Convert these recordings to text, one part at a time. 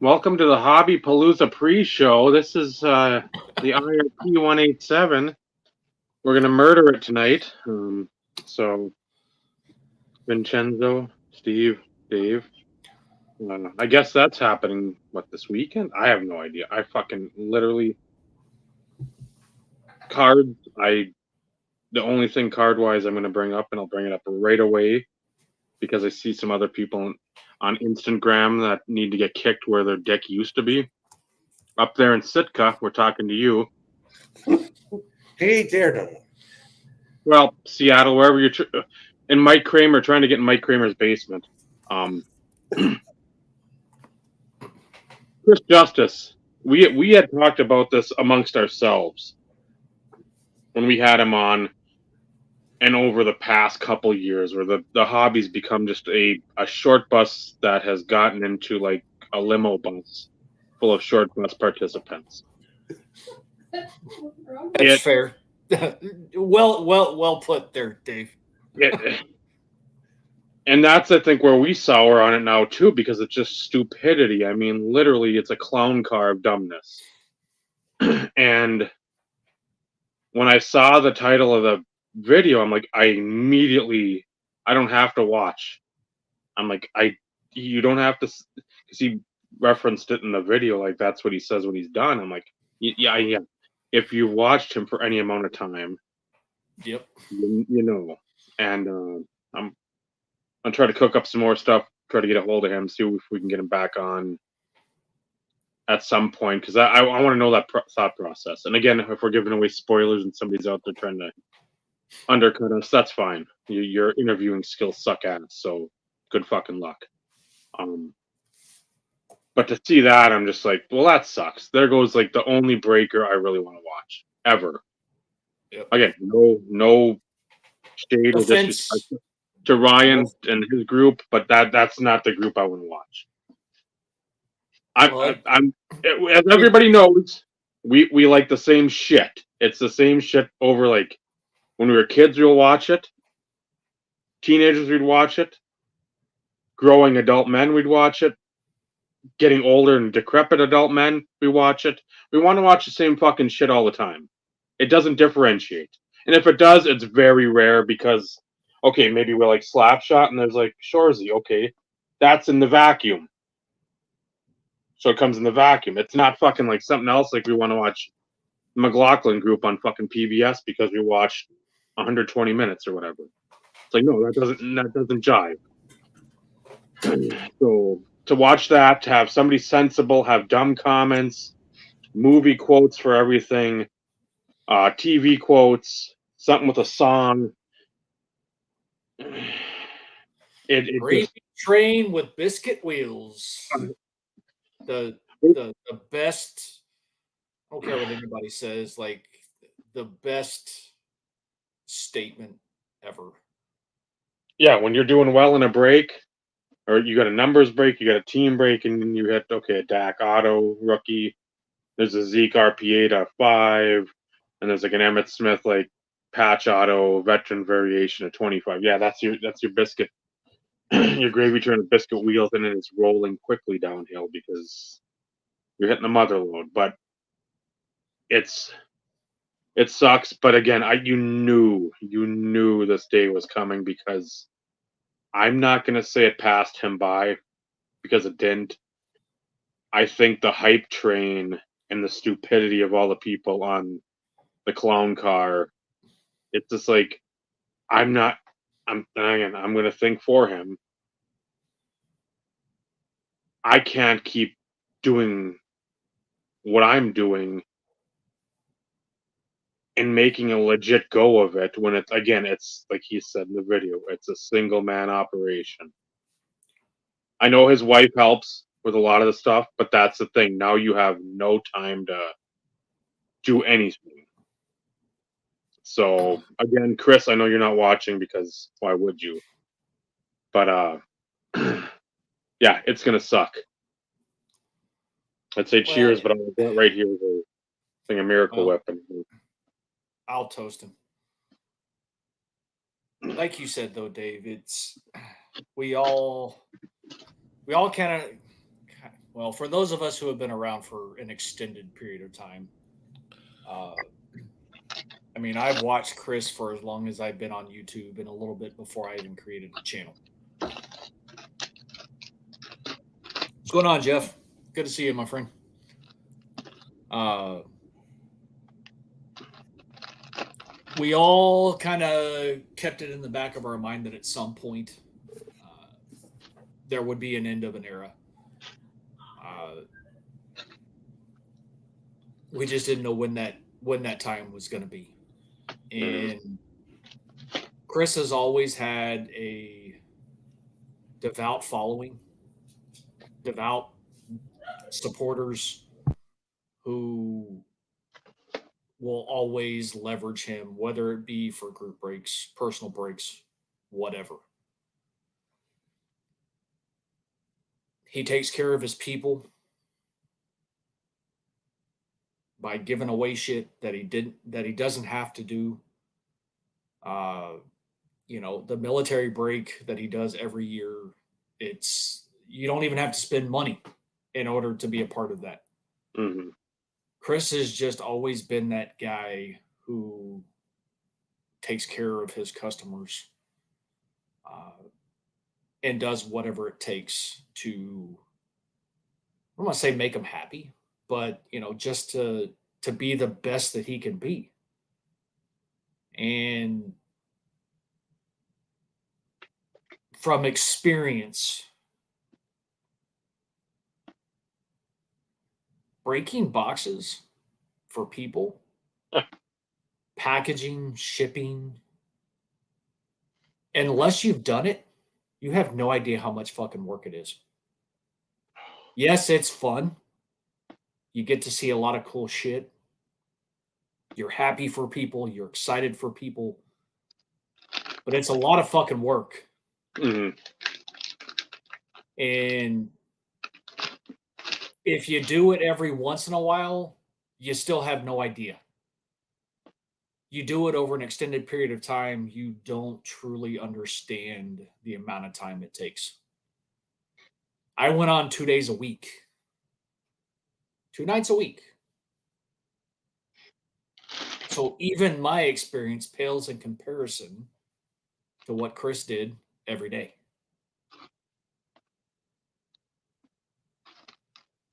Welcome to the Hobby Palooza pre-show. This is the IRP 187. We're gonna murder it tonight. So Vincenzo, Steve, Dave. I guess that's happening. What, this weekend? I have no idea. I fucking literally cards. The only thing card wise I'm gonna bring up, and I'll bring it up right away because I see some other people on Instagram that need to get kicked where their deck used to be. Up there in Sitka, we're talking to you. Hey, Daredevil. Well, Seattle, wherever you're, and Mike Kramer, trying to get in Mike Kramer's basement. Chris Justice, we had talked about this amongst ourselves when we had him on, and over the past couple years, where the hobby's become just a short bus that has gotten into like a limo bus full of short bus participants. That's fair. well put there, Dave. And that's, I think, where we sour on it now too, because it's just stupidity. I mean, literally, it's a clown car of dumbness. And when I saw the title of the video, I'm like, I don't have to watch. I'm like, you don't have to, because he referenced it in the video, like that's what he says when he's done. I'm like, yeah. If you watched him for any amount of time, yep, you know. And I'm trying to cook up some more stuff, try to get a hold of him, see if we can get him back on at some point, because I want to know that thought process. And again, if we're giving away spoilers and somebody's out there trying to undercut us, that's fine. Your interviewing skills suck ass, so good fucking luck. But to see that, I'm just like, well, that sucks. There goes like the only breaker I really want to watch ever. Yep. Again, no shade or disrespect to Ryan and his group, but that's not the group I want to watch. I'm as everybody knows, we like the same shit. It's the same shit over, like when we were kids we'll watch it. Teenagers we'd watch it. Growing adult men we'd watch it. Getting older and decrepit adult men, we watch it. We want to watch the same fucking shit all the time. It doesn't differentiate. And if it does, it's very rare because okay, maybe we're like Slapshot and there's like Shorzy, okay. That's in the vacuum. So it comes in the vacuum. It's not fucking like something else like we want to watch McLaughlin Group on fucking PBS because we watched 120 minutes or whatever. It's like, no, that doesn't jive. So to watch that, to have somebody sensible, have dumb comments, movie quotes for everything, TV quotes, something with a song. Gravy train with biscuit wheels. The best. I don't care what anybody says. Like the best statement ever. Yeah, when you're doing well in a break, or you got a numbers break, you got a team break, and then you hit a Dak Auto rookie. There's a Zeke RPA to 5, and there's like an Emmitt Smith like patch auto veteran variation of 25. Yeah, that's your biscuit, your gravy train of biscuit wheels, and then it's rolling quickly downhill because you're hitting the mother load. But it sucks. But again, you knew this day was coming because I'm not gonna say it passed him by because it didn't. I think the hype train and the stupidity of all the people on the clown car, it's just like I'm gonna think for him. I can't keep doing what I'm doing and making a legit go of it when it's like he said in the video, it's a single man operation. I know his wife helps with a lot of the stuff, but that's the thing. Now you have no time to do anything. So again, Chris, I know you're not watching because why would you? But yeah, it's gonna suck. I'd say cheers, but I'll get right here with a thing, a miracle weapon. I'll toast him. Like you said though, Dave, it's we all kind of Well, for those of us who have been around for an extended period of time, uh, I mean, I've watched Chris for as long as I've been on YouTube and a little bit before I even created a channel. What's going on, Jeff? Good to see you, my friend. We all kind of kept it in the back of our mind that at some point there would be an end of an era. We just didn't know when that time was going to be. And Chris has always had a devout following, devout supporters who will always leverage him, whether it be for group breaks, personal breaks, whatever. He takes care of his people by giving away shit that he doesn't have to do. The military break that he does every year, you don't even have to spend money in order to be a part of that. Mm-hmm. Chris has just always been that guy who takes care of his customers and does whatever it takes to, I don't want to say make them happy, but just to be the best that he can be. And from experience, breaking boxes for people, packaging, shipping, unless you've done it, you have no idea how much fucking work it is. Yes, it's fun. You get to see a lot of cool shit. You're happy for people. You're excited for people. But it's a lot of fucking work. Mm-hmm. And if you do it every once in a while, you still have no idea. You do it over an extended period of time, you don't truly understand the amount of time it takes. I went on 2 days a week, 2 nights a week. So even my experience pales in comparison to what Chris did every day.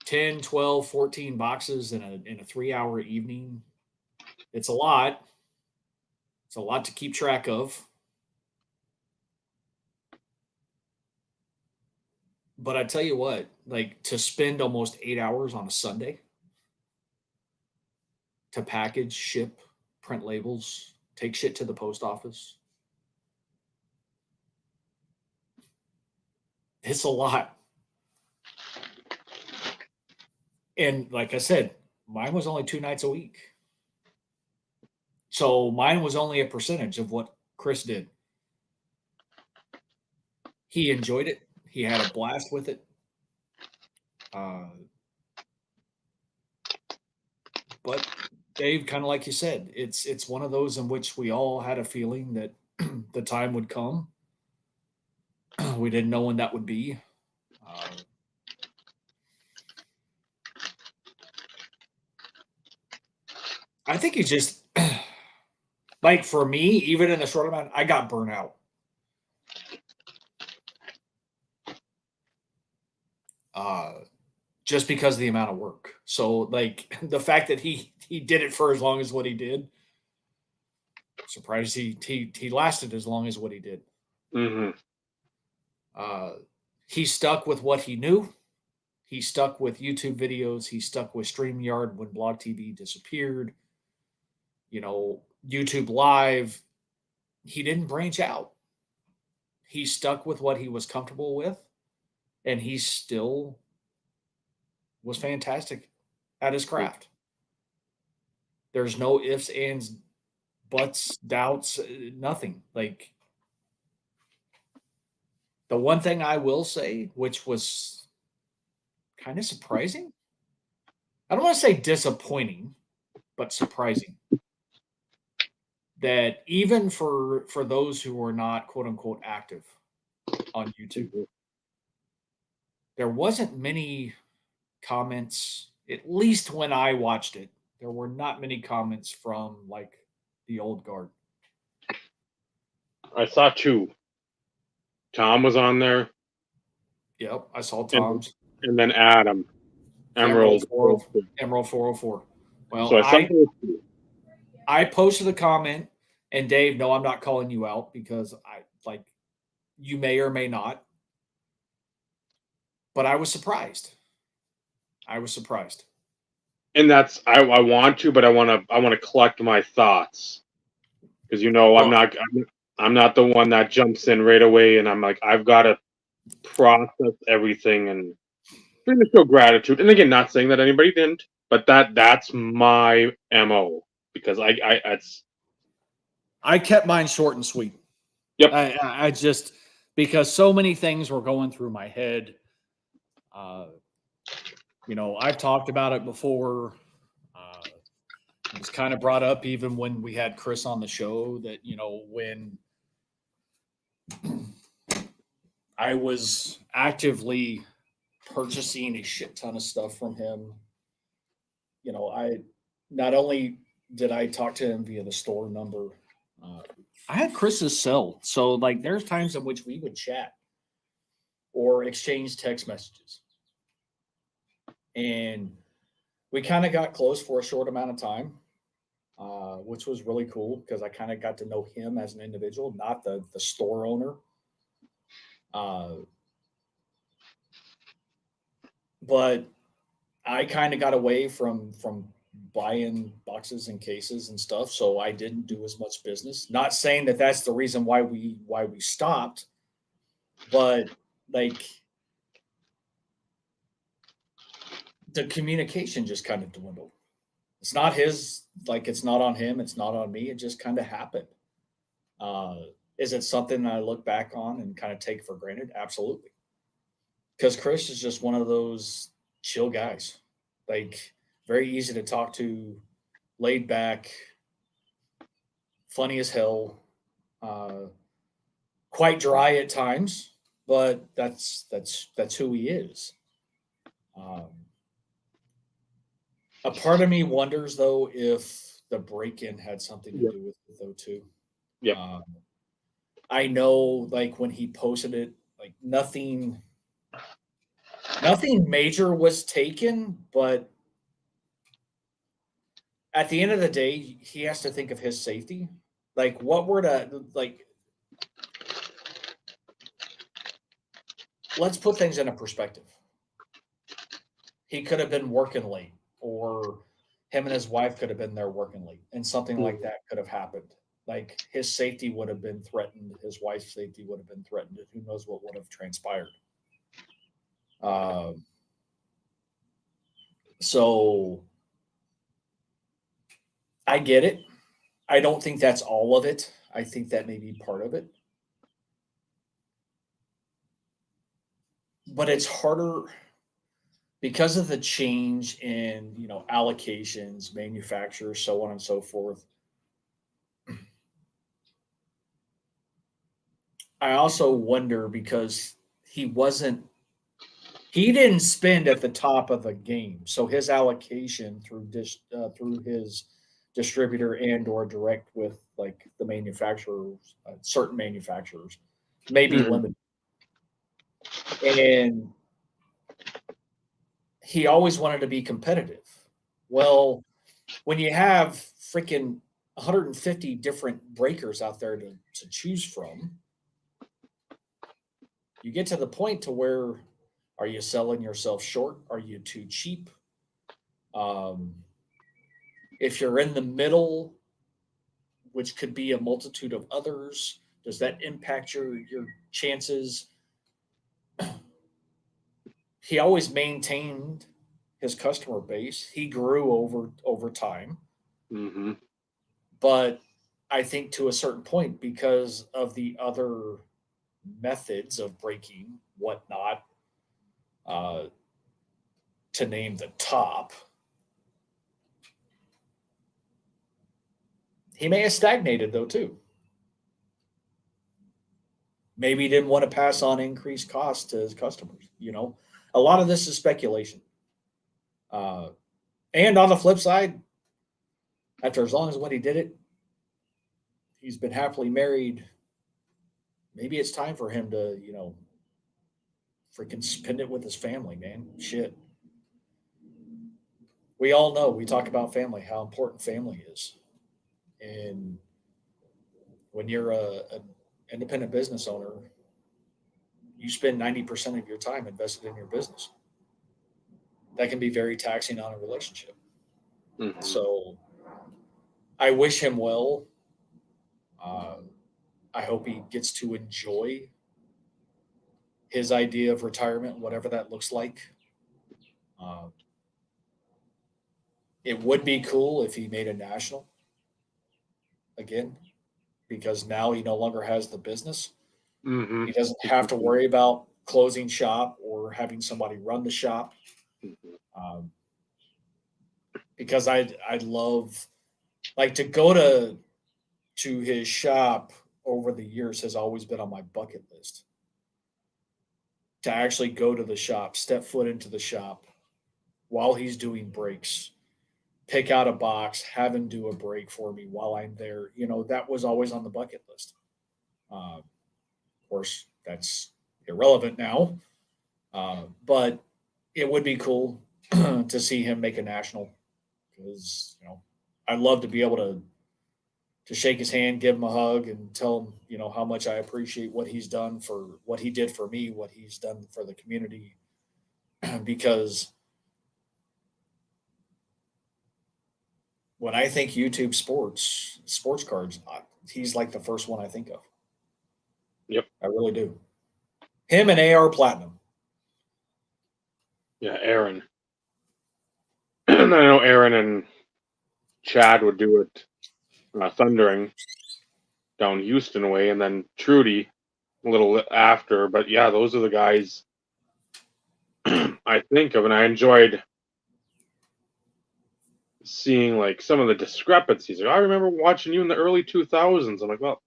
10, 12, 14 boxes in a 3-hour evening. It's a lot. It's a lot to keep track of. But I tell you what, like to spend almost 8 hours on a Sunday to package, ship, print labels, take shit to the post office. It's a lot. And like I said, mine was only 2 nights a week. So mine was only a percentage of what Chris did. He enjoyed it. He had a blast with it. But Dave, kind of like you said, it's one of those in which we all had a feeling that the time would come. We didn't know when that would be. I think it's just like for me, even in a short amount, I got burnt out. Just because of the amount of work. So like the fact that he did it for as long as what he did, I'm surprised he lasted as long as what he did. Mm-hmm. He stuck with what he knew. He stuck with YouTube videos. He stuck with StreamYard when Blog TV disappeared. YouTube Live. He didn't branch out. He stuck with what he was comfortable with, and he still was fantastic at his craft. There's no ifs, ands, buts, doubts, nothing. Like the one thing I will say, which was kind of surprising, I don't want to say disappointing, but surprising, that even for those who are not quote unquote active on YouTube, there wasn't many comments, at least when I watched it. There were not many comments from like the old guard. I saw two. Tom was on there, Yep, I saw and Tom's and then Adam Emerald Emerald. 40, Emerald 404. Well, So I saw those two. I posted a comment, and Dave, no, I'm not calling you out because I like you may or may not, but I was surprised. I was surprised. And that's I want to, but I want to collect my thoughts because I'm Well, not the one that jumps in right away, and I'm like I've got to process everything and bring to show gratitude. And again, not saying that anybody didn't, but that's my mo because I it's I kept mine short and sweet. yep. I just because so many things were going through my head. Uh, I've talked about it before. It was kind of brought up even when we had Chris on the show that when I was actively purchasing a shit ton of stuff from him. I not only did I talk to him via the store number, uh, I had Chris's cell. So like, there's times in which we would chat or exchange text messages, and we kind of got close for a short amount of time, which was really cool because I kind of got to know him as an individual, not the store owner. Uh, but I kind of got away from buying boxes and cases and stuff, so I didn't do as much business. Not saying that that's the reason why we stopped, but like the communication just kind of dwindled. It's not his, like it's not on him, it's not on me. It just kind of happened. Uh, is it something that I look back on and kind of take for granted? Absolutely, because Chris is just one of those chill guys, like very easy to talk to, laid back, funny as hell, uh, quite dry at times, but that's who he is. Um, a part of me wonders though if the break-in had something to Yep. do with it though too. Yep. Um, I know like when he posted it, like nothing major was taken, but at the end of the day, he has to think of his safety. Like what were to like let's put things into perspective. He could have been working late, or him and his wife could have been there working late, and something like Mhm. that could have happened. Like his safety would have been threatened, his wife's safety would have been threatened, and who knows what would have transpired. Um, so I get it. I don't think that's all of it. I think that may be part of it, but it's harder because of the change in allocations, manufacturers, so on and so forth. I also wonder because he wasn't he didn't spend at the top of the game, so his allocation through his distributor and or direct with like the manufacturers, certain manufacturers, may be Mhm. limited. And he always wanted to be competitive. Well, when you have freaking 150 different breakers out there to choose from, you get to the point to where are you selling yourself short? Are you too cheap? Um, if you're in the middle, which could be a multitude of others, does that impact your chances? He always maintained his customer base. He grew over time, Mhm. but I think to a certain point, because of the other methods of breaking, whatnot, uh, to name the top, he may have stagnated though too. Maybe he didn't want to pass on increased costs to his customers. A lot of this is speculation. And on the flip side, after as long as when he did it, he's been happily married. Maybe it's time for him to, freaking spend it with his family, man. Shit. We all know, we talk about family, how important family is. And when you're an independent business owner, you spend 90% of your time invested in your business. That can be very taxing on a relationship. Mhm. So I wish him well. Uh, I hope he gets to enjoy his idea of retirement, whatever that looks like. Uh, it would be cool if he made a national again, because now he no longer has the business. Mhm. He doesn't have to worry about closing shop or having somebody run the shop. Mhm. Because I'd love like to go to his shop over the years has always been on my bucket list. To actually go to the shop, step foot into the shop while he's doing breaks, pick out a box, have him do a break for me while I'm there. That was always on the bucket list. Of course, that's irrelevant now, but it would be cool to see him make a national because I'd love to be able to shake his hand, give him a hug, and tell him how much I appreciate what he's done for what he did for me, what he's done for the community, because when I think YouTube sports cards, he's like the first one I think of. Yep. I really do. Him and AR Platinum. Yeah, Aaron. I know Aaron and Chad would do it thundering down Houston way, and then Trudy a little after. But yeah, those are the guys I think of, and I enjoyed seeing like some of the discrepancies. Like, I remember watching you in the early 2000s. I'm like, well,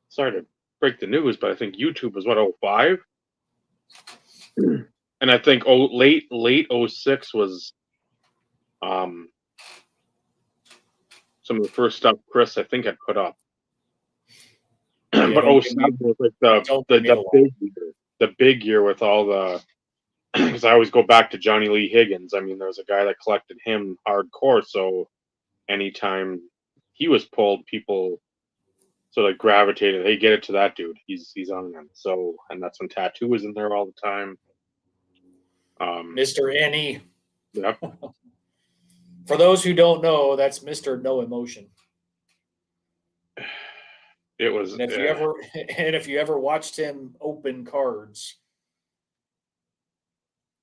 sorry to break the news, but I think YouTube was what, 05? And I think late 06 was um some of the first stuff Chris I think had put up. Yeah, But 07 was like don't leave me the alone. big year with all the because I always go back to Johnny Lee Higgins. I mean, there was a guy that collected him hardcore, so anytime he was pulled, people sort of gravitated. Hey, get it to that dude. He's on them. So, and that's when Tattoo was in there all the time. Mr. NE. Yep. For those who don't know, that's Mr. No Emotion. It was. And if you ever watched him open cards,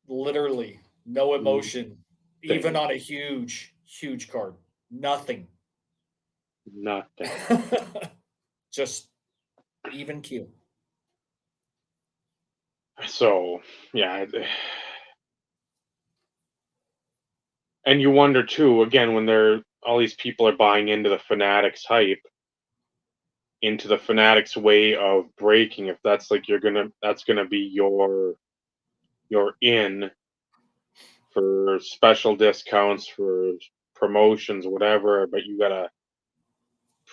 literally no emotion, even on a huge card. Nothing. Nothing. Just even keel. So yeah, and you wonder too. Again, when all these people are buying into the Fanatics hype, into the Fanatics way of breaking, if that's like that's gonna be your in for special discounts, for promotions, whatever, but you gotta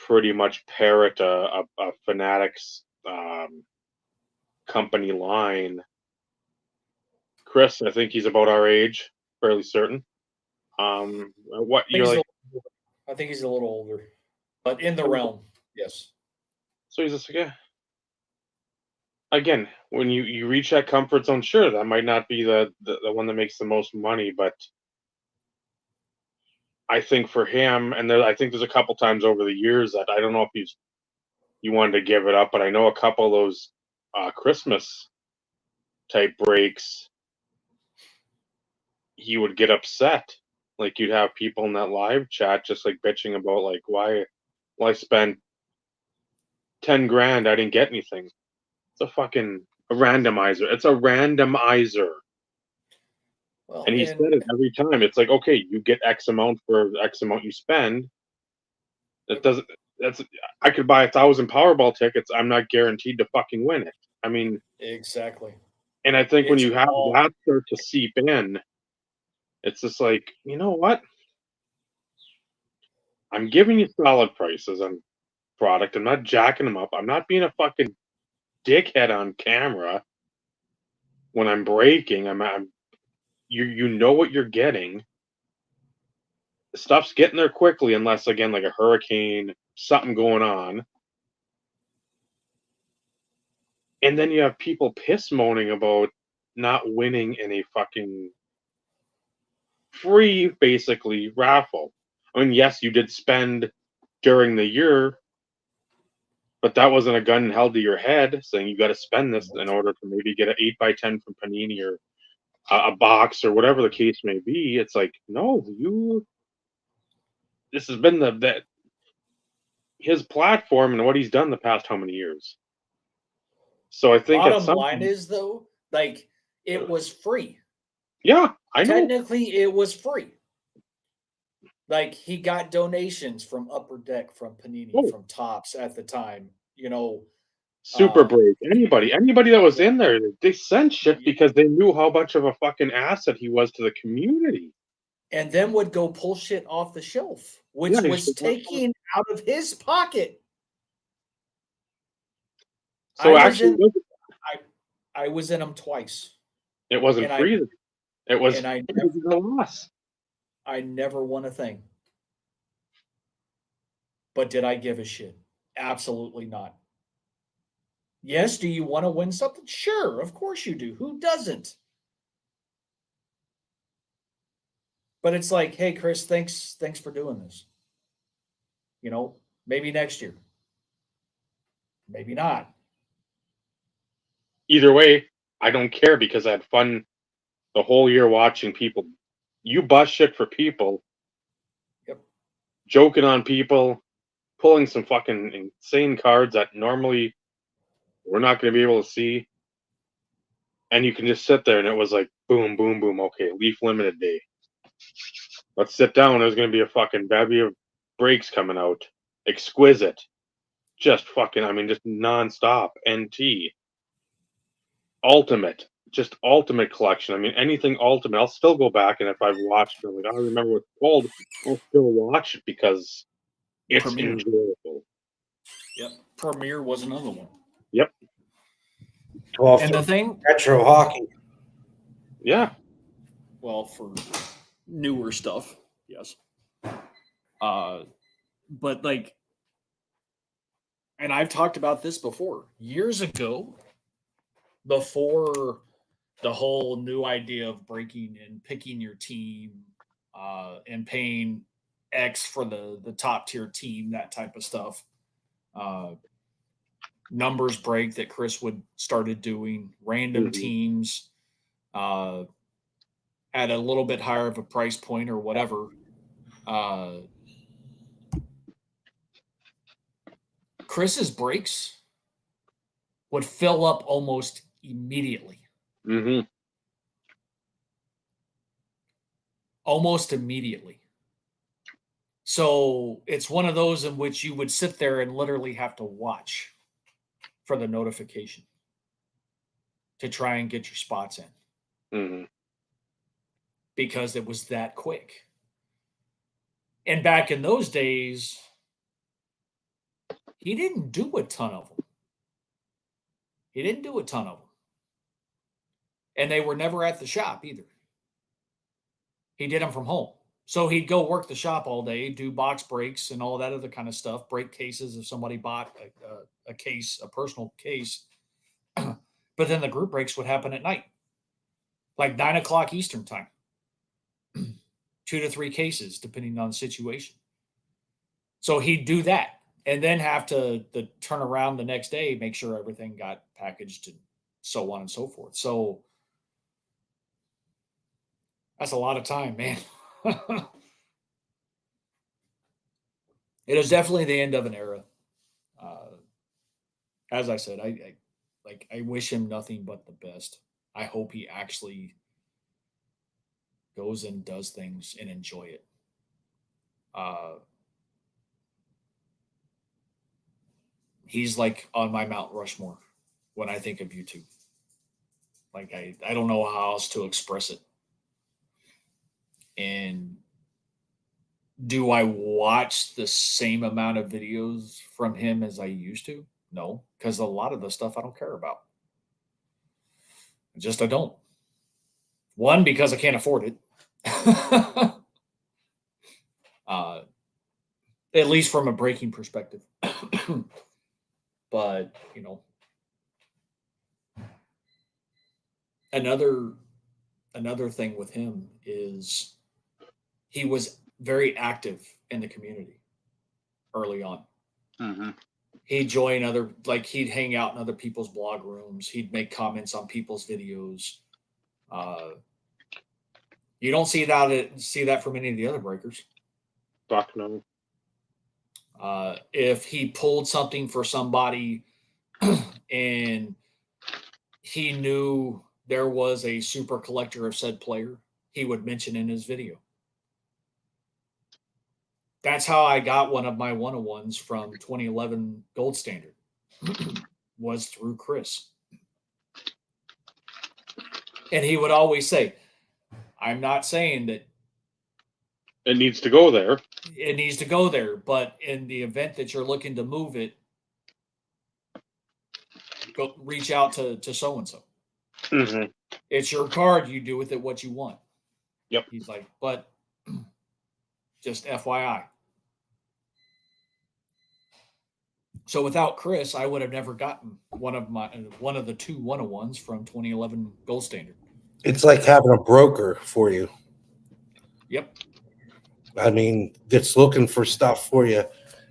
pretty much parrot a Fanatics company line. Chris, I think he's about our age, fairly certain. What you're like? I think he's a little older, but in the realm, yes. So he's just like, yeah. Again, when you reach that comfort zone, sure, that might not be the one that makes the most money, but I think for him, and I think there's a couple times over the years that I don't know if you wanted to give it up, but I know a couple of those Christmas type breaks, he would get upset. Like you'd have people in that live chat just like bitching about like why well I spent 10 grand, I didn't get anything. It's a randomizer. It's a randomizer. Well, And he said and it every time. It's like, okay, you get X amount for X amount you spend. That doesn't. That's. I could buy 1,000 Powerball tickets. I'm not guaranteed to fucking win it. I mean, exactly. and I think when It's you have all that start to seep in, It's just like, you know what? I'm giving you solid prices on product. I'm not jacking them up. I'm not being a fucking dickhead on camera when I'm breaking. I'm you know what you're getting. Stuff's getting there quickly, unless again like a hurricane, something going on. And then you have people piss moaning about not winning in a fucking free, basically, raffle. I mean, yes, you did spend during the year, but that wasn't a gun held to your head saying you got to spend this in order to maybe get an 8x10 from Panini or a box or whatever the case may be. It's like, no, you. This has been the his platform and what he's done the past how many years. So I think at Bottom some line point, is though, like it was free. yeah, I know. Technically, it was free. Like he got donations from Upper Deck, from Panini, Oh, from Tops at the time. Super Break, He, anybody that was yeah, in there, they sent shit yeah, because they knew how much of a fucking asset he was to the community. and then would go pull shit off the shelf, Yeah, which he just was goes, taken out of his pocket. I so was actually, in, I was in them twice, it wasn't and I free. It was and I it never, was a loss. I never won a thing. But did I give a shit? Absolutely not. Yes, do you want to win something? Sure, of course you do. Who doesn't? But it's like, hey, Chris, thanks for doing this. Maybe next year, maybe not. Either way, I don't care because I had fun the whole year watching people. You bust shit for people, Yep. joking on people, pulling some fucking insane cards that normally we're not going to be able to see. And you can just sit there and it was like boom, boom, boom. Okay, Leaf Limited Day. Let's sit down. There's going to be a fucking bevy of breaks coming out. Exquisite. Just fucking, I mean, just nonstop. NT. Ultimate. Just ultimate collection. I mean, anything ultimate. I'll still go back and if I've watched it, like, I don't remember what it's called, I'll still watch it because it's Premiere. enjoyable. Yep. Premiere was another one. Yep. Well, And for the thing, retro hockey, Yeah. well, for newer stuff, yes. But like, and I've talked about this before. Years ago, before the whole new idea of breaking and picking your team, and paying X for the top tier team, that type of stuff. Uh, Numbers break that Chris would started doing, random Hmm. teams, uh, at a little bit higher of a price point or whatever. Uh, Chris's breaks would fill up almost immediately. Hmm. Almost immediately. So it's one of those in which you would sit there and literally have to watch for the notification to try and get your spots in Hmm. because it was that quick. And back in those days, he didn't do a ton of them. He didn't do a ton of them. And they were never at the shop either. He did them from home. So he'd go work the shop all day, do box breaks and all that other kind of stuff, break cases if somebody bought a case, a personal case. But then the group breaks would happen at night, like 9 o'clock Eastern time, 2 to 3 cases, depending on the situation. So he'd do that and then have to turn around the next day, make sure everything got packaged and so on and so forth. So that's a lot of time, man. It was definitely the end of an era. Uh, as I said, I wish him nothing but the best. I hope he actually goes and does things and enjoy it. Uh, he's like on my Mount Rushmore when I think of YouTube. Like I don't know how else to express it. And do I watch the same amount of videos from him as I used to? No, because a lot of the stuff I don't care about. I don't. One, because I can't afford it. uh, at least from a breaking perspective. But, another thing with him is he was very active in the community early on. Mm-hmm. He'd he'd hang out in other people's blog rooms. He'd make comments on people's videos. Uh, you don't see that from any of the other breakers. Fuck no. If he pulled something for somebody and he knew there was a super collector of said player, he would mention in his video. That's how I got one of my 101s from 2011 Gold Standard. Was through Chris. And he would always say, I'm not saying that it needs to go there. It needs to go there, but in the event that you're looking to move it, go reach out to so and so. It's your card. You do with it what you want. Yep. He's like, but just FYI. So without Chris, I would have never gotten one of the two 101s from 2011 Gold Standard. It's like having a broker for you. Yep. I mean, that's looking for stuff for you.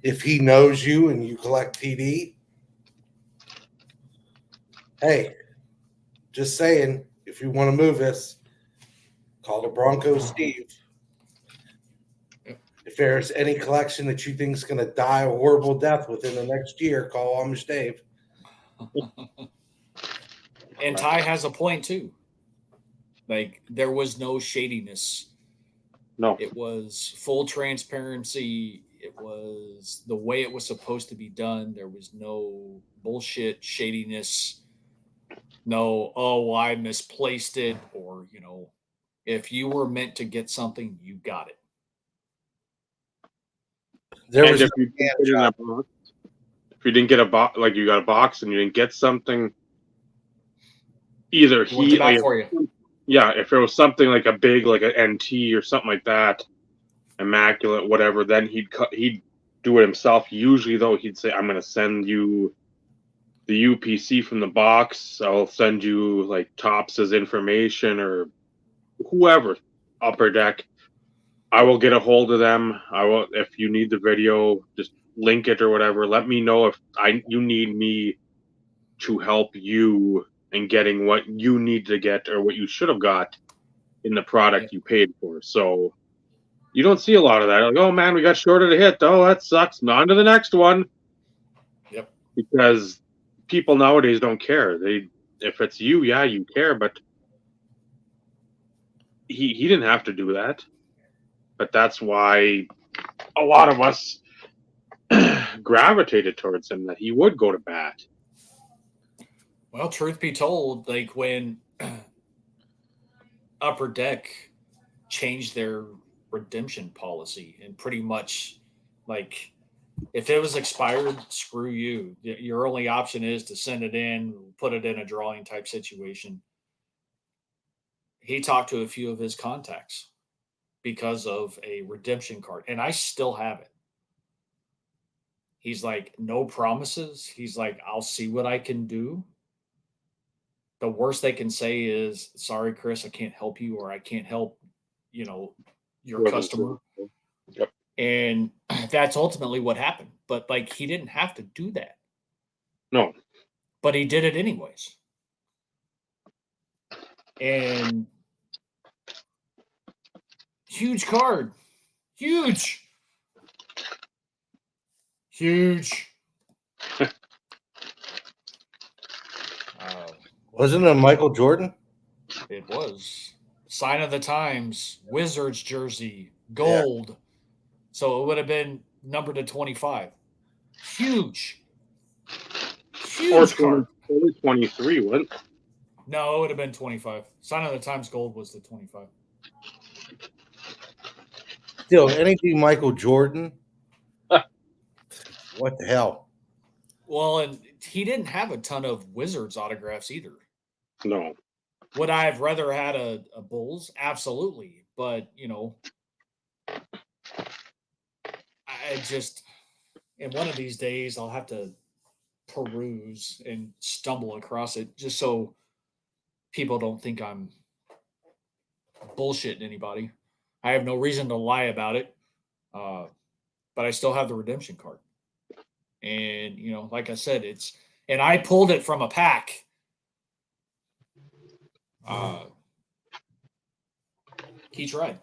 If he knows you and you collect TD, hey, just saying, if you want to move this, call the Broncos Steve. Yep. If there's any collection that you think is going to die a horrible death within the next year, call Amish Dave. And Ty has a point too. Like, there was no shadiness. No. It was full transparency. It was the way it was supposed to be done. There was no bullshit, shadiness. No, oh, I misplaced it. Or, if you were meant to get something, you got it. There and was if you didn't get a box, like you got a box and you didn't get something, either Look it out for you. Yeah, if it was something like a big, like an NT or something like that, immaculate, whatever, then he'd do it himself. Usually, though, he'd say, "I'm going to send you the UPC from the box. I'll send you like Tops's information or whoever, Upper Deck. I will get a hold of them. I will, if you need the video, just link it or whatever. Let me know if you need me to help you in getting what you need to get or what you should have got in the product you paid for." So you don't see a lot of that. Like, oh man, we got shorted a hit. Oh, that sucks. On to the next one. Yep. Because people nowadays don't care. If it's you, yeah, you care, but he didn't have to do that. But that's why a lot of us gravitated towards him, that he would go to bat. Well, truth be told, like when Upper Deck changed their redemption policy and pretty much, like, if it was expired, screw you. Your only option is to send it in, put it in a drawing type situation. He talked to a few of his contacts because of a redemption card, and I still have it. He's like, no promises. He's like, I'll see what I can do. The worst they can say is, sorry, Chris, I can't help you, or I can't help, your customer. Yep. And that's ultimately what happened. But like, he didn't have to do that. No. But he did it anyways. And huge card. Huge. Wasn't it Michael Jordan? It was. Sign of the Times, Wizards jersey, gold. Yeah. So it would have been numbered to 25. Huge. Huge card. 23, wouldn't it? No, it would have been 25. Sign of the Times gold was the 25. Still, anything Michael Jordan, what the hell? Well, and he didn't have a ton of Wizards autographs either. No. Would I have rather had a Bulls? Absolutely. But, I just, in one of these days, I'll have to peruse and stumble across it just so people don't think I'm bullshitting anybody. I have no reason to lie about it, uh, but I still have the redemption card. And, like I said, and I pulled it from a pack. He tried.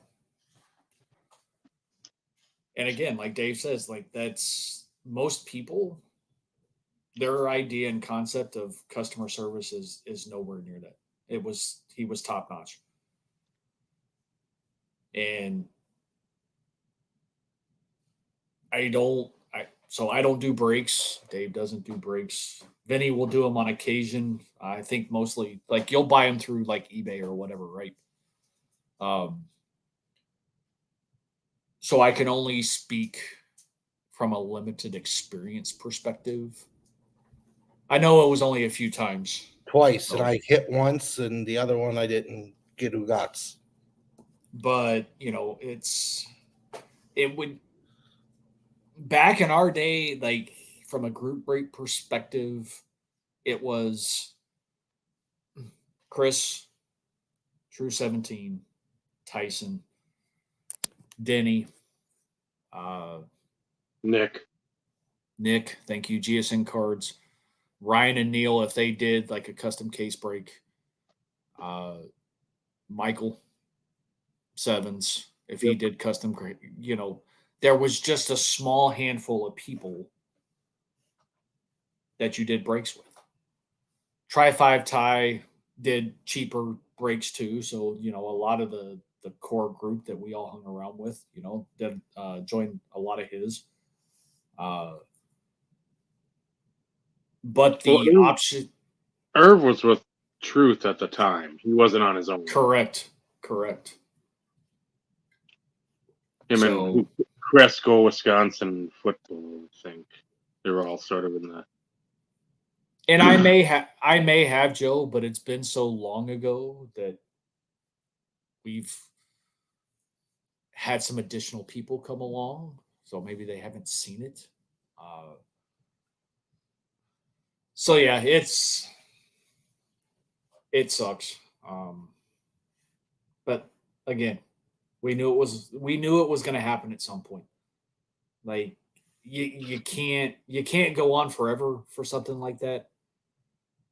And again, like Dave says, like that's most people, their idea and concept of customer service is nowhere near that. He was top notch. And I don't do breaks. Dave doesn't do breaks. Vinny will do them on occasion. I think mostly like you'll buy them through like eBay or whatever, right? Um, so I can only speak from a limited experience perspective. I know it was only a few times. Twice, and So, I hit once, and the other one I didn't get who gots. but it would back in our day, like from a group break perspective, it was Chris, True 17, Tyson, Denny, uh, Nick. Nick, thank you, GSN cards, Ryan and Neil if they did like a custom case break, uh, Michael Sevens if he Yep. did custom, there was just a small handful of people that you did breaks with. Try Five Tie did cheaper breaks too, so a lot of the core group that we all hung around with, did join a lot of his. Uh, but Well, the option, Irv was with Truth at the time. He wasn't on his own. correct. Him and So, Cresco, Wisconsin football, I think. They were all sort of in the. and I may have Joe, but it's been so long ago that we've had some additional people come along, so maybe they haven't seen it. So yeah, it sucks. But again, we knew it was going to happen at some point. Like you can't go on forever for something like that.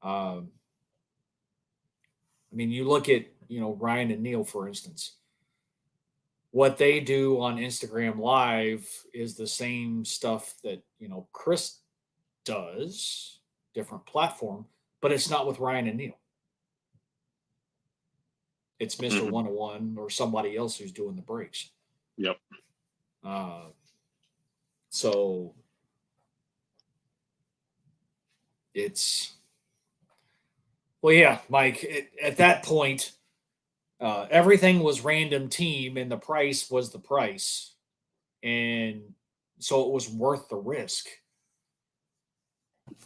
Um, I mean, you look at Ryan and Neil for instance. What they do on Instagram Live is the same stuff that Chris does, different platform, but it's not with Ryan and Neil. It's Mister Mhm. 101 or somebody else who's doing the breaks. Yep. So it's well, yeah, Mike. At that point, everything was random team, and the price was the price, and so it was worth the risk.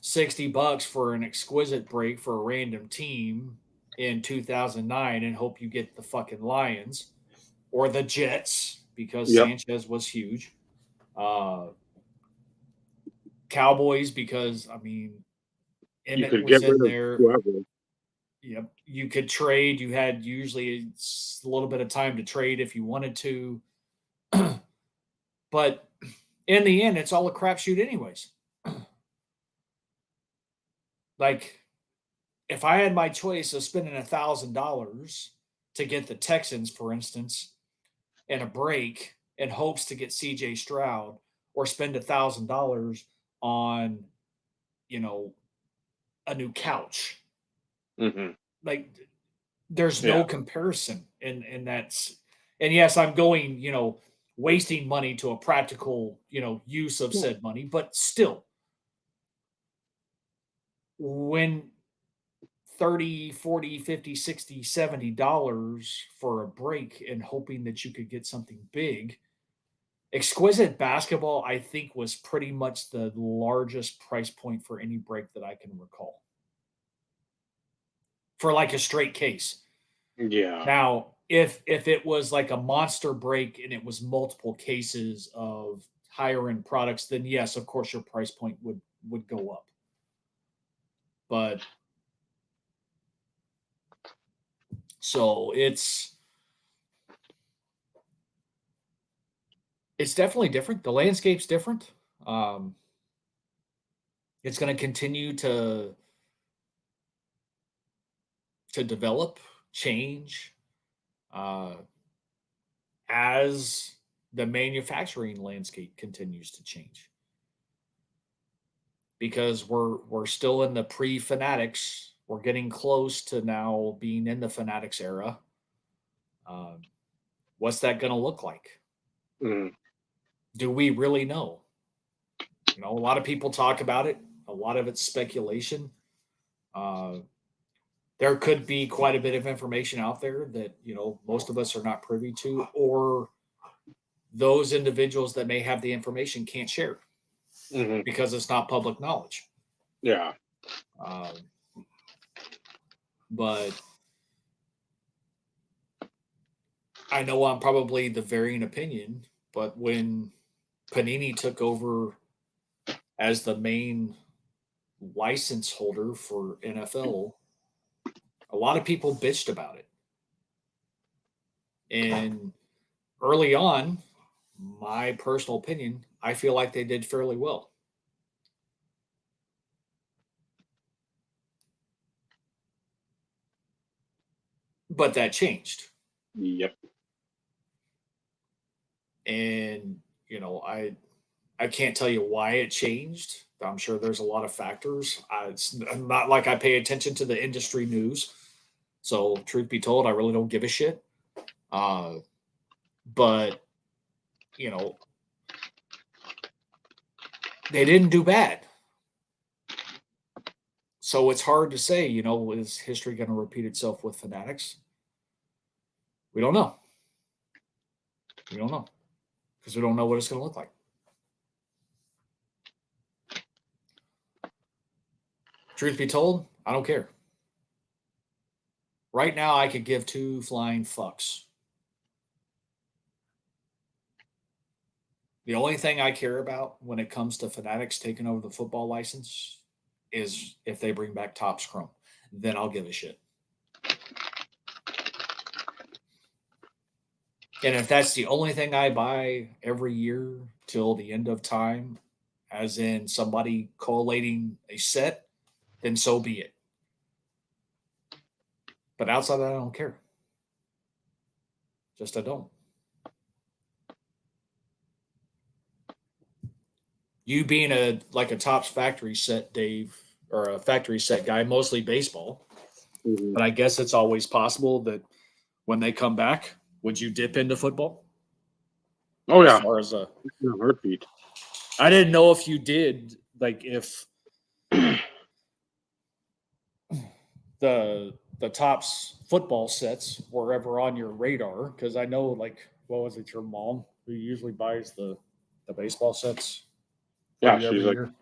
$60 for an exquisite break for a random team in 2009, and hope you get the fucking Lions or the Jets because Yep. Sanchez was huge. Uh, Cowboys because I mean You Emmett could was get rid in of there. whoever. Yep. You could trade. You had usually a little bit of time to trade if you wanted to. But in the end, it's all a crapshoot, anyways. Like, if I had my choice of spending $1,000 to get the Texans, for instance, in a break in hopes to get CJ Stroud, or spend $1,000 on, you know, a new couch, Hmm. like there's Yeah. no comparison, and that's and yes, I'm going wasting money to a practical use of Yeah. said money, but still, when 30, 40, 50, 60, $70 for a break and hoping that you could get something big, Exquisite Basketball, I think, was pretty much the largest price point for any break that I can recall. For like a straight case. Yeah. Now, if it was like a monster break and it was multiple cases of higher end products, then yes, of course your price point would go up. But so it's definitely different. The landscape's different. Um, it's going to continue to develop, change, uh, as the manufacturing landscape continues to change. Because we're still in the pre-fanatics. We're getting close to now being in the fanatics era. Um, what's that going to look like? Mm. Do we really know? A lot of people talk about it. A lot of it's speculation. Uh, there could be quite a bit of information out there that most of us are not privy to, or those individuals that may have the information can't share Hmm. because it's not public knowledge. Yeah. Um, but I know I'm probably the varying opinion, but when Panini took over as the main license holder for NFL, a lot of people bitched about it. And early on, my personal opinion, I feel like they did fairly well. But that changed. Yep. And, I can't tell you why it changed. I'm sure there's a lot of factors. It's not like I pay attention to the industry news. So, truth be told, I really don't give a shit. But, you know, they didn't do bad. So it's hard to say, is history going to repeat itself with Fanatics? We don't know. We don't know because we don't know what it's going to look like. Truth be told, I don't care. Right now, I could give two flying fucks. The only thing I care about when it comes to Fanatics taking over the football license is if they bring back Topps Chrome. Then I'll give a shit. And if that's the only thing I buy every year till the end of time, as in somebody collating a set, then so be it. But outside of that, I don't care. Just I don't. You being a Topps factory set, Dave, or a factory set guy, mostly baseball. Hmm. But I guess it's always possible that when they come back, would you dip into football? Oh As yeah. far as Heartbeat. I didn't know if you did, like if the Topps football sets were ever on your radar, because I know, like, what was it, your mom who usually buys the baseball sets for Yeah, you she's every like, year?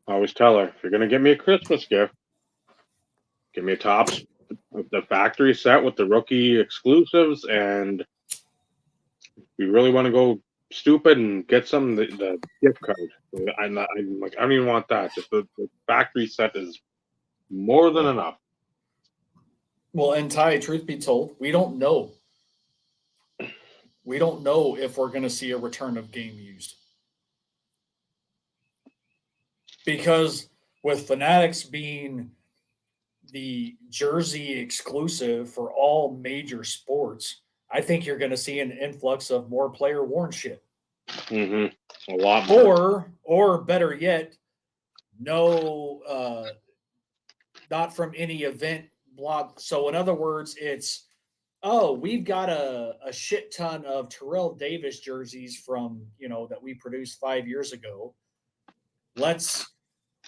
I always tell her, if you're gonna get me a Christmas gift, give me a Topps, the factory set with the rookie exclusives, and we really want to go stupid and get some the gift card. I'm like, I don't even want that. Just the factory set is more than enough. Well, and Ty, truth be told, we don't know. We don't know if we're going to see a return of game used, because with Fanatics being the jersey exclusive for all major sports, I think you're going to see an influx of more player worn shit. Hmm. A lot more. Or better yet, no, not from any event blog. So in other words, it's, oh, we've got a shit ton of Terrell Davis jerseys from, that we produced 5 years ago. Let's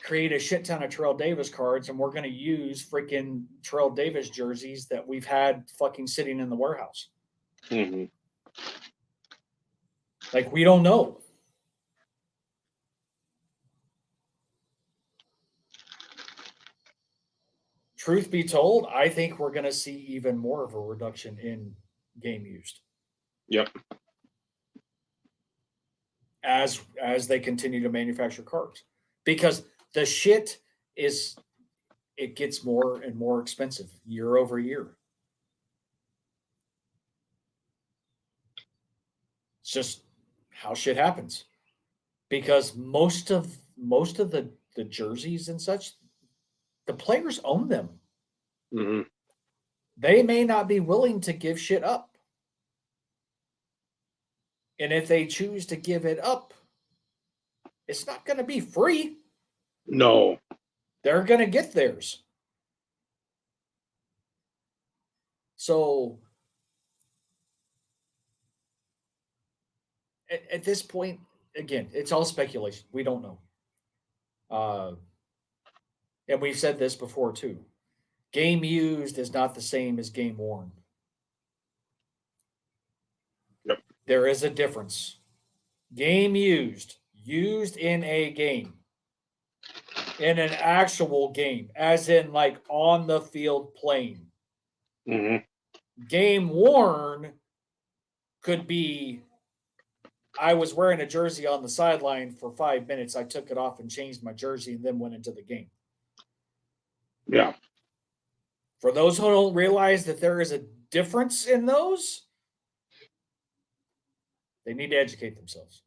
create a shit ton of Terrell Davis cards, and we're going to use freaking Terrell Davis jerseys that we've had fucking sitting in the warehouse. Hmm. Like, we don't know. Truth be told, I think we're going to see even more of a reduction in game used Yep. as they continue to manufacture cars, because the shit it gets more and more expensive year over year. It's just how shit happens, because most of the jerseys and such, the players own them. Hmm. They may not be willing to give shit up. And if they choose to give it up, it's not going to be free. No. They're going to get theirs. So at this point, again, it's all speculation. We don't know. And we've said this before too. Game used is not the same as game worn. Yep. There is a difference. Game used in a game, in an actual game, as in like on the field playing. Hmm. Game worn could be, I was wearing a jersey on the sideline for 5 minutes. I took it off and changed my jersey and then went into the game. Yeah. For those who don't realize that there is a difference in those, they need to educate themselves.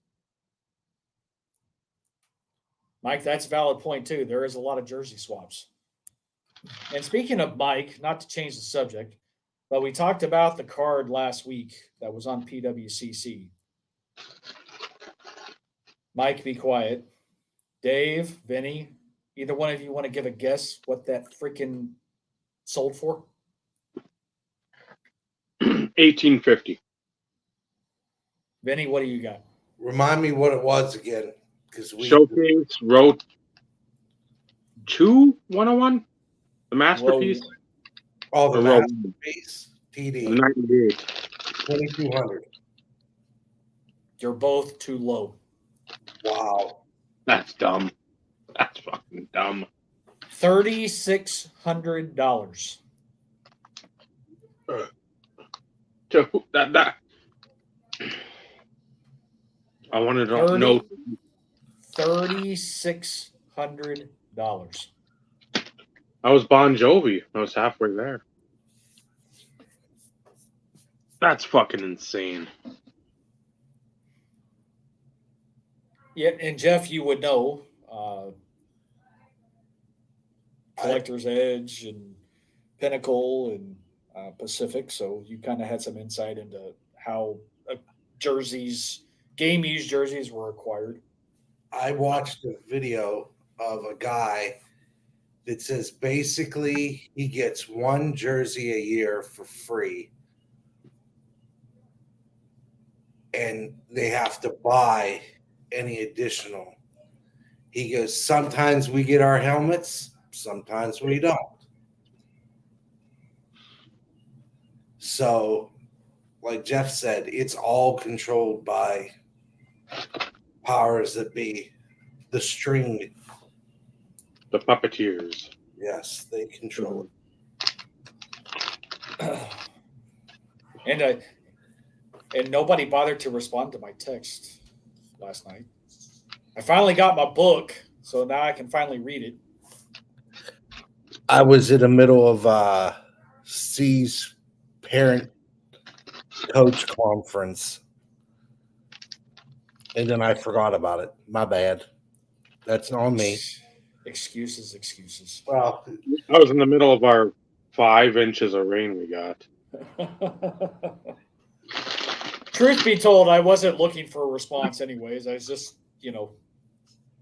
Mike, that's a valid point too. There is a lot of jersey swaps. And speaking of Mike, not to change the subject, but we talked about the card last week that was on PWCC. Mike, be quiet. Dave, Vinny, either one of you want to give a guess what that freaking sold for? 1850. Vinny, what do you got? Remind me what it was again, because Showcase Row 2 101? The masterpiece? Oh, the Or Row masterpiece TD 98. 2200. You're both too low. Wow. That's dumb. That's fucking dumb. $3,600. That. I wanted to know. $3,600. I was Bon Jovi. I was halfway there. That's fucking insane. Yeah, and Jeff, you would know, Collector's Edge and Pinnacle and Pacific, so you kind of had some insight into how game used jerseys were acquired. I watched a video of a guy that says basically he gets one jersey a year for free, and they have to buy any additional. He goes, sometimes we get our helmets, sometimes we don't. So, like Jeff said, it's all controlled by powers that be. The string, The puppeteers. yes, they control it. And nobody bothered to respond to my text last night. I finally got my book, so now I can finally read it. I was in the middle of C's parent coach conference, and then I forgot about it. My bad. That's on me. Excuses. Well, I was in the middle of our 5 inches of rain we got. Truth be told, I wasn't looking for a response anyways. I was just,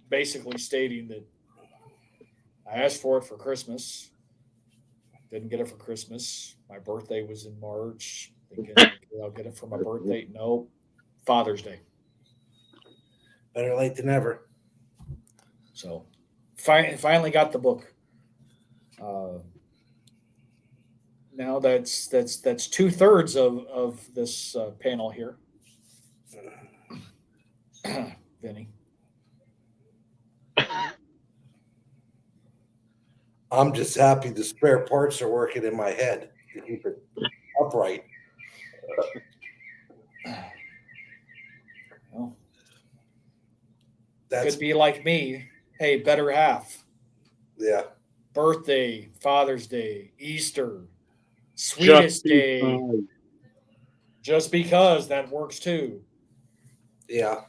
basically stating that I asked for it for Christmas. Didn't get it for Christmas. My birthday was in March. Thinking, okay, I'll get it for my birthday. No, Father's Day. better late than never. So, finally got the book. Now that's 2/3 of this panel here. Vinny. I'm just happy the spare parts are working in my head to keep it upright. Well, That's could be like me. Hey, better half. yeah. Birthday, Father's Day, Easter, Just sweetest day. because. Just because that works too. Yeah.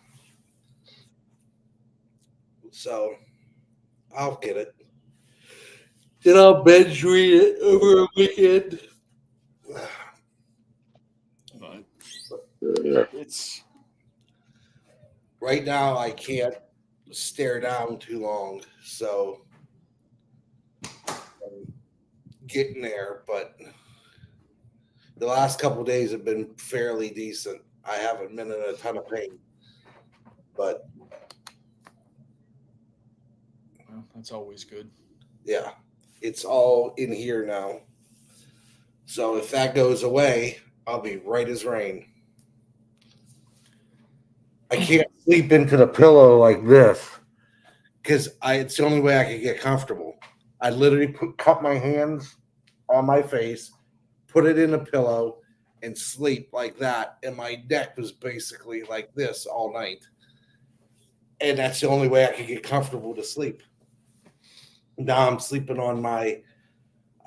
So I'll get it. Then I'll binge read it over a weekend. But Yeah. it's Right now, I can't stare down too long, so I'm getting there. But the last couple of days have been fairly decent. I haven't been in a ton of pain, but well, that's always good. yeah, it's all in here now. So if that goes away, I'll be right as rain. I can't sleep into the pillow like this because it's the only way I can get comfortable. I literally cup my hands on my face, put it in a pillow, and sleep like that. And my neck was basically like this all night. And that's the only way I could get comfortable to sleep. Now I'm sleeping on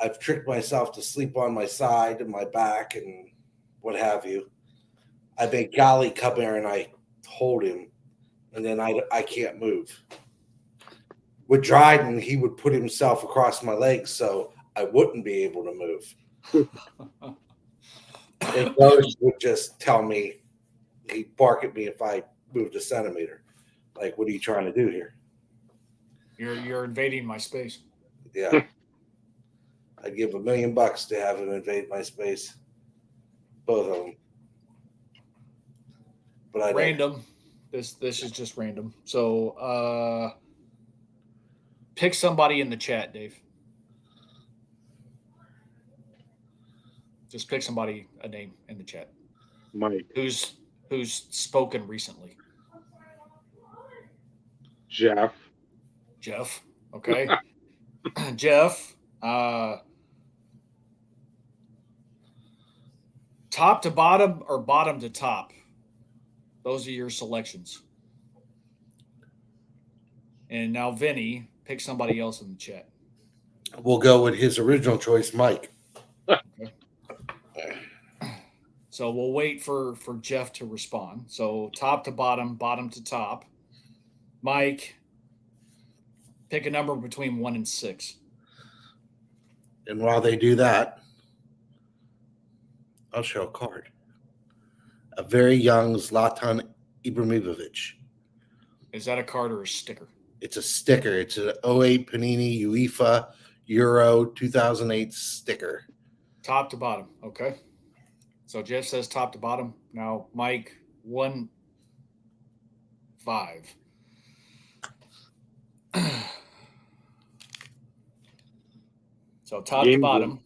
I've tricked myself to sleep on my side and my back and what have you. I made Golly come here and I hold him, and then I can't move. With Dryden, he would put himself across my legs so I wouldn't be able to move. And Ghost would just tell me, he'd bark at me if I moved a centimeter. Like, what are you trying to do here? You're invading my space. Yeah. I'd give $1 million to have him invade my space. Both of them. But I Random. This is just random. So pick somebody in the chat, Dave. Just pick somebody, a name in the chat. Mike, Who's spoken recently. Jeff, Jeff. Okay. Jeff. Top to bottom or bottom to top. Those are your selections. And now Vinny, pick somebody else in the chat. We'll go with his original choice, Mike. Okay. So we'll wait for Jeff to respond. So top to bottom, bottom to top. Mike, pick a number between 1 and 6. And while they do that, I'll show a card. A very young Zlatan Ibrahimovic. Is that a card or a sticker? It's a sticker. It's an '08 Panini UEFA Euro 2008 sticker. Top to bottom. Okay. So Jeff says top to bottom. Now Mike 1 5. So top to Game bottom.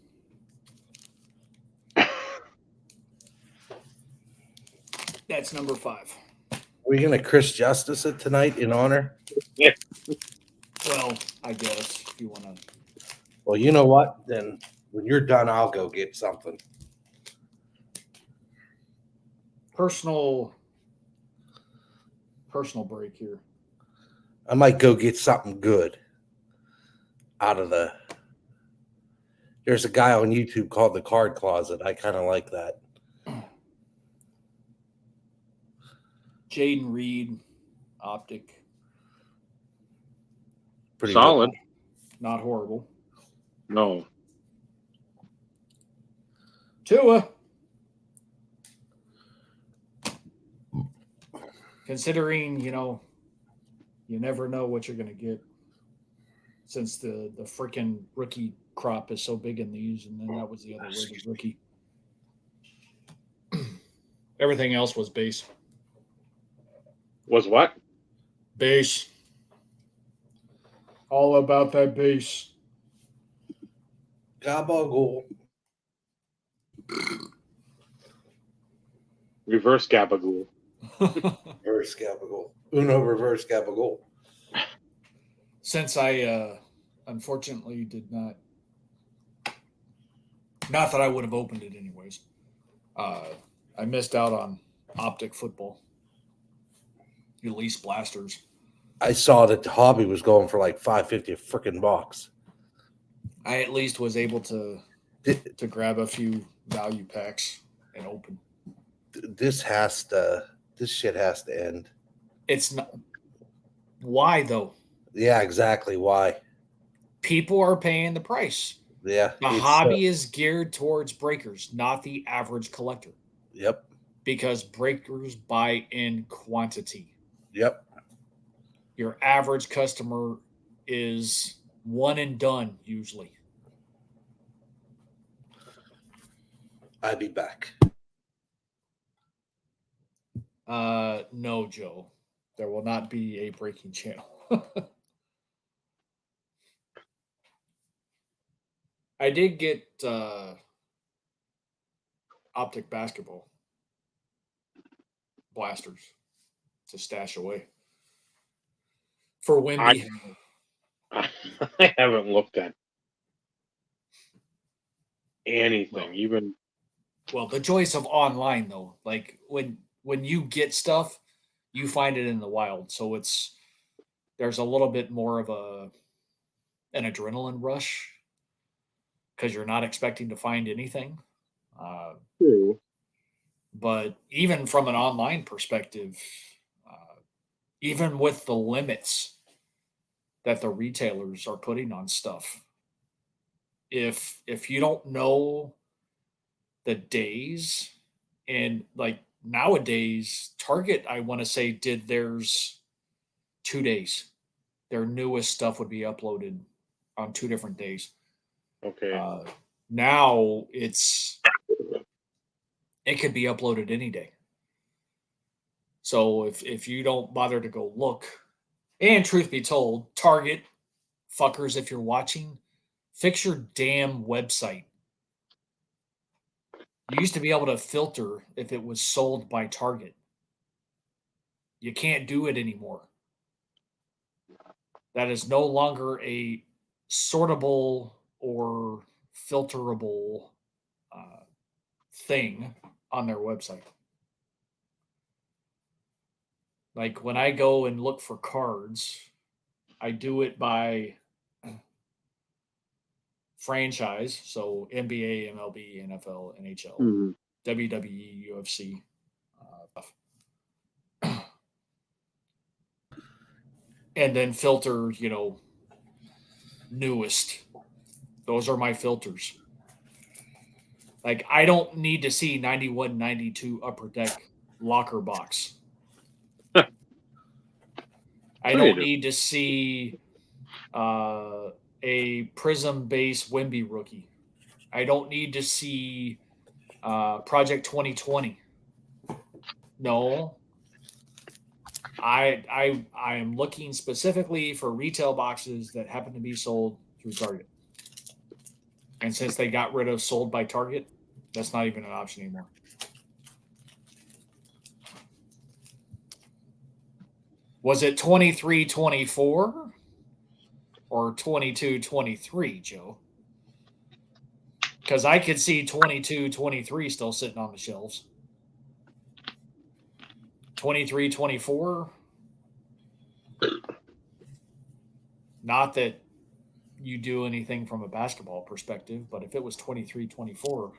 That's number 5. Are we going to Chris Justice it tonight in honor? Well, I guess if you want to. Well, you know what? Then when you're done, I'll go get something. Personal break here. I might go get something good out of the. There's a guy on YouTube called The Card Closet. I kind of like that. Jaden Reed, Optic. Pretty solid. good. Not horrible. No. Tua. Considering, you never know what you're going to get since the freaking rookie crop is so big in these, and then that was the other rated rookie. Everything else was base. Was what? Base. All about that base. Gabagool. Reverse Gabagool. Reverse gabagool. Uno reverse gabagool. Since I unfortunately did not that I would have opened it anyways. Uh, I missed out on optic football. Elise blasters. I saw that the hobby was going for like $5.50 a freaking box. I at least was able Th- to grab a few value packs and open. This has to. This shit has to end. It's not why though. Yeah, exactly. Why? People are paying the price. Yeah, The it's. hobby is geared towards breakers, not the average collector, Yep. because breakers buy in quantity. Yep. Your average customer is one and done usually. I'll be back. No, Joe. There will not be a breaking channel. I did get optic basketball blasters to stash away for I Wimby. I haven't looked at anything. Well, Even well, the choice of online though, like when you get stuff, you find it in the wild, so there's a little bit more of an adrenaline rush because you're not expecting to find anything. Uh, true. but even from an online perspective, uh, even with the limits that the retailers are putting on stuff, if you don't know the days, and like nowadays Target, I want to say, did theirs 2 days. Their newest stuff would be uploaded on 2 different days. Okay. uh, Now it could be uploaded any day. So if you don't bother to go look, and truth be told, Target fuckers, if you're watching, fix your damn website. You used to be able to filter if it was sold by Target. You can't do it anymore. That is no longer a sortable or filterable uh, thing on their website. Like when I go and look for cards, I do it by franchise. So NBA, MLB, NFL, NHL, Mhm. WWE, UFC, and then filter, newest. Those are my filters. Like I don't need to see 91, 92 upper deck locker box. I Sure you don't do. need to see uh, a prism base Wimby rookie. I don't need to see Project 2020. No, I am looking specifically for retail boxes that happen to be sold through Target. And since they got rid of sold by Target, that's not even an option anymore. Was it 23-24 or 22-23, Joe? Because I could see 22-23 still sitting on the shelves. 23-24. Not that you do anything from a basketball perspective, but if it was 23-24,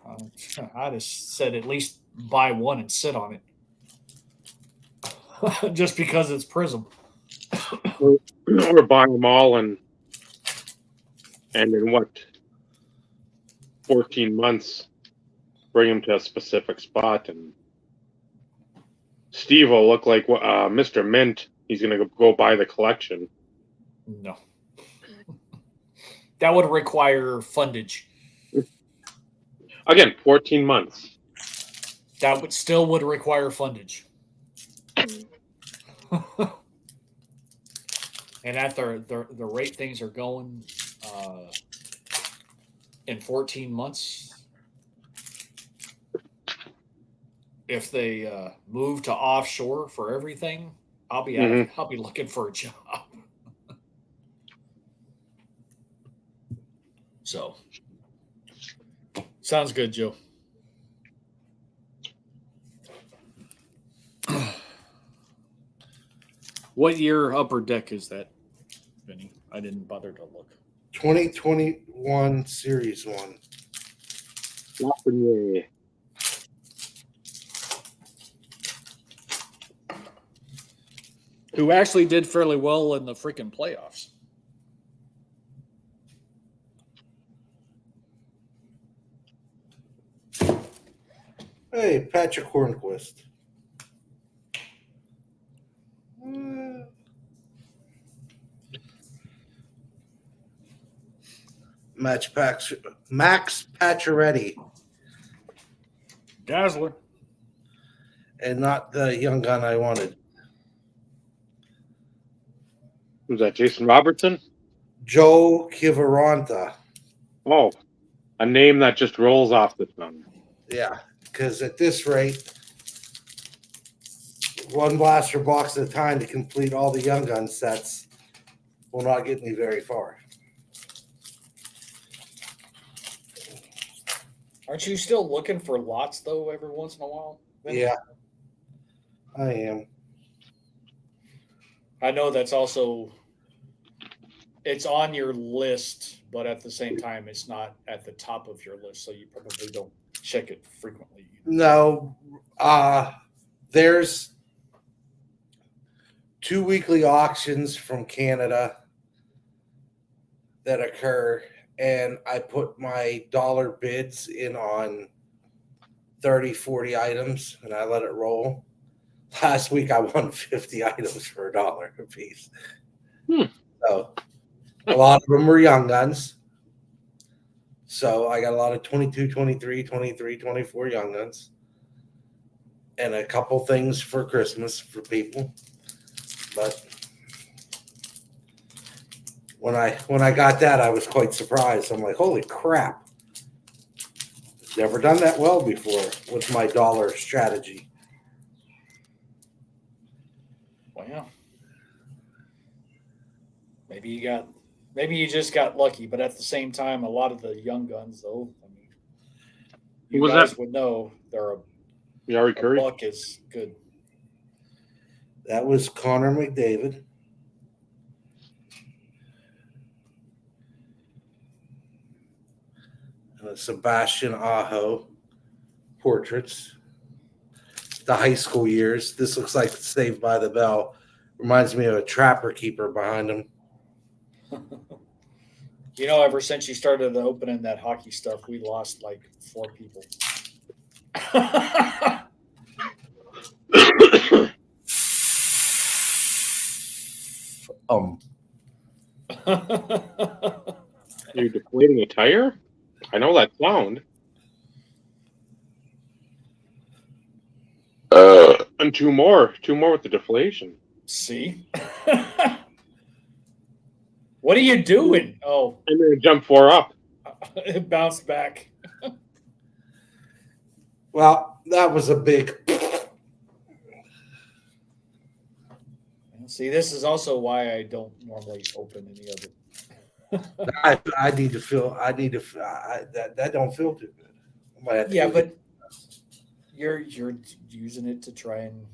I'd have said at least buy one and sit on it. Just because it's Prism. Or buy them all and in what 14 months bring them to a specific spot, and Steve will look like Mr. Mint. He's gonna go buy the collection. No. That would require fundage. Again, 14 months. That would require fundage. And at the rate things are going, in 14 months, if they move to offshore for everything, I'll be I'll be looking for a job. So, sounds good, Joe. What year Upper Deck is that, Vinny? I didn't bother to look. 2021 Series 1. Lafreniere. Who actually did fairly well in the freaking playoffs. Hey, Patrick Hornquist. Max Pacioretty. Dazzler. And not the young gun I wanted. Who's that? Jason Robertson? Joe Kiviranta. Oh, a name that just rolls off the tongue. Yeah, because at this rate, one blaster box at a time to complete all the young gun sets will not get me very far. Aren't you still looking for lots, though, every once in a while? Vinny? Yeah, I am. I know that's also, it's on your list, but at the same time, it's not at the top of your list, so you probably don't check it frequently. No, there's 2 weekly auctions from Canada that occur, and I put my dollar bids in on 30, 40 items, and I let it roll. Last week, I won 50 items for $1 a piece. So a lot of them were young guns. So I got a lot of 22, 23, 23, 24 young guns. And a couple things for Christmas for people. But when I got that, I was quite surprised. I'm like, holy crap. Never done that well before with my dollar strategy. Wow. Maybe you just got lucky, but at the same time, a lot of the young guns, though, I mean, you was guys that? would know they're Yari a Curry? buck is good. That was Connor McDavid. Sebastian Aho portraits. The high school years. This looks like Saved by the Bell. Reminds me of a trapper keeper behind him. You know, ever since you started opening that hockey stuff, we lost like 4 people. You're deflating a tire? I know that sound. And two more with the deflation. See? What are you doing? Oh, I'm going to jump 4 up. it bounced back. Well, that was a big. See, this is also why I don't normally open any of it. I need to feel. That don't feel too good. I might have to Yeah, go but you're using it to try and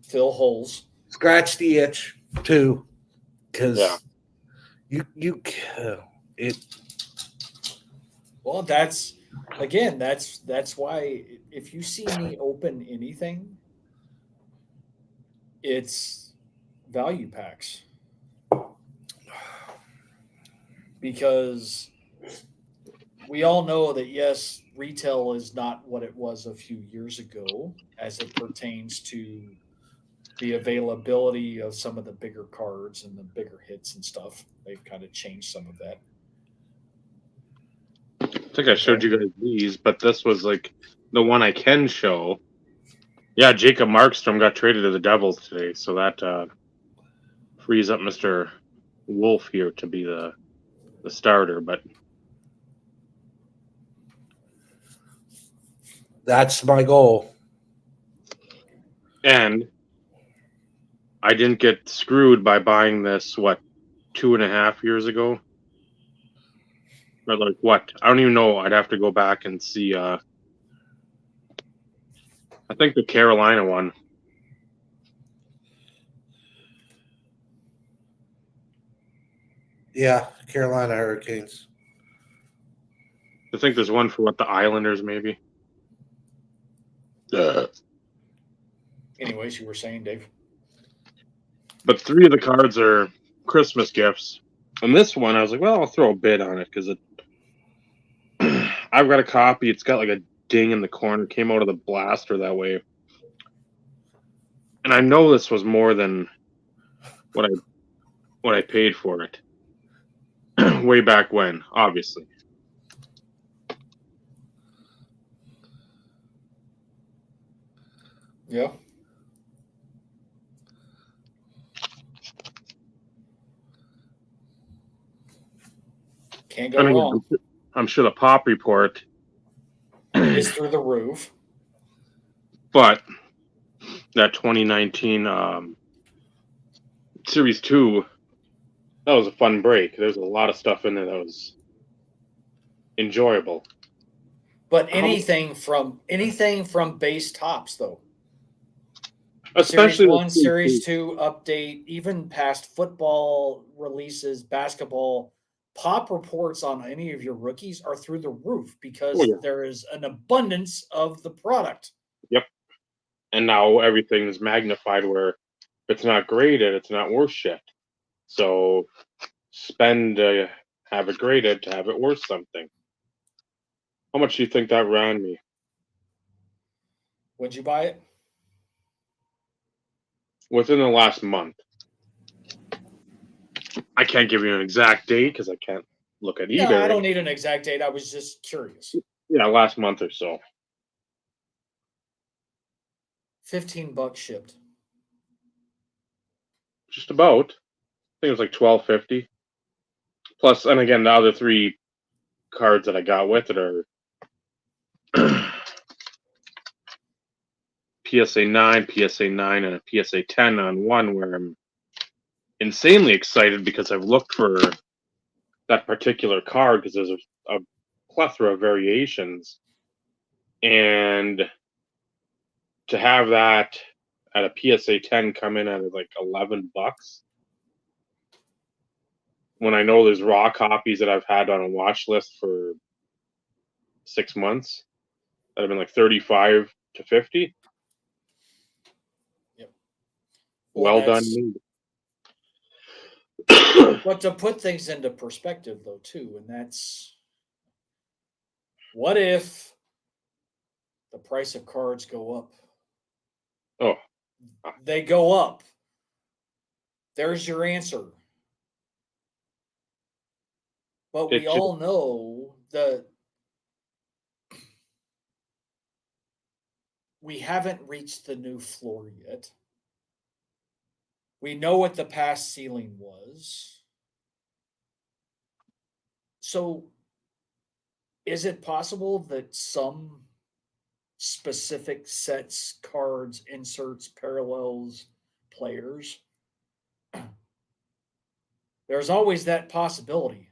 fill holes. scratch the itch too, because Yeah. it. Well, that's why if you see me open anything, it's value packs. Because we all know that, yes, retail is not what it was a few years ago as it pertains to the availability of some of the bigger cards and the bigger hits and stuff. They've kind of changed some of that. I think I showed you guys these, but this was like the one I can show. Yeah, Jacob Markstrom got traded to the Devils today, so that frees up Mr. Wolf here to be the starter. But That's my goal. And I didn't get screwed by buying this, 2.5 years ago? Or like what? I don't even know. I'd have to go back and see. I think the Carolina one. Yeah, Carolina Hurricanes. I think there's one for the Islanders, maybe. Anyways, you were saying, Dave? But 3 of the cards are Christmas gifts. And this one, I was like, well, I'll throw a bid on it because I've got a copy. It's got like a ding in the corner. Came out of the blaster that way. And I know this was more than what I paid for it. Way back when, obviously. Yeah. Can't go And again, wrong. I'm sure the pop report Is through the roof. but that 2019 Series 2, that was a fun break. There's a lot of stuff in there that was enjoyable. But anything from base tops though. Series Especially 1, the Series 2. Series 2 update, even past football releases, basketball, pop reports on any of your rookies are through the roof because Oh, yeah. there is an abundance of the product. Yep. And now everything's magnified where if it's not graded, it's not worth shit. So spend to have it graded to have it worth something. How much do you think that ran me? Would you buy it? Within the last month. I can't give you an exact date because I can't look at No, I eBay. don't need an exact date. I was just curious. Yeah, last month or so. $15 shipped. Just about. I think it was like $12.50. Plus, and again, the other 3 cards that I got with it are PSA 9, PSA 9, and a PSA 10 on one, where I'm insanely excited because I've looked for that particular card because there's a plethora of variations. And to have that at a PSA 10 come in at like $11 when I know there's raw copies that I've had on a watch list for 6 months that have been like 35 to 50. Yep. Well done. But to put things into perspective, though, too, and that's what if the price of cards go up? Oh, They go up. There's your answer. But we it just, all know that we haven't reached the new floor yet. We know what the past ceiling was. So, is it possible that some specific sets, cards, inserts, parallels, players, there's always that possibility?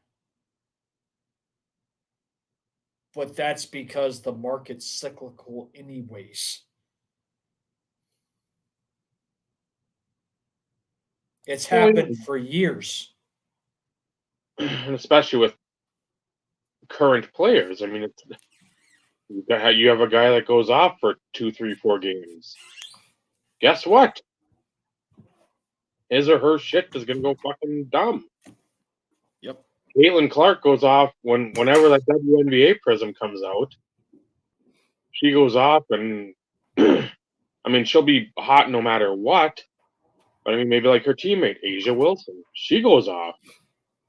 But that's because the market's cyclical, anyways. It's well, happened for years. and especially with current players. I mean, you have a guy that goes off for 2, 3, 4 games. Guess what? His or her shit is gonna go fucking dumb. Yep. Caitlin Clark goes off whenever that WNBA Prism comes out. She goes off, and I mean, she'll be hot no matter what. But I mean, maybe like her teammate Asia Wilson, she goes off.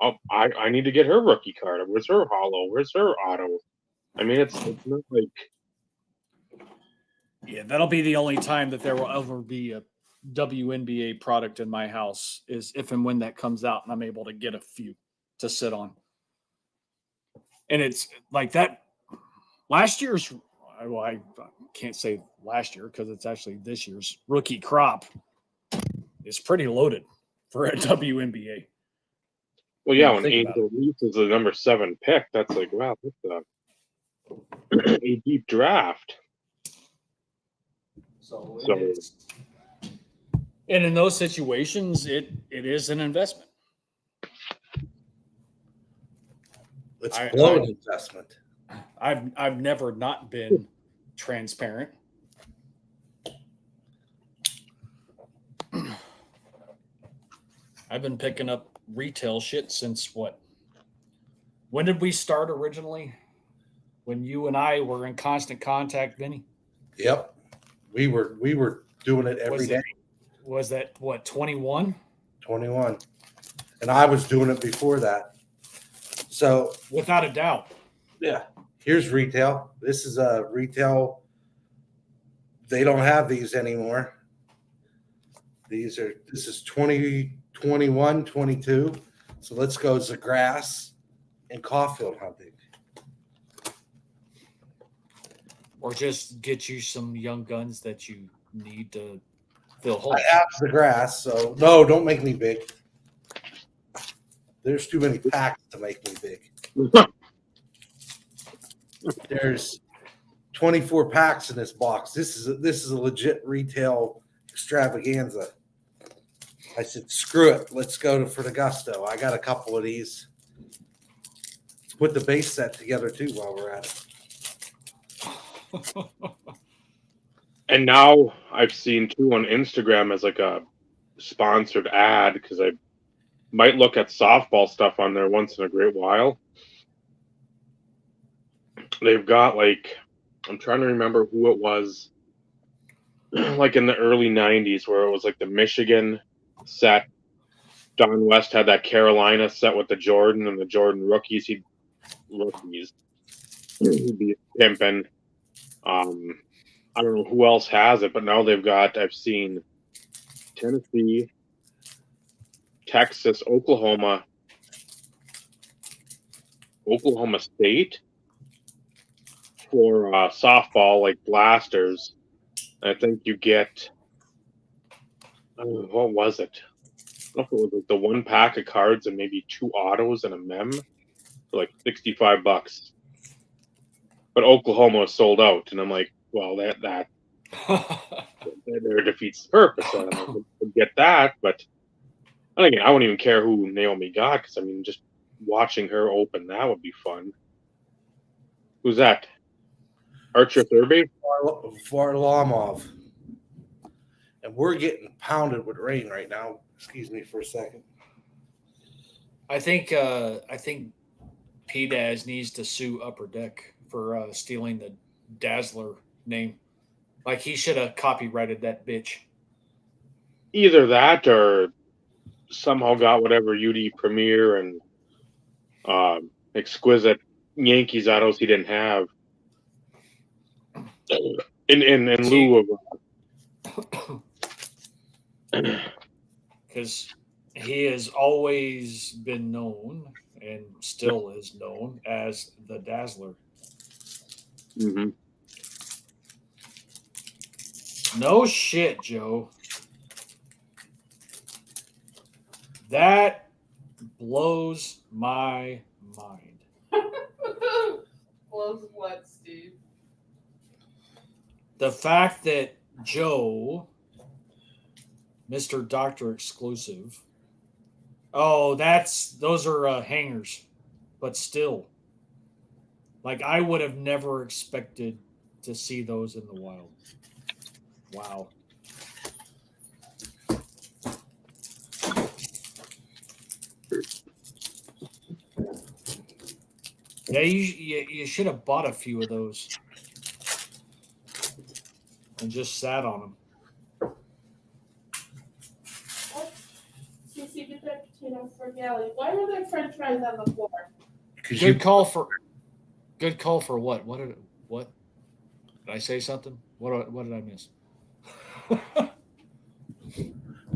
Oh, I need to get her rookie card. Where's her holo? Where's her auto? I mean, it's not like Yeah, that'll be the only time that there will ever be a WNBA product in my house is if and when that comes out and I'm able to get a few to sit on. And it's like that last year's, well, I can't say last year because it's actually this year's rookie crop is pretty loaded for a WNBA. Well, yeah, you when think about Angel Reese is the number 7 pick, that's like, wow, that's a deep draft. So, So- it is. And in those situations, it is an investment. It's I- blow an I- investment. I've never not been transparent. I've been picking up retail shit since what? When did we start originally? When you and I were in constant contact, Vinny? Yep. We were doing it every day. Was that what, 21? 21. And I was doing it before that. So Without a doubt. yeah, here's retail. This is a retail. They don't have these anymore. This is 2021, 22. So let's go to grass and Caulfield hunting. Or just get you some young guns that you need to fill holes. I have the grass, so no, don't make me big. There's too many packs to make me big. There's 24 packs in this box. This is a legit retail extravaganza. I said, screw it. Let's go for the gusto. I got a couple of these. Let's put the base set together too while we're at it. And now I've seen too on Instagram as like a sponsored ad because I might look at softball stuff on there once in a great while. They've got like, I'm trying to remember who it was, like in the early 90s where it was like the Michigan set. Don West had that Carolina set with the Jordan and the Jordan rookies. He'd be pimping. I don't know who else has it, but now they've got, I've seen Tennessee, Texas, Oklahoma State for softball, like blasters. I think you get, what was it? I don't know if it was like the 1 pack of cards and maybe 2 autos and a mem for like $65. But Oklahoma is sold out, and I'm like, well, that there defeats the purpose. I get that, but again, I wouldn't even care who Naomi got because I mean, just watching her open that would be fun. Who's that? Archer Thurby? Varlamov. And we're getting pounded with rain right now. Excuse me for a second. I think PDAS needs to sue Upper Deck for stealing the Dazzler name. Like he should have copyrighted that bitch. Either that or somehow got whatever UD Premier and exquisite Yankees autos he didn't have. In lieu of because he has always been known and still is known as the Dazzler. mm-hmm. No shit, Joe. That blows my mind. Blows what, Steve? The fact that Joe, Mr. Doctor Exclusive, those are hangers, but still, like I would have never expected to see those in the wild. Wow. Yeah, you should have bought a few of those and just sat on them. Cece, get that potato for Gally. Why were there French fries on the floor? Good call for what? What did I say something? What did I miss?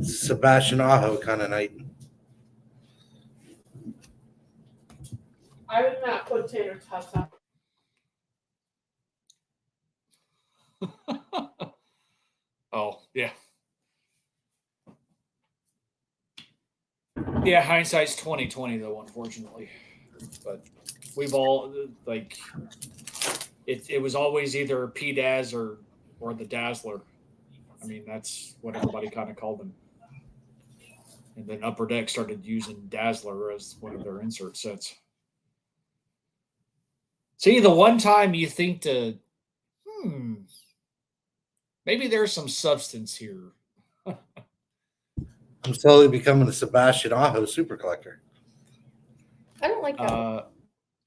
Sebastian Aho kind of night. I would not put tater tots on. Oh, yeah. Yeah, hindsight's 2020 though, unfortunately. But we've all like it was always either P-Daz or the Dazzler. I mean, that's what everybody kind of called them. And then Upper Deck started using Dazzler as one of their insert sets. See, the one time you think maybe there's some substance here. I'm slowly becoming a Sebastian Aho super collector. I don't like that.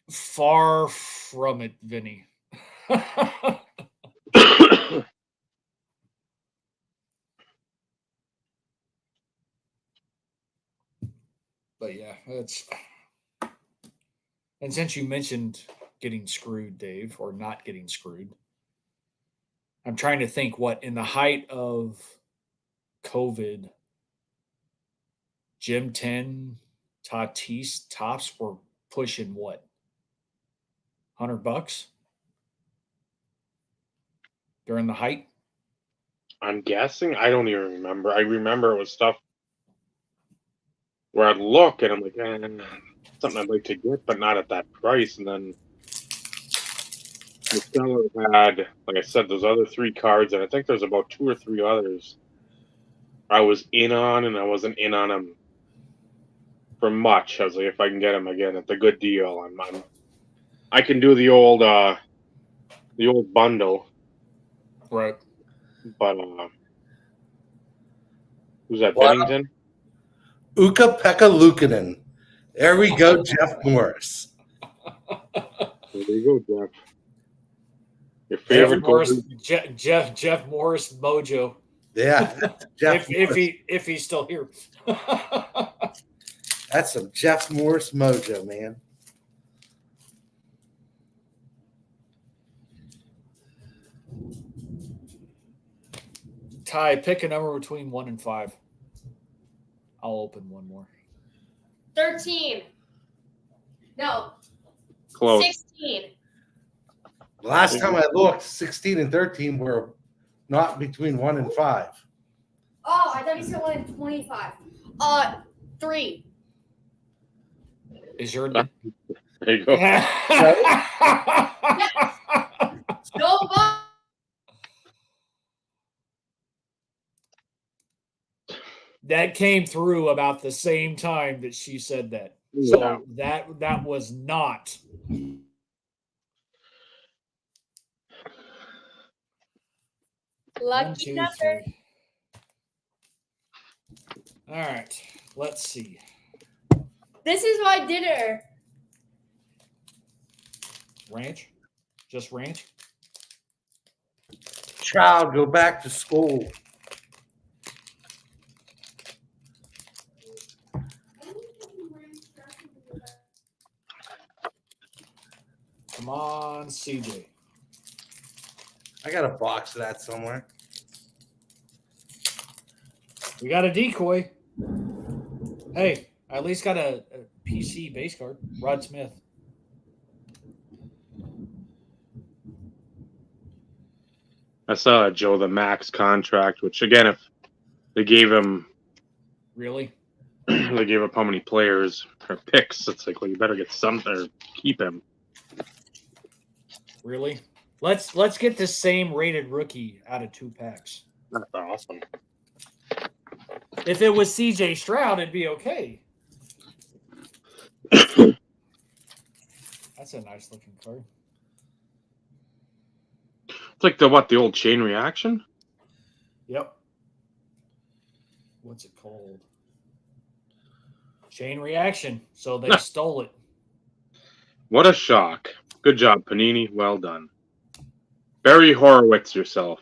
Far from it, Vinny. But yeah, it's. And since you mentioned getting screwed, Dave, or not getting screwed, I'm trying to think what in the height of COVID, Jim 10 Tatis tops were pushing what? $100 during the height? I'm guessing. I don't even remember. I remember it was stuff where I'd look and I'm like, something I'd like to get, but not at that price. And then the seller had, like I said, those other 3 cards, and I think there's about 2 or 3 others I was in on, and I wasn't in on them for much. I was like, if I can get them again at the good deal, I can do the old bundle. Right. But who's that? Wow. Bennington? Uka Pekka Luukkonen. There we go, Jeff Morris. There you go, Jeff. Your favorite Jeff Morris mojo. Yeah, Jeff if he's still here. That's some Jeff Morris mojo, man. Ty, pick a number between 1 and 5. I'll open one more. 13. No. Close. 16. Last time I looked, 16 and 13 were not between 1 and 5. Oh, I thought you said 1 and 25. 3. Is your There you go. Go Bucks. That came through about the same time that she said that. Yeah. So that was not. Lucky 1, 2, number. 3. All right. Let's see. This is my dinner. Ranch? Just ranch? Child, go back to school. Come on, CJ. I got a box of that somewhere. We got a decoy. Hey, I at least got a PC base card. Rod Smith. I saw Joe the max contract, which again, if they gave him, Really? they gave up how many players or picks, it's like, well, you better get something or keep him. Really? Let's get the same rated rookie out of 2 packs. That's awesome. If it was CJ Stroud, it'd be okay. That's a nice looking card. It's like the old chain reaction? Yep. What's it called? Chain reaction. So they stole it. What a shock. Good job, Panini. Well done. Barry Horowitz yourself.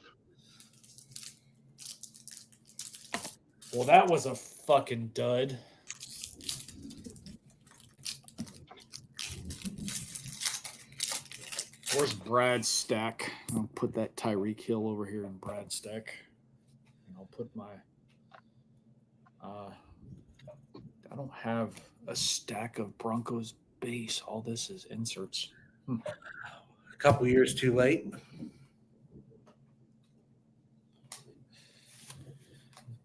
Well, that was a fucking dud. Where's Brad's stack? I'll put that Tyreek Hill over here in Brad's stack. And I'll put my... I don't have a stack of Broncos base. All this is inserts. A couple years too late.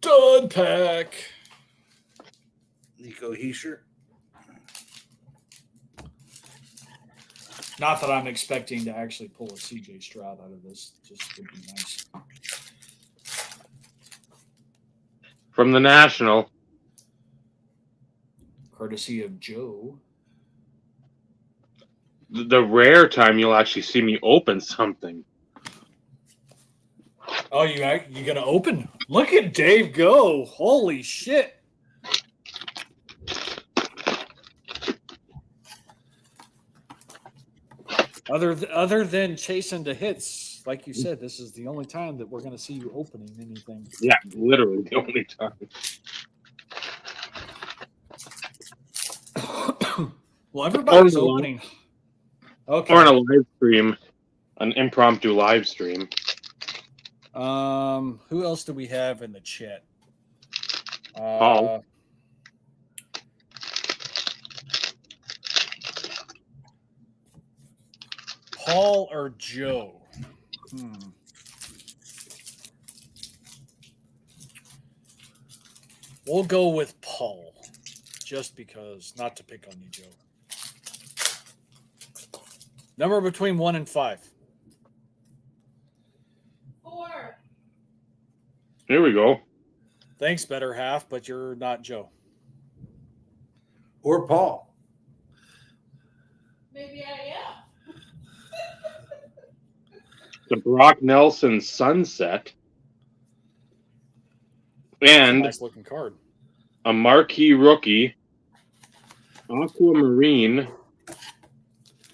Stud pack. Nico Heischer. Not that I'm expecting to actually pull a CJ Stroud out of this. Just would be nice. From the National. Courtesy of Joe. The rare time you'll actually see me open something. Oh, you gonna open? Look at Dave go! Holy shit! Other than chasing the hits, like you said, this is the only time that we're gonna see you opening anything. Yeah, literally the only time. Well, everybody's Or in a opening. Okay. Or on a live stream, an impromptu live stream. Who else do we have in the chat? Paul. Paul or Joe? We'll go with Paul, just because, not to pick on you, Joe. Number between 1 and 5. 4. Here we go. Thanks, better half, but you're not Joe. Or Paul. Maybe I am. The Brock Nelson Sunset. And nice looking card. A marquee rookie, Aquamarine,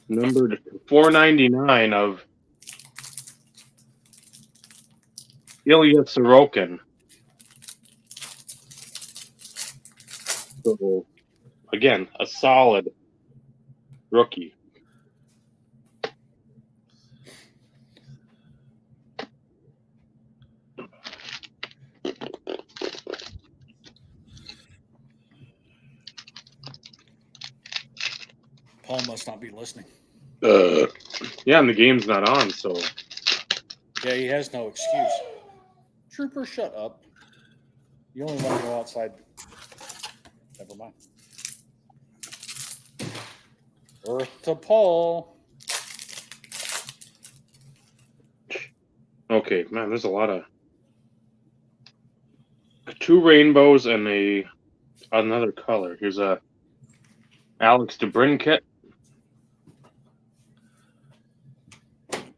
numbered 499 of Ilya Sorokin. So, again, a solid rookie. Paul must not be listening. Yeah, and the game's not on, so. Yeah, he has no excuse. Trooper, shut up. You only want to go outside. Never mind. Earth to Paul. Okay, man, there's a lot of 2 rainbows and another color. Here's a Alex DeBrincat.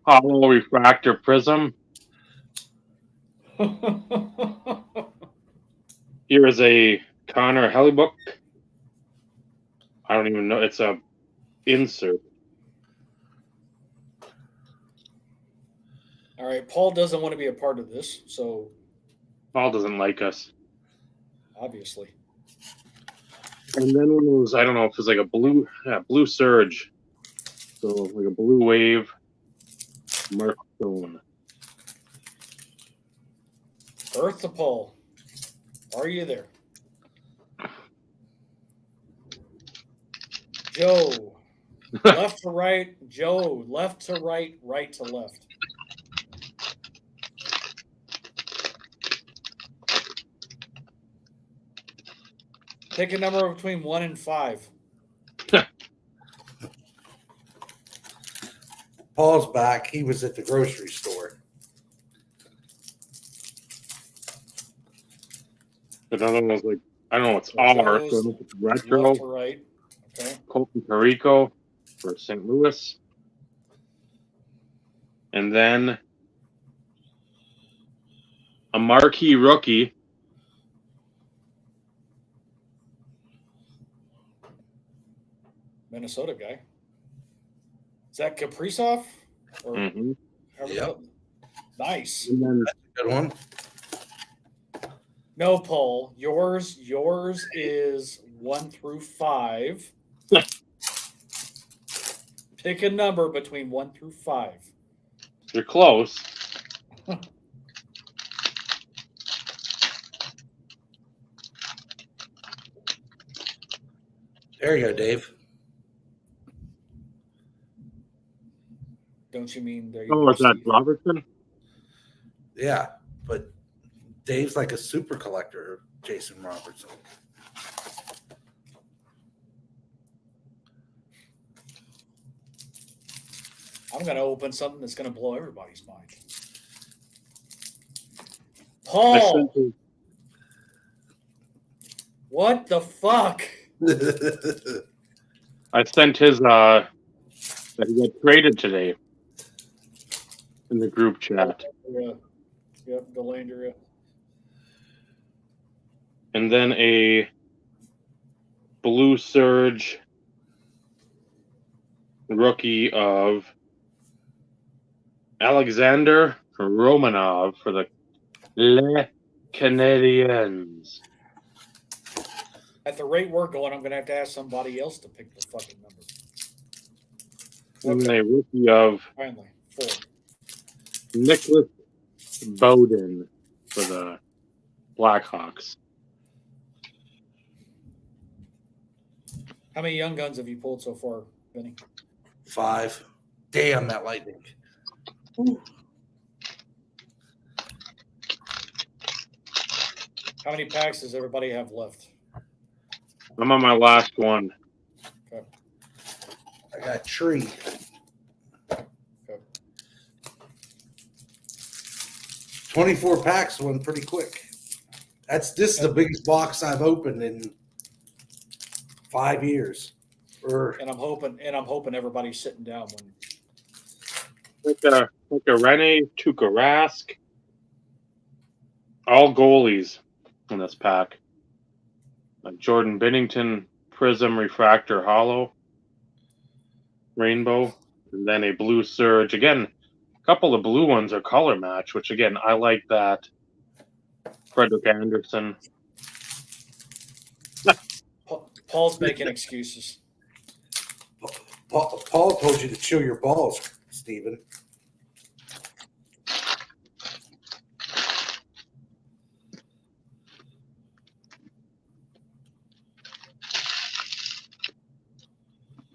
Hollow refractor prism. Here is a Connor Hellebuck. I don't even know. It's a insert. All right, Paul doesn't want to be a part of this, so Paul doesn't like us. obviously. And then one of those, I don't know if it's like a blue surge. So like a blue wave. Mark Stone. Earth to Paul. Are you there? Joe. Left to right. Joe. Left to right. Right to left. Pick a number between 1 and 5. Paul's back. He was at the grocery store. Another one was like, I don't know, it's R. So Joe's it's retro. left to right. Okay. Colton Perico for St. Louis. And then a marquee rookie. Minnesota guy. Is that Kaprizov? Or Mm-hmm. Yep. Nice. And then Good one. No, Paul. Yours is 1 through 5. Pick a number between 1 through 5. you're close. There you go, Dave. Don't you mean there you Oh, go, is that Steve? Robertson? Yeah, but Dave's like a super collector, Jason Robertson. I'm going to open something that's going to blow everybody's mind. Paul, what the fuck? I sent his that he got traded today in the group chat. Yeah. Yep, Delandria. And then a blue surge rookie of Alexander Romanov for the Les Canadiens. At the rate we're going, I'm going to have to ask somebody else to pick the fucking number. And then a rookie of Finally, 4. Nicholas Bowden for the Blackhawks. How many young guns have you pulled so far, Benny? 5. Damn, that lightning. How many packs does everybody have left? I'm on my last one. Okay. I got a tree. Okay. 24 packs went pretty quick. This is the biggest box I've opened in 5 years. And I'm hoping everybody's sitting down when Like a Rene Tukarask. All goalies in this pack. A Jordan Binnington Prism Refractor Hollow Rainbow. And then a blue surge. Again, a couple of blue ones are color match, which again, I like that. Frederick Anderson. Paul's making excuses. Paul told you to chill your balls, Steven.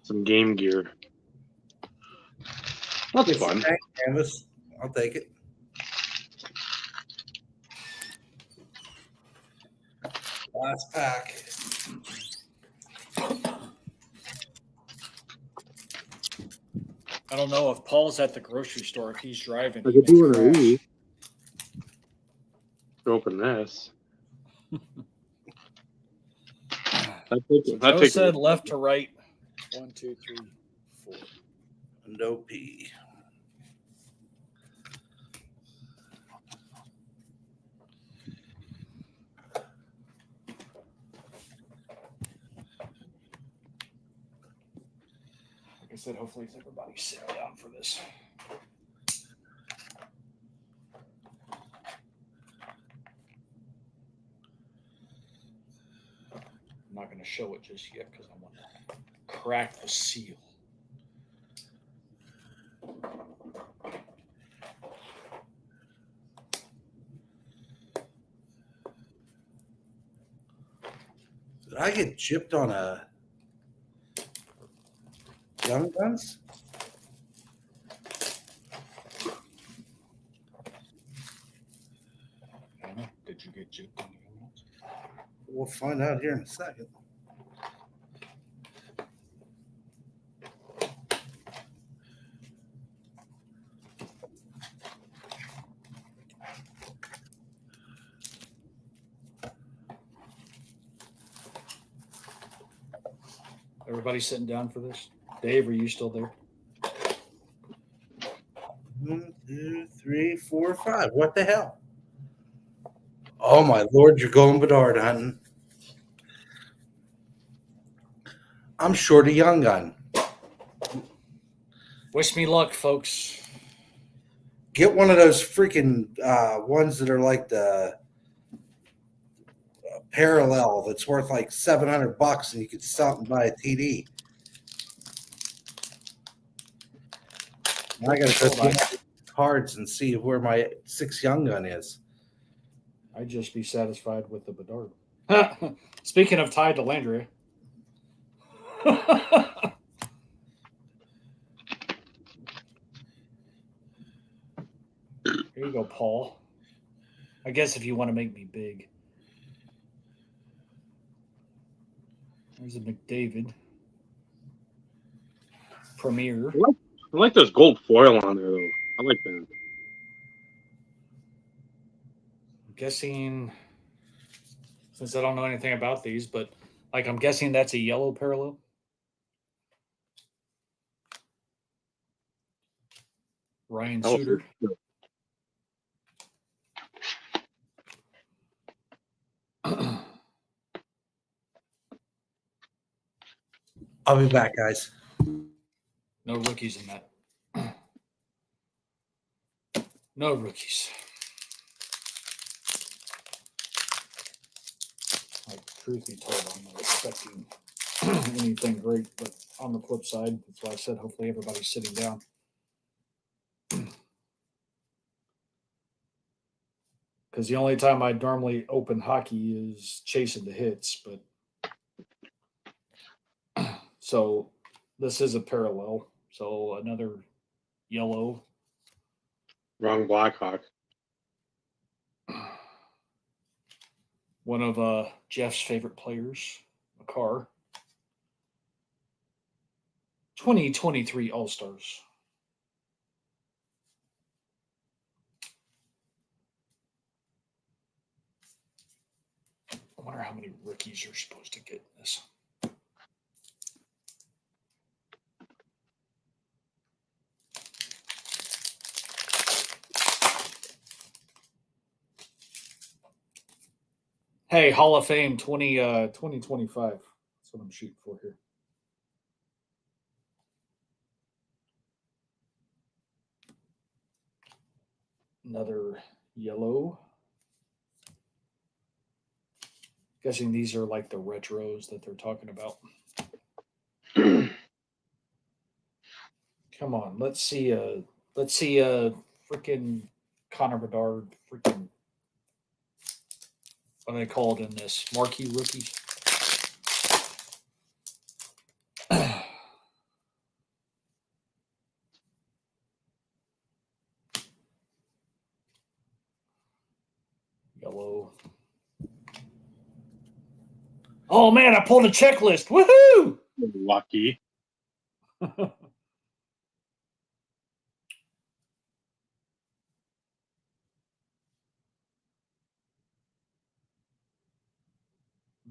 Some Game Gear. That's It's fun. Canvas. I'll take it. Last pack. I don't know if Paul's at the grocery store. If he's driving, I he could do may an crash. elite. Open this. Joe said left to right. 1, 2, 3, 4. No P. Like I said, hopefully everybody's sitting down for this. I'm not going to show it just yet because I want to crack the seal. Did I get gypped on a Young Guns? Anna, did you get gypped on the young ones? We'll find out here in a second. Everybody sitting down for this? Dave, are you still there? 1, 2, 3, 4, 5. What the hell? Oh my Lord, you're going Bedard hunting. I'm short a Young Gun. Wish me luck, folks. Get one of those freaking ones that are like the parallel that's worth like $700 and you could sell it and buy a TD. Now I gotta go through my cards and see where my 6 Young Gun is. I'd just be satisfied with the Bedard. Speaking of Ty Delandria. Here you go, Paul. I guess if you want to make me big. There's a McDavid. Premier. I like there's gold foil on there though. I like that. I'm guessing, since I don't know anything about these, but like I'm guessing that's a yellow parallel. Ryan I will Suter. say- I'll be back, guys. No rookies in that. No rookies. Like, truth be told, I'm not expecting anything great, but on the flip side, that's why I said hopefully everybody's sitting down. Because the only time I normally open hockey is chasing the hits, but so this is a parallel. So another yellow. Wrong Blackhawk. One of Jeff's favorite players, a car. 2023 All Stars. I wonder how many rookies you're supposed to get in this. Hey, Hall of Fame 2025. That's what I'm shooting for here. Another yellow. Guessing these are like the retros that they're talking about. Come on, let's see freaking Connor Bedard, freaking what do they call it in this? Marquee rookies. Yellow. Oh man, I pulled a checklist. Woohoo! Lucky.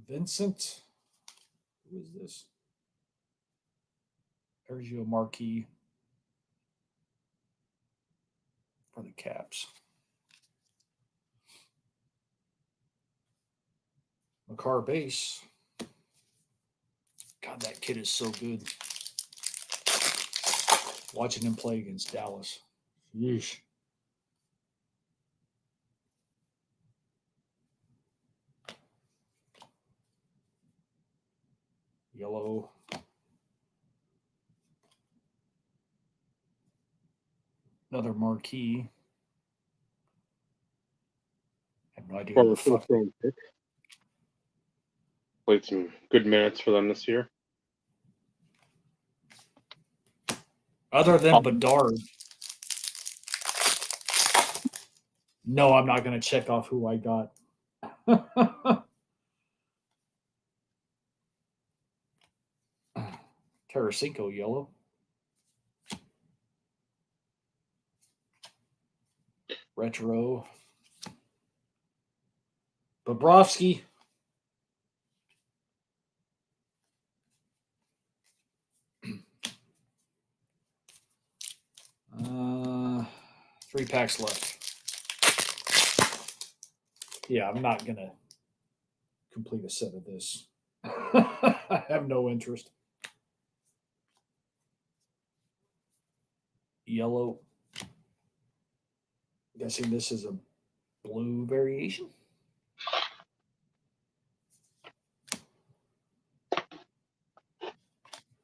Vincent. Who is this? There's your marquee for the Caps. McCarr base. God, that kid is so good. Watching him play against Dallas. Yeesh. Yellow. Another marquee. I have no idea who the Former fuck. first-round pick. Played some good minutes for them this year. Other than Bedard. No, I'm not going to check off who I got. Tarasenko yellow. Retro. Bobrovsky. Uh, 3 packs left. Yeah, I'm not going to complete a set of this. I have no interest. Yellow. Guessing this is a blue variation.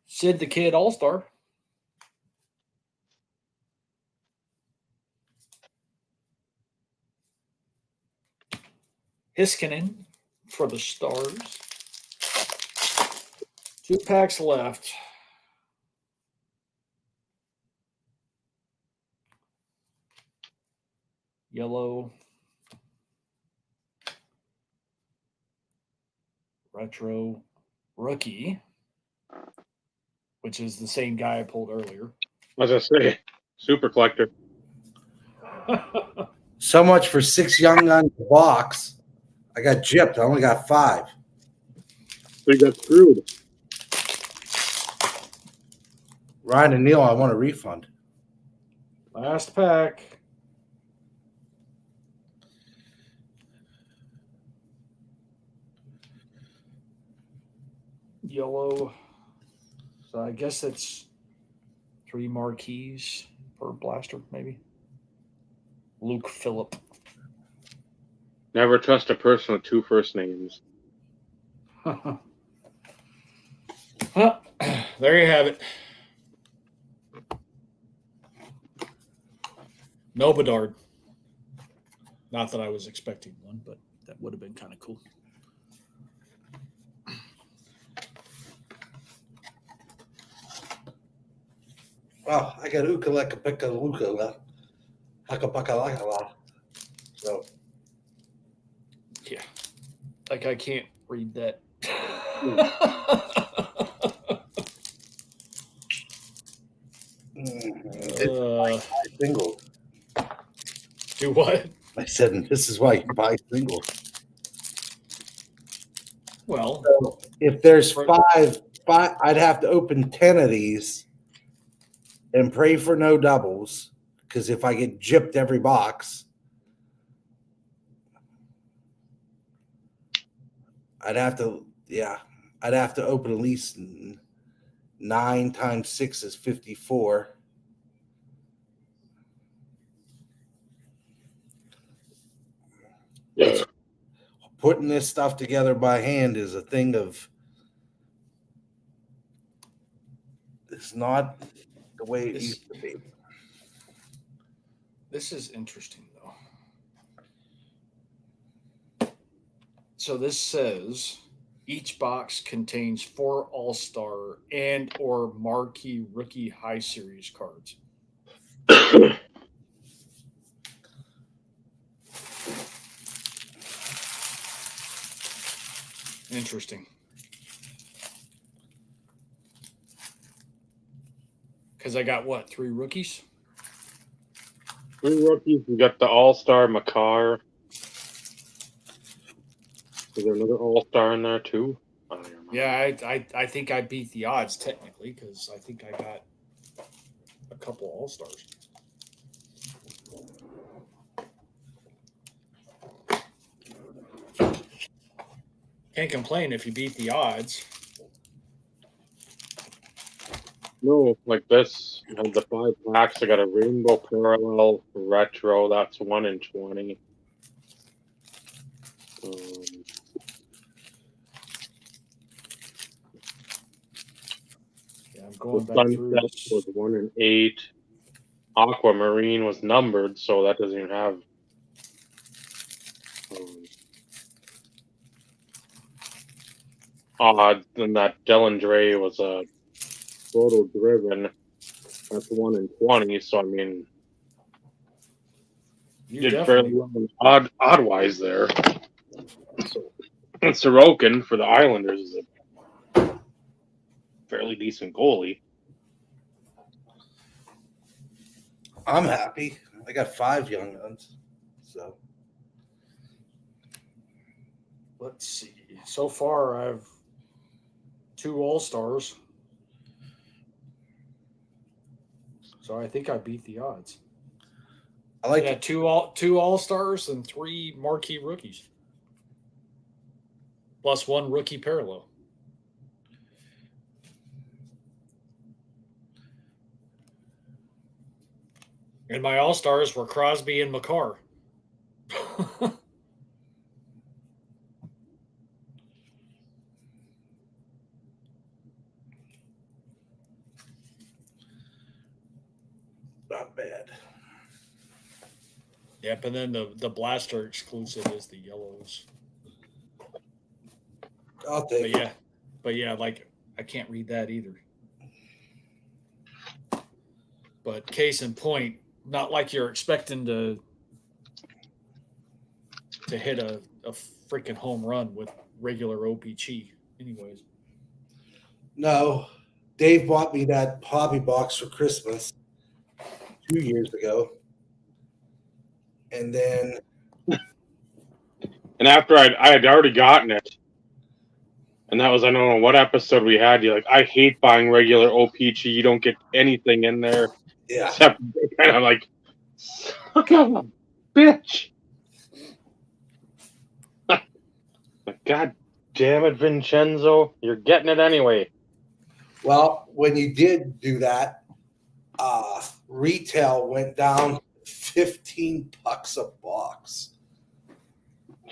Sid the Kid All-Star. Hiskinen for the Stars. 2 packs left. Yellow. retro rookie, which is the same guy I pulled earlier. As I say, super collector. So much for 6 Young Guns box. I got gypped. I only got 5. So you got screwed. Ryan and Neil, I want a refund. Last pack. Yellow. So I guess it's 3 marquees per blaster, maybe. Luke Phillip. Never trust a person with 2 first names. Well, there you have it. No Bedard. Not that I was expecting one, but that would have been kind of cool. Oh, I got Ukaleka Pika Lukala. Hakapakalakala. So Yeah. Like I can't read that. single. Do what? I said, and this is why you buy single. Well, So if there's five, I'd have to open 10 of these and pray for no doubles. Because if I get gypped every box, I'd have to open at least 9 times 6 is 54. Yeah. Putting this stuff together by hand is a thing of, it's not the way it used to be. This is interesting, though. So this says each box contains 4 All-Star and or marquee rookie high series cards. Interesting. Because I got what, 3 rookies? 3 rookies. You got the All-Star Makar. Is there another All-Star in there too? I don't remember. Yeah, I think I beat the odds technically because I think I got a couple All-Stars. Can't complain if you beat the odds. No, like this. You have the 5 packs. I got a Rainbow Parallel Retro. That's 1 in 20. Yeah, I'm going The back through. Sunset was 1 in 8. Aquamarine was numbered, so that doesn't even have. Odds. And that Dylan Dre was a photo driven. That's 1 in 20. So I mean, You did fairly well odd wise there. So, and Sorokin for the Islanders is a fairly decent goalie. I'm happy. I got 5 Young Guns. So let's see. So far, I've 2 All-Stars. So I think I beat the odds. I like two All-Stars and 3 marquee rookies. Plus 1 rookie parallel. And my All-Stars were Crosby and Makar. not bad. Yep, and then the blaster exclusive is the yellows. I'll take it. But yeah, like I can't read that either. But case in point, not like you're expecting to hit a freaking home run with regular OPG, anyways. No, Dave bought me that hobby box for Christmas 2 years ago, and then And after I had already gotten it, and that was, I don't know what episode we had. You're like, I hate buying regular OPG. You don't get anything in there yeah, except kind of like, son of a bitch. Like, God damn it, Vincenzo. You're getting it anyway. well, when you did do that, retail went down $15 a box,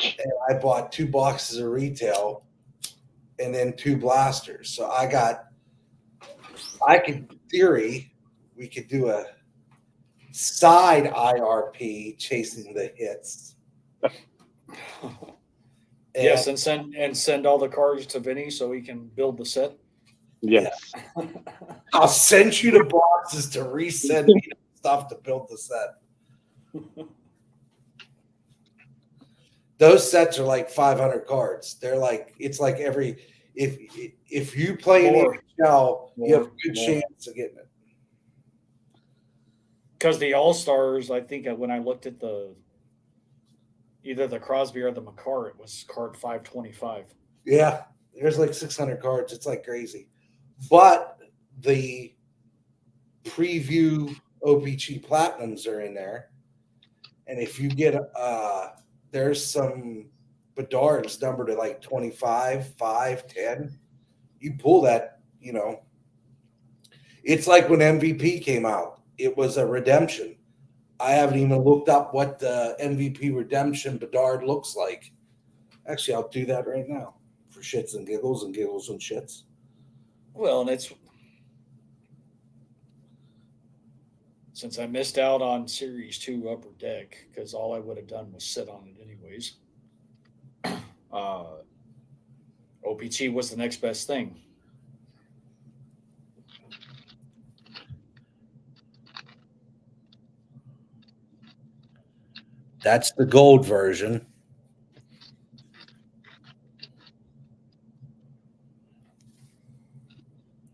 and I bought 2 boxes of retail and then 2 blasters. So in theory, we could do a side IRP chasing the hits. Yes, and send all the cards to Vinny so he can build the set. Yes. I'll send you the boxes to resend me the stuff to build the set. Those sets are like 500 cards. They're like, it's like if you play an NHL, you have a good chance of getting it. Because the All Stars, I think when I looked at either the Crosby or the McCarr, it was card 525. Yeah, there's like 600 cards. It's like crazy. But the preview OPG Platinums are in there. And if you get, there's some Bedard's numbered at like 25, 5, 10. You pull that, it's like when MVP came out. It was a redemption. I haven't even looked up what the MVP redemption Bedard looks like. Actually, I'll do that right now for shits and giggles and shits. Well, and it's since I missed out on Series 2 Upper Deck because all I would have done was sit on it anyways. OPG was the next best thing. That's the gold version.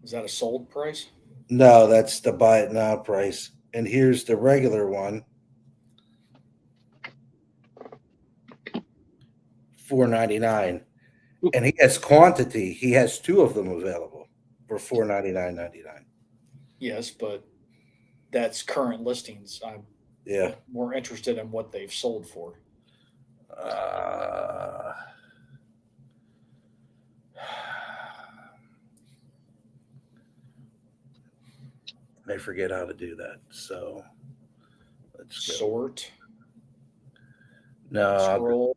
Is that a sold price? No, that's the buy it now price. And here's the regular one. $4.99. And he has quantity. He has 2 of them available for $4.99.99. Yes, but that's current listings. I'm more interested in what they've sold for. I forget how to do that. So let's go. Sort. No. Scroll.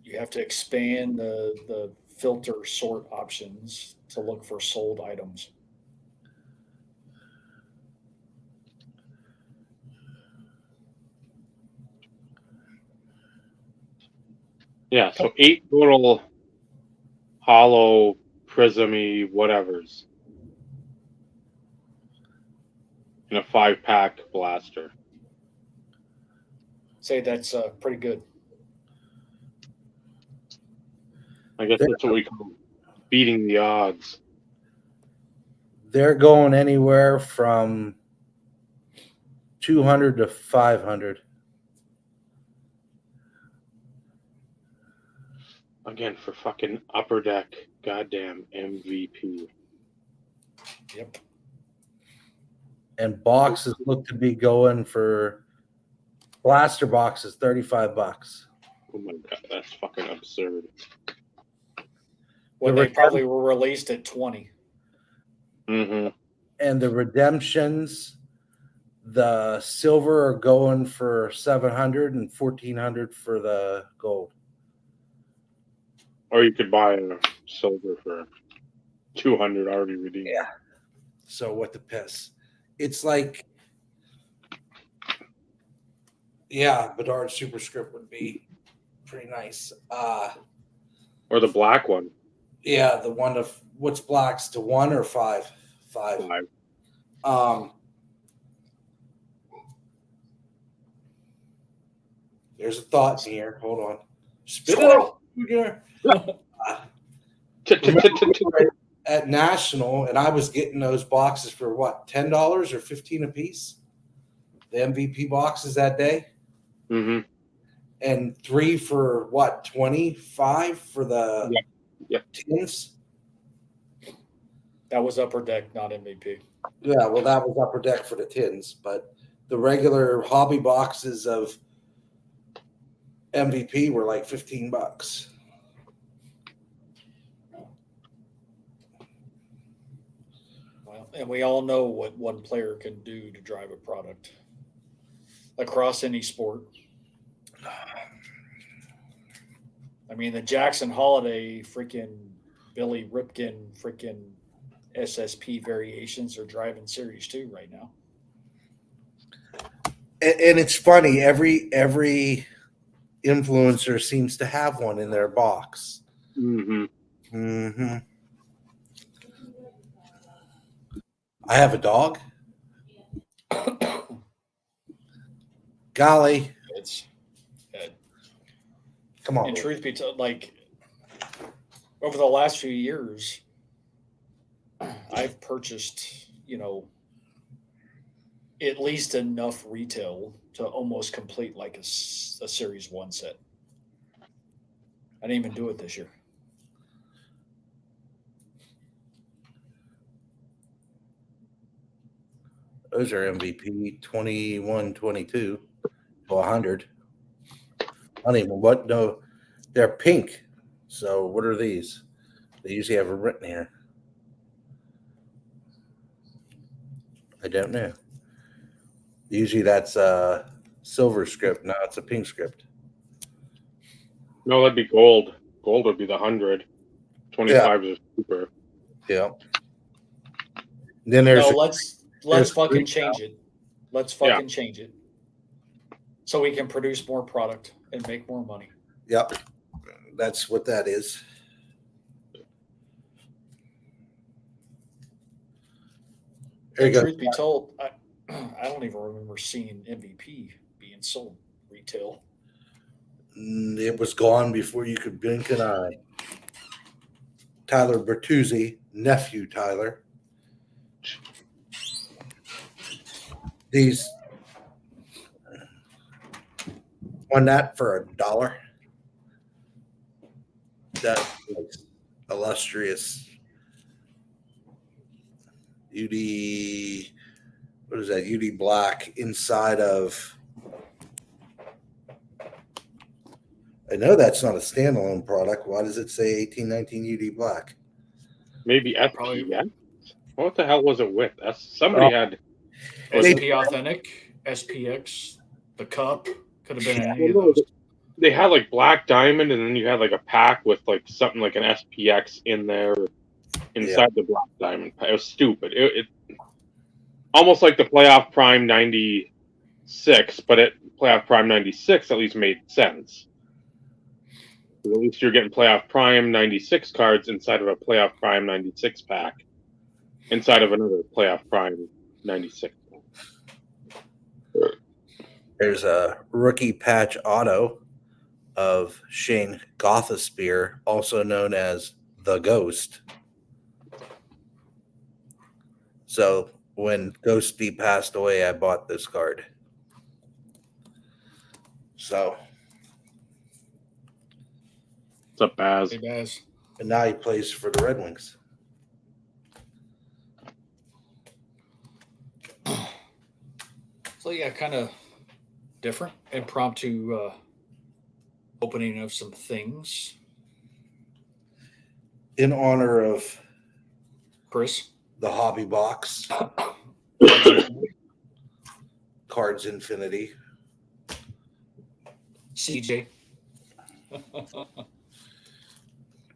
You have to expand the filter sort options to look for sold items. Yeah, so 8 total hollow, prismy, whatevers. In a 5-pack blaster. Say that's pretty good. I guess that's what we call beating the odds. They're going anywhere from 200 to 500. Again, for fucking Upper Deck, goddamn MVP. Yep. And boxes look to be going for blaster boxes, $35. Oh my god, that's fucking absurd. Well, they probably were released at 20. Mm-hmm. And the redemptions, the silver are going for 700 and 1400 for the gold. Or you could buy a silver for 200 already redeemed. Yeah. So what the piss? It's like, Bedard Superscript would be pretty nice. Or the black one. Yeah, the one of what's blacks to 1 or 5? 5. There's a thought in here. Hold on. Spit it out. At National, and I was getting those boxes for what, $10 or $15 a piece? The MVP boxes that day, Mm-hmm. and 3 for what, 25 for the Yep. tins. That was Upper Deck, not MVP. Yeah, well, that was Upper Deck for the tins, but the regular hobby boxes of MVP were like $15. Well, and we all know what one player can do to drive a product across any sport. I mean, the Jackson Holiday freaking Billy Ripken freaking SSP variations are driving Series 2 right now. And it's funny, every influencer seems to have one in their box. Mm-hmm. Mm-hmm. I have a dog. Golly, It's come on. and truth be told, like over the last few years, I've purchased, at least enough retail to almost complete like a Series 1 set. I didn't even do it this year. Those are MVP 21, 22 to 100. I don't even what. No, they're pink. So what are these? They usually have it written here. I don't know. Usually that's a silver script. Now it's a pink script. No, that'd be gold. Gold would be the 100. 25 is super. Yeah. Then there's No, let's there's fucking green change it. Let's fucking change it. So we can produce more product and make more money. Yep. That's what that is. There you go. Truth be told, I don't even remember seeing MVP being sold retail. It was gone before you could blink an eye. Tyler Bertuzzi, nephew Tyler. These on that for $1. That looks illustrious. UD, what is that? UD Black inside of. I know that's not a standalone product. Why does it say 1819 UD Black? Maybe Probably- SPX? What the hell was it with? Somebody had. SP Authentic, SPX, the cup could have been any of those. They had like Black Diamond, and then you had like a pack with like something like an SPX in there inside the Black Diamond. It was stupid. It almost like the Playoff Prime 96, but Playoff Prime 96 at least made sense. At least you're getting Playoff Prime 96 cards inside of a Playoff Prime 96 pack, inside of another Playoff Prime 96 pack. There's a rookie patch auto of Shane Gothisbeer, also known as the Ghost. So when Ghosty passed away, I bought this card. So. What's up, Baz? Hey, Baz. And now he plays for the Red Wings. So yeah, kind of different, impromptu opening of some things. In honor of Chris, the hobby box, Cards Infinity. CJ.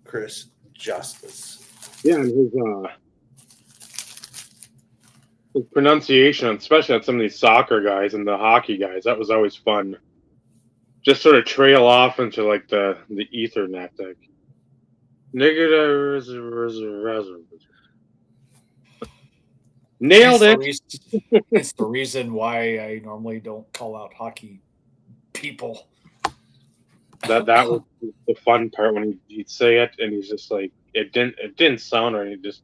Chris Justice. Yeah, and his pronunciation, especially on some of these soccer guys and the hockey guys, that was always fun. Just sort of trail off into like the Ethernet, like negative. Nailed it. It's the reason why I normally don't call out hockey people. That was the fun part when he'd say it, and he's just like, it didn't sound right. He just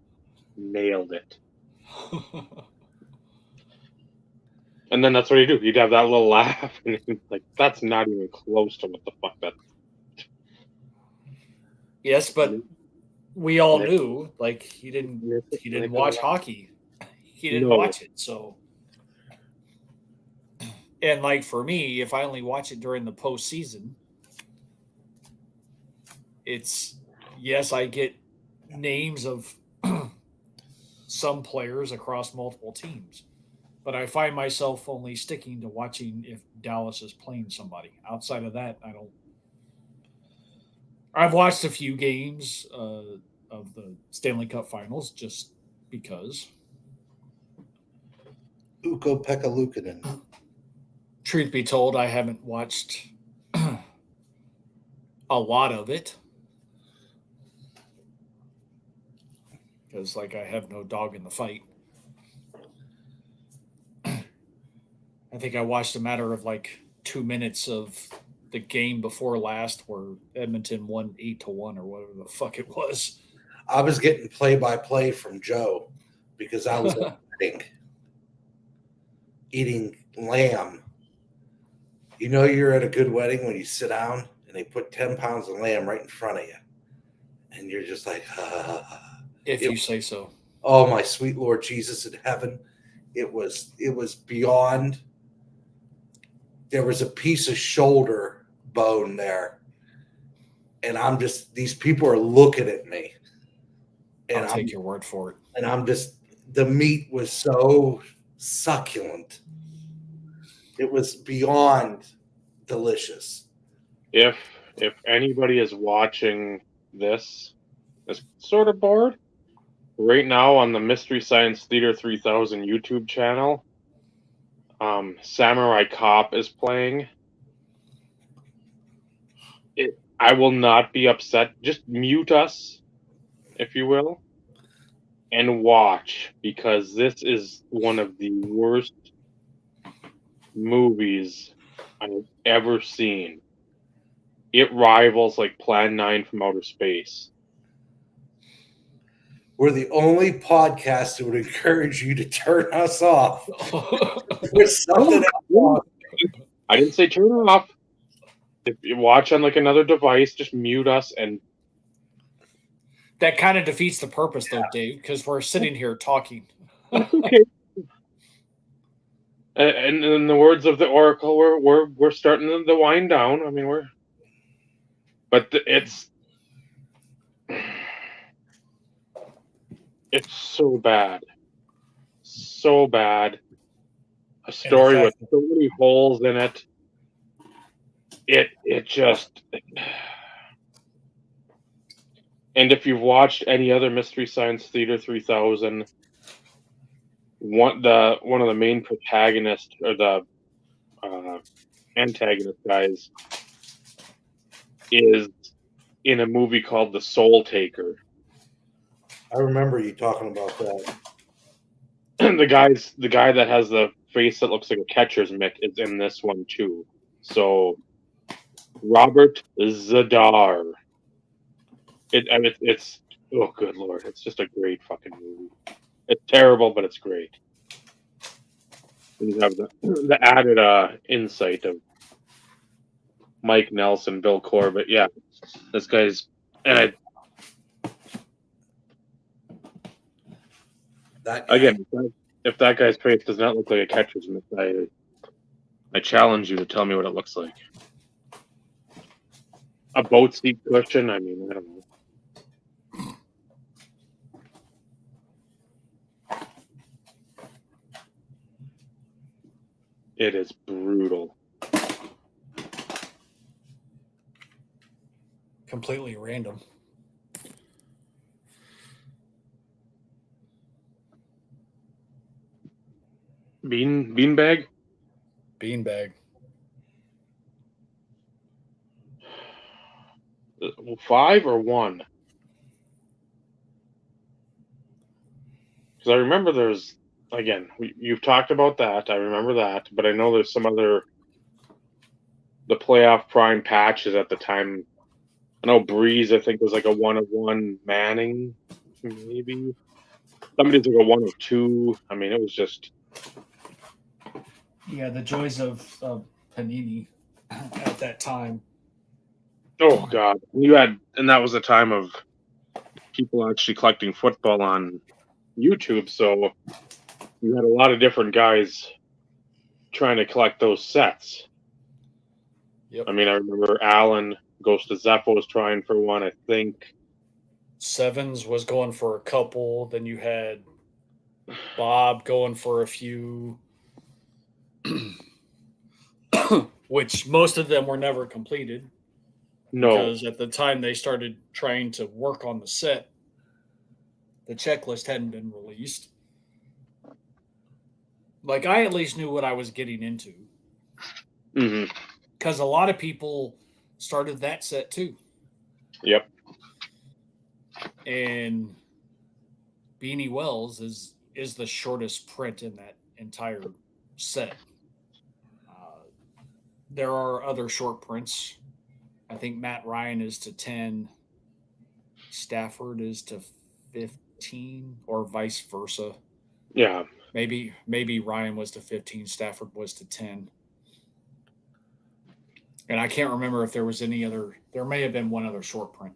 nailed it. And then that's what he'd do. He'd have that little laugh, and he'd like, that's not even close to what the fuck that. Yes, but we all Nick- knew like he didn't watch hockey. He didn't No. watch it, so. And like for me, if I only watch it during the postseason, it's yes, I get names of some players across multiple teams, but I find myself only sticking to watching if Dallas is playing somebody. Outside of that, I don't. I've watched a few games of the Stanley Cup Finals just because. Ukko Pekka Luukkonen. Truth be told, I haven't watched a lot of it because, like, I have no dog in the fight. I think I watched a matter of like 2 minutes of the game before last where Edmonton won 8-1 or whatever the fuck it was. I was getting play-by-play from Joe because I was eating lamb. You know you're at a good wedding when you sit down and they put 10 pounds of lamb right in front of you. And you're just like, If you say so. Oh, my sweet Lord Jesus in heaven. It was beyond. There was a piece of shoulder bone there. And I'm just, these people are looking at me. And I'll take your word for it. And I'm just, the meat was so succulent. It was beyond delicious. If anybody is watching this is sort of bored, right now on the Mystery Science Theater 3000 YouTube channel, Samurai Cop is playing. I will not be upset. Just mute us, if you will, and watch, because this is one of the worst movies I've ever seen. It rivals like Plan 9 from Outer Space. We're the only podcast that would encourage you to turn us off. There's something else. I didn't say turn it off. If you watch on like another device, just mute us. And that kind of defeats the purpose, though, Dave, because we're sitting here talking. That's okay. And in the words of the Oracle, we're starting to wind down. I mean, it's so bad, so bad. A story with so many holes in it. It just. And if you've watched any other Mystery Science Theater 3000, one of the main protagonists or the antagonist guys is in a movie called The Soul Taker. I remember you talking about that. The guy that has the face that looks like a catcher's mitt is in this one too. So Robert Zadar. It's oh good lord, it's just a great fucking movie. It's terrible, but it's great. And you have the added insight of Mike Nelson, Bill Corbett. Yeah, this guy's and again, if that guy's face does not look like a catcher's mitt, I challenge you to tell me what it looks like. A boat seat cushion? I mean, I don't know. It is brutal. Completely random. Beanbag? Beanbag. 5 or 1? Because I remember there's, again, you've talked about that. I remember that, but I know there's some other the playoff prime patches at the time. I know Breeze, I think, was like a 1-of-1 Manning, maybe. Somebody's like a 1-of-2. I mean, it was just Yeah, the joys of Panini at that time. oh god. And that was a time of people actually collecting football on YouTube, so you had a lot of different guys trying to collect those sets. Yep. I mean, I remember Alan Ghost of Zeppo was trying for one, I think. Sevens was going for a couple. Then you had Bob going for a few, which most of them were never completed No. because at the time they started trying to work on the set, the checklist hadn't been released. Like, I at least knew what I was getting into Hmm. because a lot of people started that set too. Yep. And Beanie Wells is the shortest print in that entire set. There are other short prints. I think Matt Ryan is to 10, Stafford is to 15, or vice versa. Yeah. Maybe Ryan was to 15, Stafford was to 10. And I can't remember if there was any other. There may have been one other short print,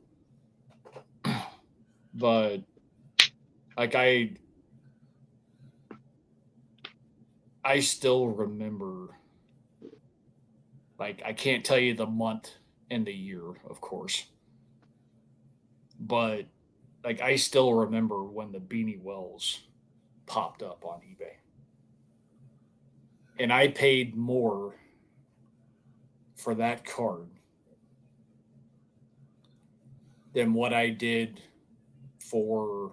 but like I still remember. Like, I can't tell you the month and the year, of course, but like I still remember when the Beanie Wells popped up on eBay, and I paid more for that card than what I did for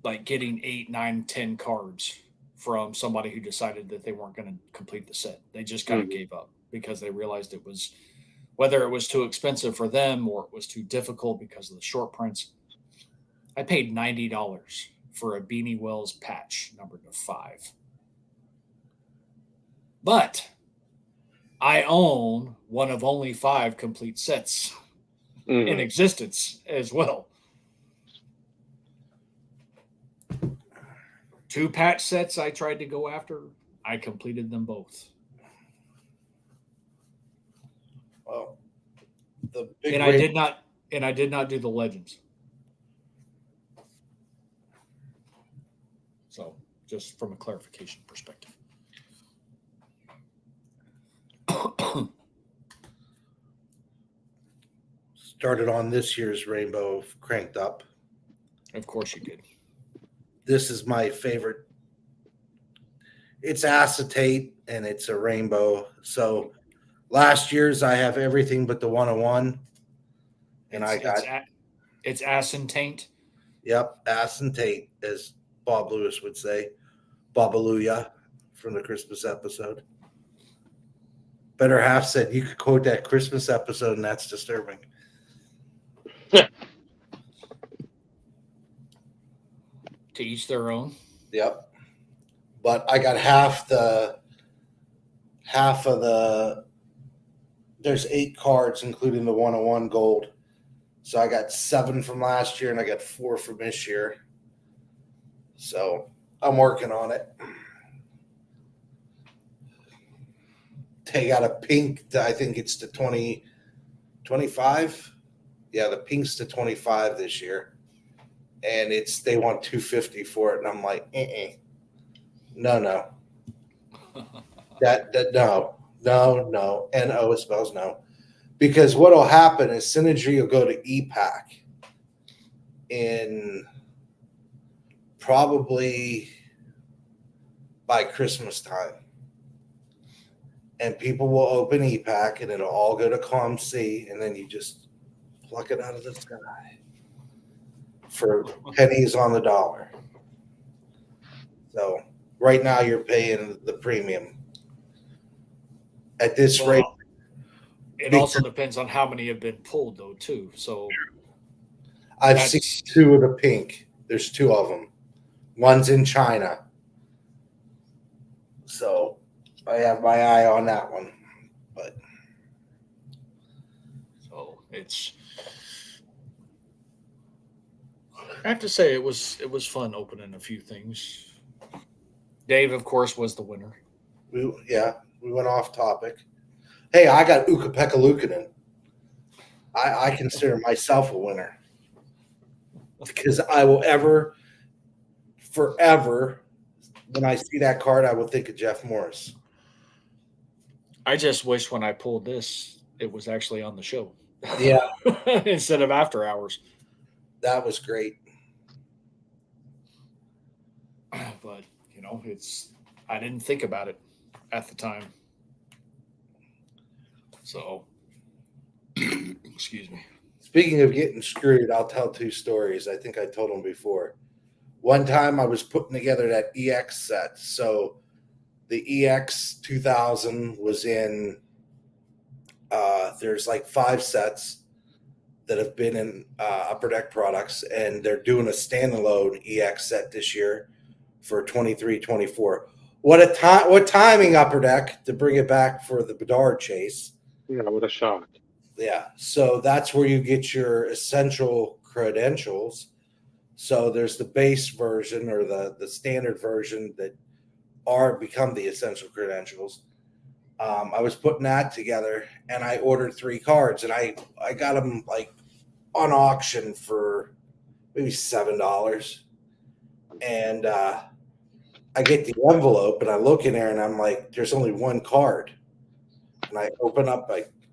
like getting 8, 9, 10 cards from somebody who decided that they weren't going to complete the set. They just kind of gave up because they realized it was, whether it was too expensive for them or it was too difficult because of the short prints. I paid $90 for a Beanie Wells patch numbered to 5. But I own one of only 5 complete sets in existence as well. 2 patch sets I tried to go after. I completed them both. Well, the big And I did not do the legends. So, just from a clarification perspective. started on this year's Rainbow Cranked Up. Of course you did. This is my favorite. It's acetate and it's a rainbow. So last year's I have everything but the 101. And it's acetate. Yep, acetate, as Bob Lewis would say. Babaluya from the Christmas episode. Better half said you could quote that Christmas episode and that's disturbing. To each their own. Yep. But I got half of the there's 8 cards including the 101 gold. So I got 7 from last year and I got 4 from this year. So I'm working on it. They got a pink I think it's to 25. Yeah, the pink's to 25 this year. And they want $250 for it. And I'm like, no. that no. No spells no. Because what'll happen is Synergy will go to EPAC in probably by Christmas time. And people will open EPAC and it'll all go to ComC and then you just pluck it out of the sky for pennies on the dollar. So right now you're paying the premium. At this rate, it also depends on how many have been pulled, though, too. So I've seen 2 of the pink. There's 2 of them. One's in China. So I have my eye on that one. It's. I have to say it was fun opening a few things. Dave, of course, was the winner. We went off topic. Hey, I got Ukapeka Lukanen. I consider myself a winner because I will forever, when I see that card, I will think of Jeff Morris. I just wish when I pulled this, it was actually on the show. Yeah, Instead of after hours. that was great. But, I didn't think about it at the time. So, excuse me. Speaking of getting screwed, I'll tell two stories. I think I told them before. One time I was putting together that EX set. So the EX 2000 was in, there's like 5 sets that have been in Upper Deck products, and they're doing a standalone EX set this year for 23-24. What timing, Upper Deck, to bring it back for the Bedard chase. Yeah, what a shock. Yeah, so that's where you get your essential credentials. So there's the base version or the standard version that become the essential credentials. I was putting that together, and I ordered 3 cards, and I got them like on auction for maybe $7, and I get the envelope, and I look in there, and I'm like, "There's only 1 card," and I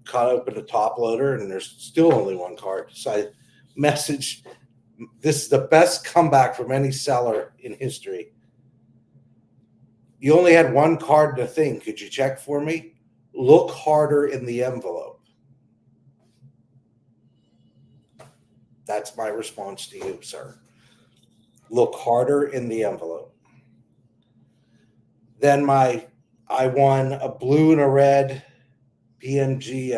cut open the top loader, and there's still only 1 card. So I messaged. This is the best comeback from any seller in history. You only had 1 card in the thing. Could you check for me? Look harder in the envelope. That's my response to you, sir. Look harder in the envelope. Then I won a blue and a red PNG,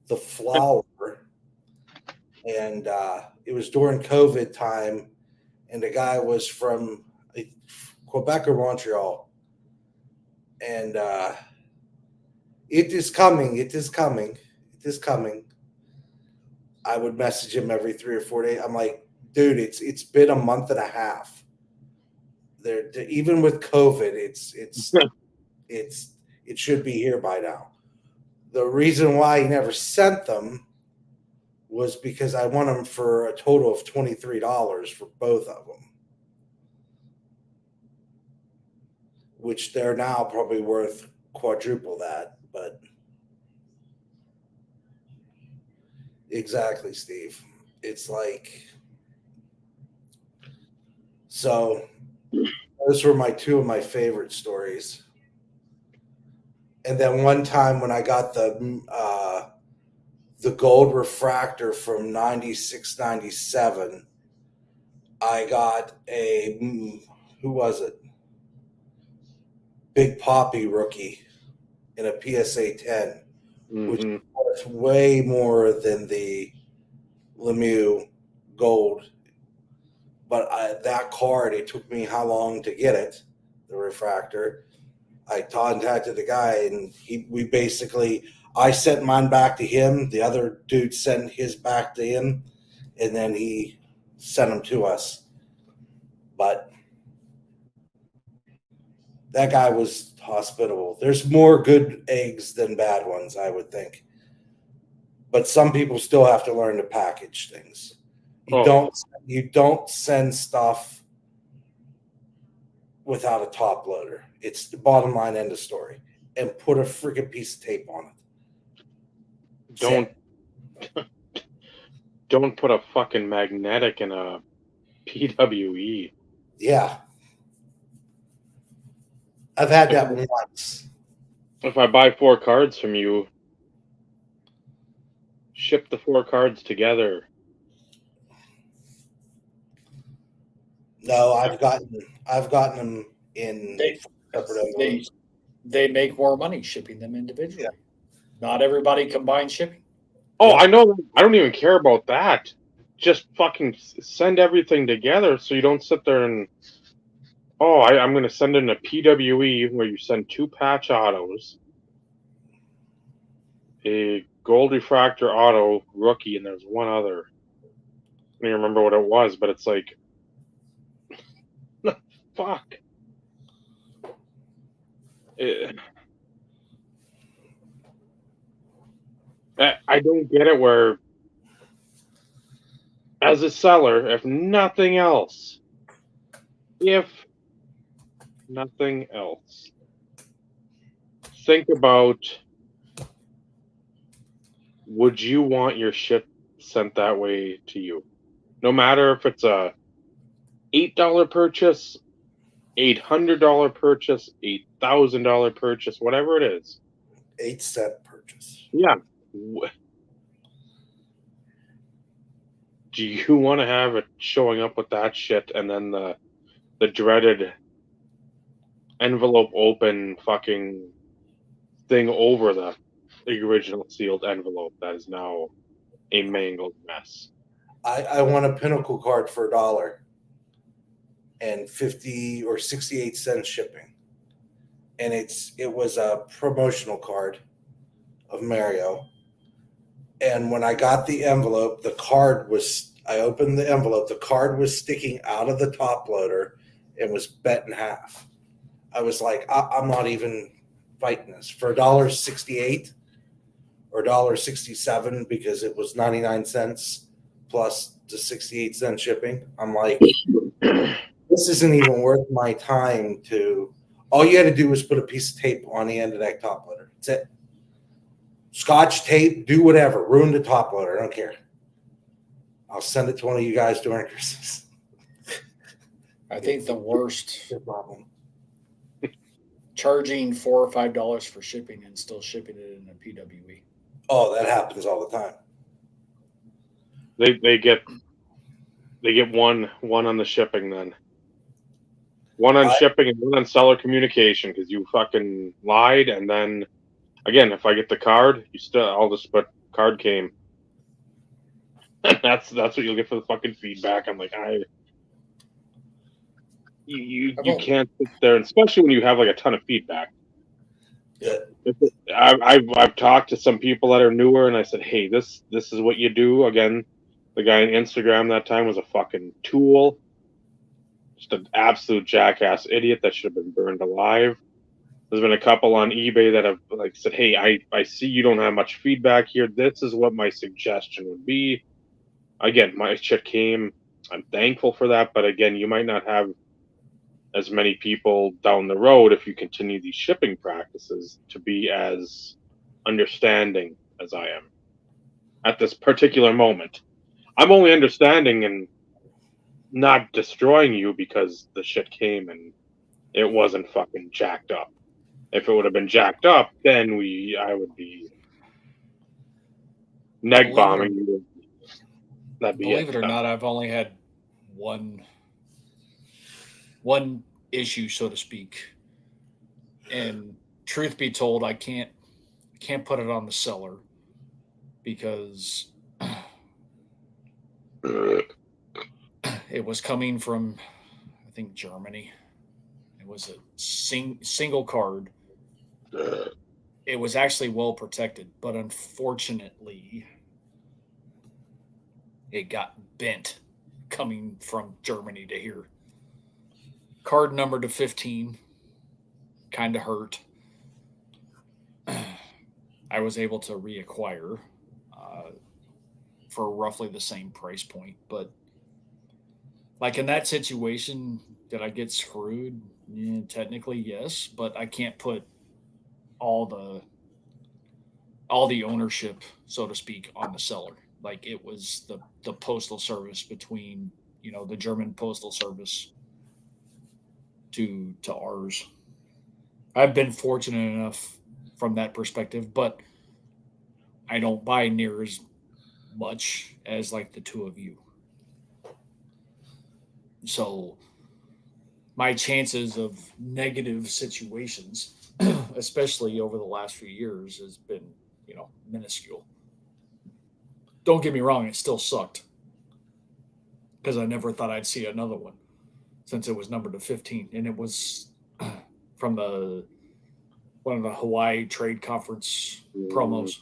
the flower, and it was during COVID time, and the guy was from Quebec or Montreal, and it is coming. It is coming. It is coming. I would message him every 3 or 4 days. I'm like, dude, it's been a month and a half. There, even with COVID, it should be here by now. The reason why he never sent them was because I won them for a total of $23 for both of them, which they're now probably worth quadruple that. But exactly, Steve. It's like, so those were 2 of my favorite stories. And then one time when I got the gold refractor from 96, 97, I got who was it? Big Poppy rookie in a PSA 10, which was way more than the Lemieux gold. But that card, it took me how long to get it, the refractor. I contacted the guy, and I sent mine back to him. The other dude sent his back to him, and then he sent them to us. But that guy was hospitable. There's more good eggs than bad ones, I would think. But some people still have to learn to package things. You don't send stuff without a top loader. It's the bottom line, end of story. And put a freaking piece of tape on it. Don't put a fucking magnetic in a PWE. Yeah. I've had that once. If I buy 4 cards from you, ship the 4 cards together. No, I've gotten them in separate envelopes. They make more money shipping them individually. Yeah. Not everybody combines shipping. Oh, I know. I don't even care about that. Just fucking send everything together so you don't sit there and, I'm going to send in a PWE where you send 2 patch autos, a gold refractor auto rookie, and there's one other. I don't remember what it was, but it's like, fuck. I don't get it. Where, as a seller, if nothing else, think about, would you want your shit sent that way to you? No matter if it's a $8 purchase, $800 purchase, $8,000 purchase, whatever it is. 8-cent purchase. Yeah. Do you want to have it showing up with that shit and then the dreaded envelope open fucking thing over the original sealed envelope that is now a mangled mess? I want a Pinnacle card for $1 and 50 or 68 cents shipping. And it was a promotional card of Mario. And when I got the envelope, I opened the envelope, the card was sticking out of the top loader and was bent in half. I was like, I'm not even fighting this. For $1.68 or $1.67, because it was 99 cents plus the 68 cent shipping, I'm like, this isn't even worth my time to. All you had to do was put a piece of tape on the end of that top loader. That's it. Scotch tape, do whatever. Ruin the top loader. I don't care. I'll send it to one of you guys during Christmas. I think the worst, No problem. charging $4 or $5 for shipping and still shipping it in a PWE. Oh, that happens all the time. They get one on the shipping, then one on shipping and one on seller communication, because you fucking lied. And then again, if I get the card, I'll just put card came. that's what you'll get for the fucking feedback. I'm like, you can't sit there, and especially when you have like a ton of feedback. Yeah. I've talked to some people that are newer, and I said, hey, this is what you do. Again, the guy on Instagram that time was a fucking tool, just an absolute jackass idiot that should have been burned alive. There's been a couple on eBay that have like said, hey, I see you don't have much feedback here. This is what my suggestion would be. Again, my shit came. I'm thankful for that, but again, you might not have as many people down the road if you continue these shipping practices to be as understanding as I am at this particular moment. I'm only understanding and not destroying you because the shit came and it wasn't fucking jacked up. If it would have been jacked up, then I would be neg bombing you. That'd be Believe it or not, I've only had one issue, so to speak. And truth be told, I can't put it on the seller because it was coming from, I think, Germany. It was a single card. It was actually well protected, but unfortunately, it got bent coming from Germany to here. Card number to 15 kind of hurt. I was able to reacquire for roughly the same price point, but like in that situation, did I get screwed? Yeah, technically, yes, but I can't put all the ownership, so to speak, on the seller. Like it was the postal service between the German postal service to ours. I've been fortunate enough from that perspective, but I don't buy near as much as like the two of you. So my chances of negative situations, especially over the last few years, has been, minuscule. Don't get me wrong, it still sucked because I never thought I'd see another one since it was numbered to 15. And it was from one of the Hawaii Trade Conference promos.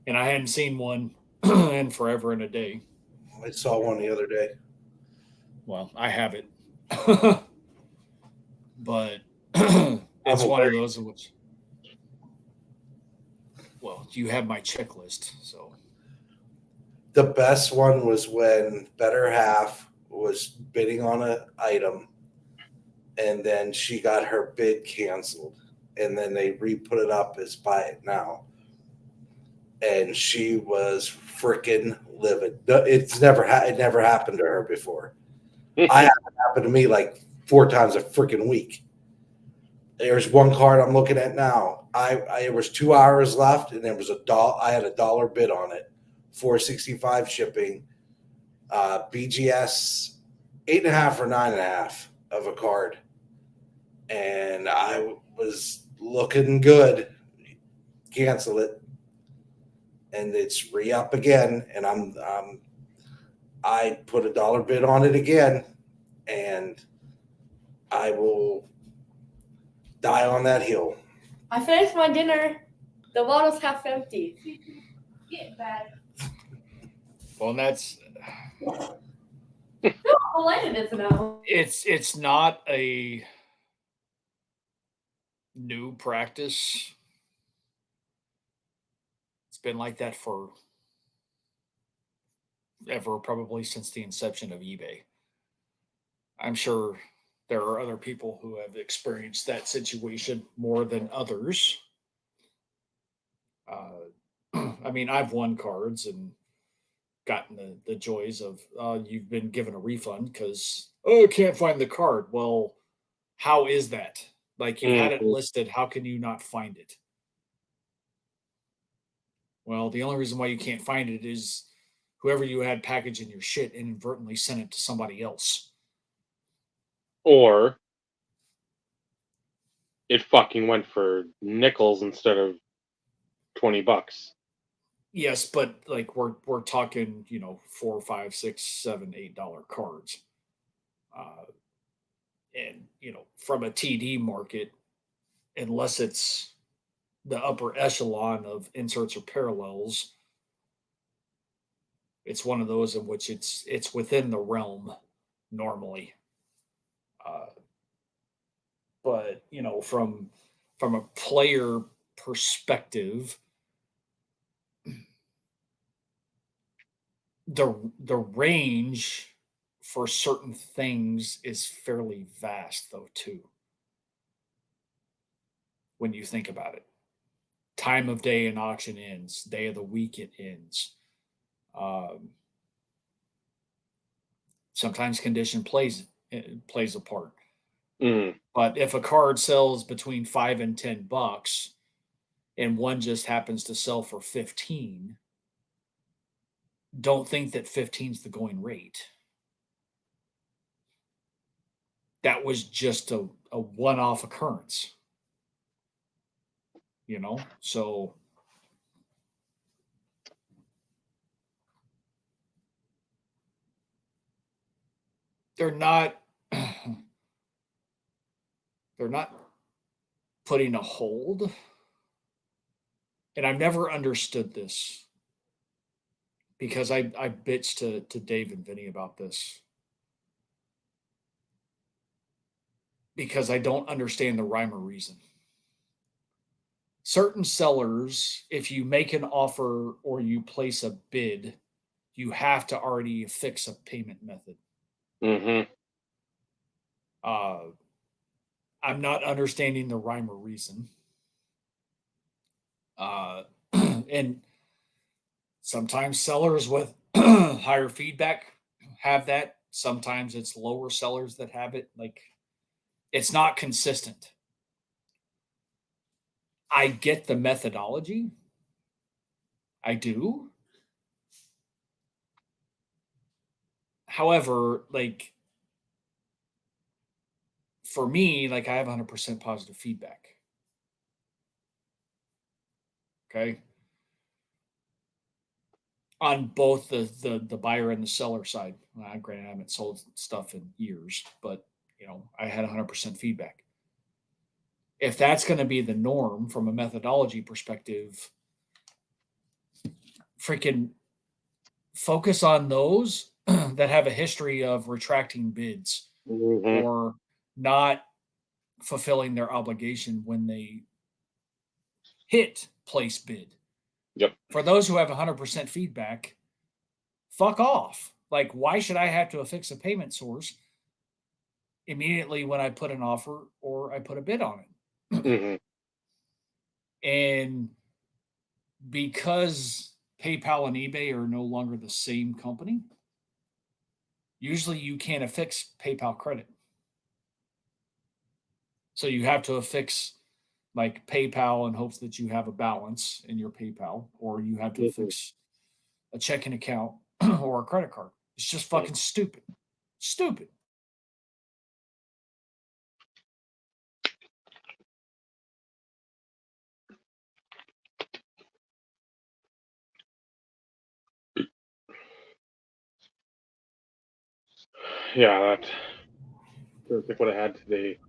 And I hadn't seen one in forever and a day. I saw one the other day. Well, I have it, but I'm it's one aware. of those in which, well, you have my checklist, so The best one was when Better Half was bidding on an item, and then she got her bid canceled, and then they re-put it up as buy it now, and she was freaking livid. It never happened to her before. I have it happen to me like 4 times a freaking week. There's one card I'm looking at now. It was 2 hours left, and there was I had $1 bid on it, 465 shipping, BGS 8.5 or 9.5 of a card, and I was looking good. Cancel it, and it's re-up again, and I put $1 bid on it again, and I will die on that hill. I finished my dinner. The bottle's half empty. Get bad. well, and that's How late it is now? it's not a new practice. It's been like that for ever, probably since the inception of eBay. I'm sure there are other people who have experienced that situation more than others. I mean, I've won cards and gotten the joys of you've been given a refund because I can't find the card. Well, how is that? Like you had it Mhm. listed, how can you not find it? Well, the only reason why you can't find it is whoever you had packaging your shit inadvertently sent it to somebody else. Or it fucking went for nickels instead of $20. Yes, but like we're talking, four, five, six, seven, $8 cards. Uh, and from a TD market, unless it's the upper echelon of inserts or parallels, it's one of those in which it's within the realm normally. Uh, but from a player perspective, the range for certain things is fairly vast though too when you think about it. Time of day an auction ends, day of the week it ends. Um, Sometimes condition plays a part. Mm. But if a card sells between $5 and $10, and one just happens to sell for 15, don't think that 15 is the going rate. That was just a one-off occurrence. So they're not they're not putting a hold. And I've never understood this because I bitched to Dave and Vinny about this because I don't understand the rhyme or reason. Certain sellers, if you make an offer or you place a bid, you have to already fix a payment method. Hmm. Uh, I'm not understanding the rhyme or reason. And sometimes sellers with higher feedback have that. Sometimes it's lower sellers that have it. Like it's not consistent. I get the methodology. I do. However, like for me, like I have 100% positive feedback. Okay. On both the buyer and the seller side. Granted, I haven't sold stuff in years, but I had 100% feedback. if that's going to be the norm from a methodology perspective, freaking focus on those that have a history of retracting bids or not fulfilling their obligation when they hit place bid. Yep. For those who have 100% feedback, fuck off. Like, why should I have to affix a payment source immediately when I put an offer or I put a bid on it? And because PayPal and eBay are no longer the same company, usually you can't affix PayPal credit. So you have to affix like PayPal in hopes that you have a balance in your PayPal, or you have to affix a checking account or a credit card. It's just fucking stupid. Stupid. Yeah, that I would have had today.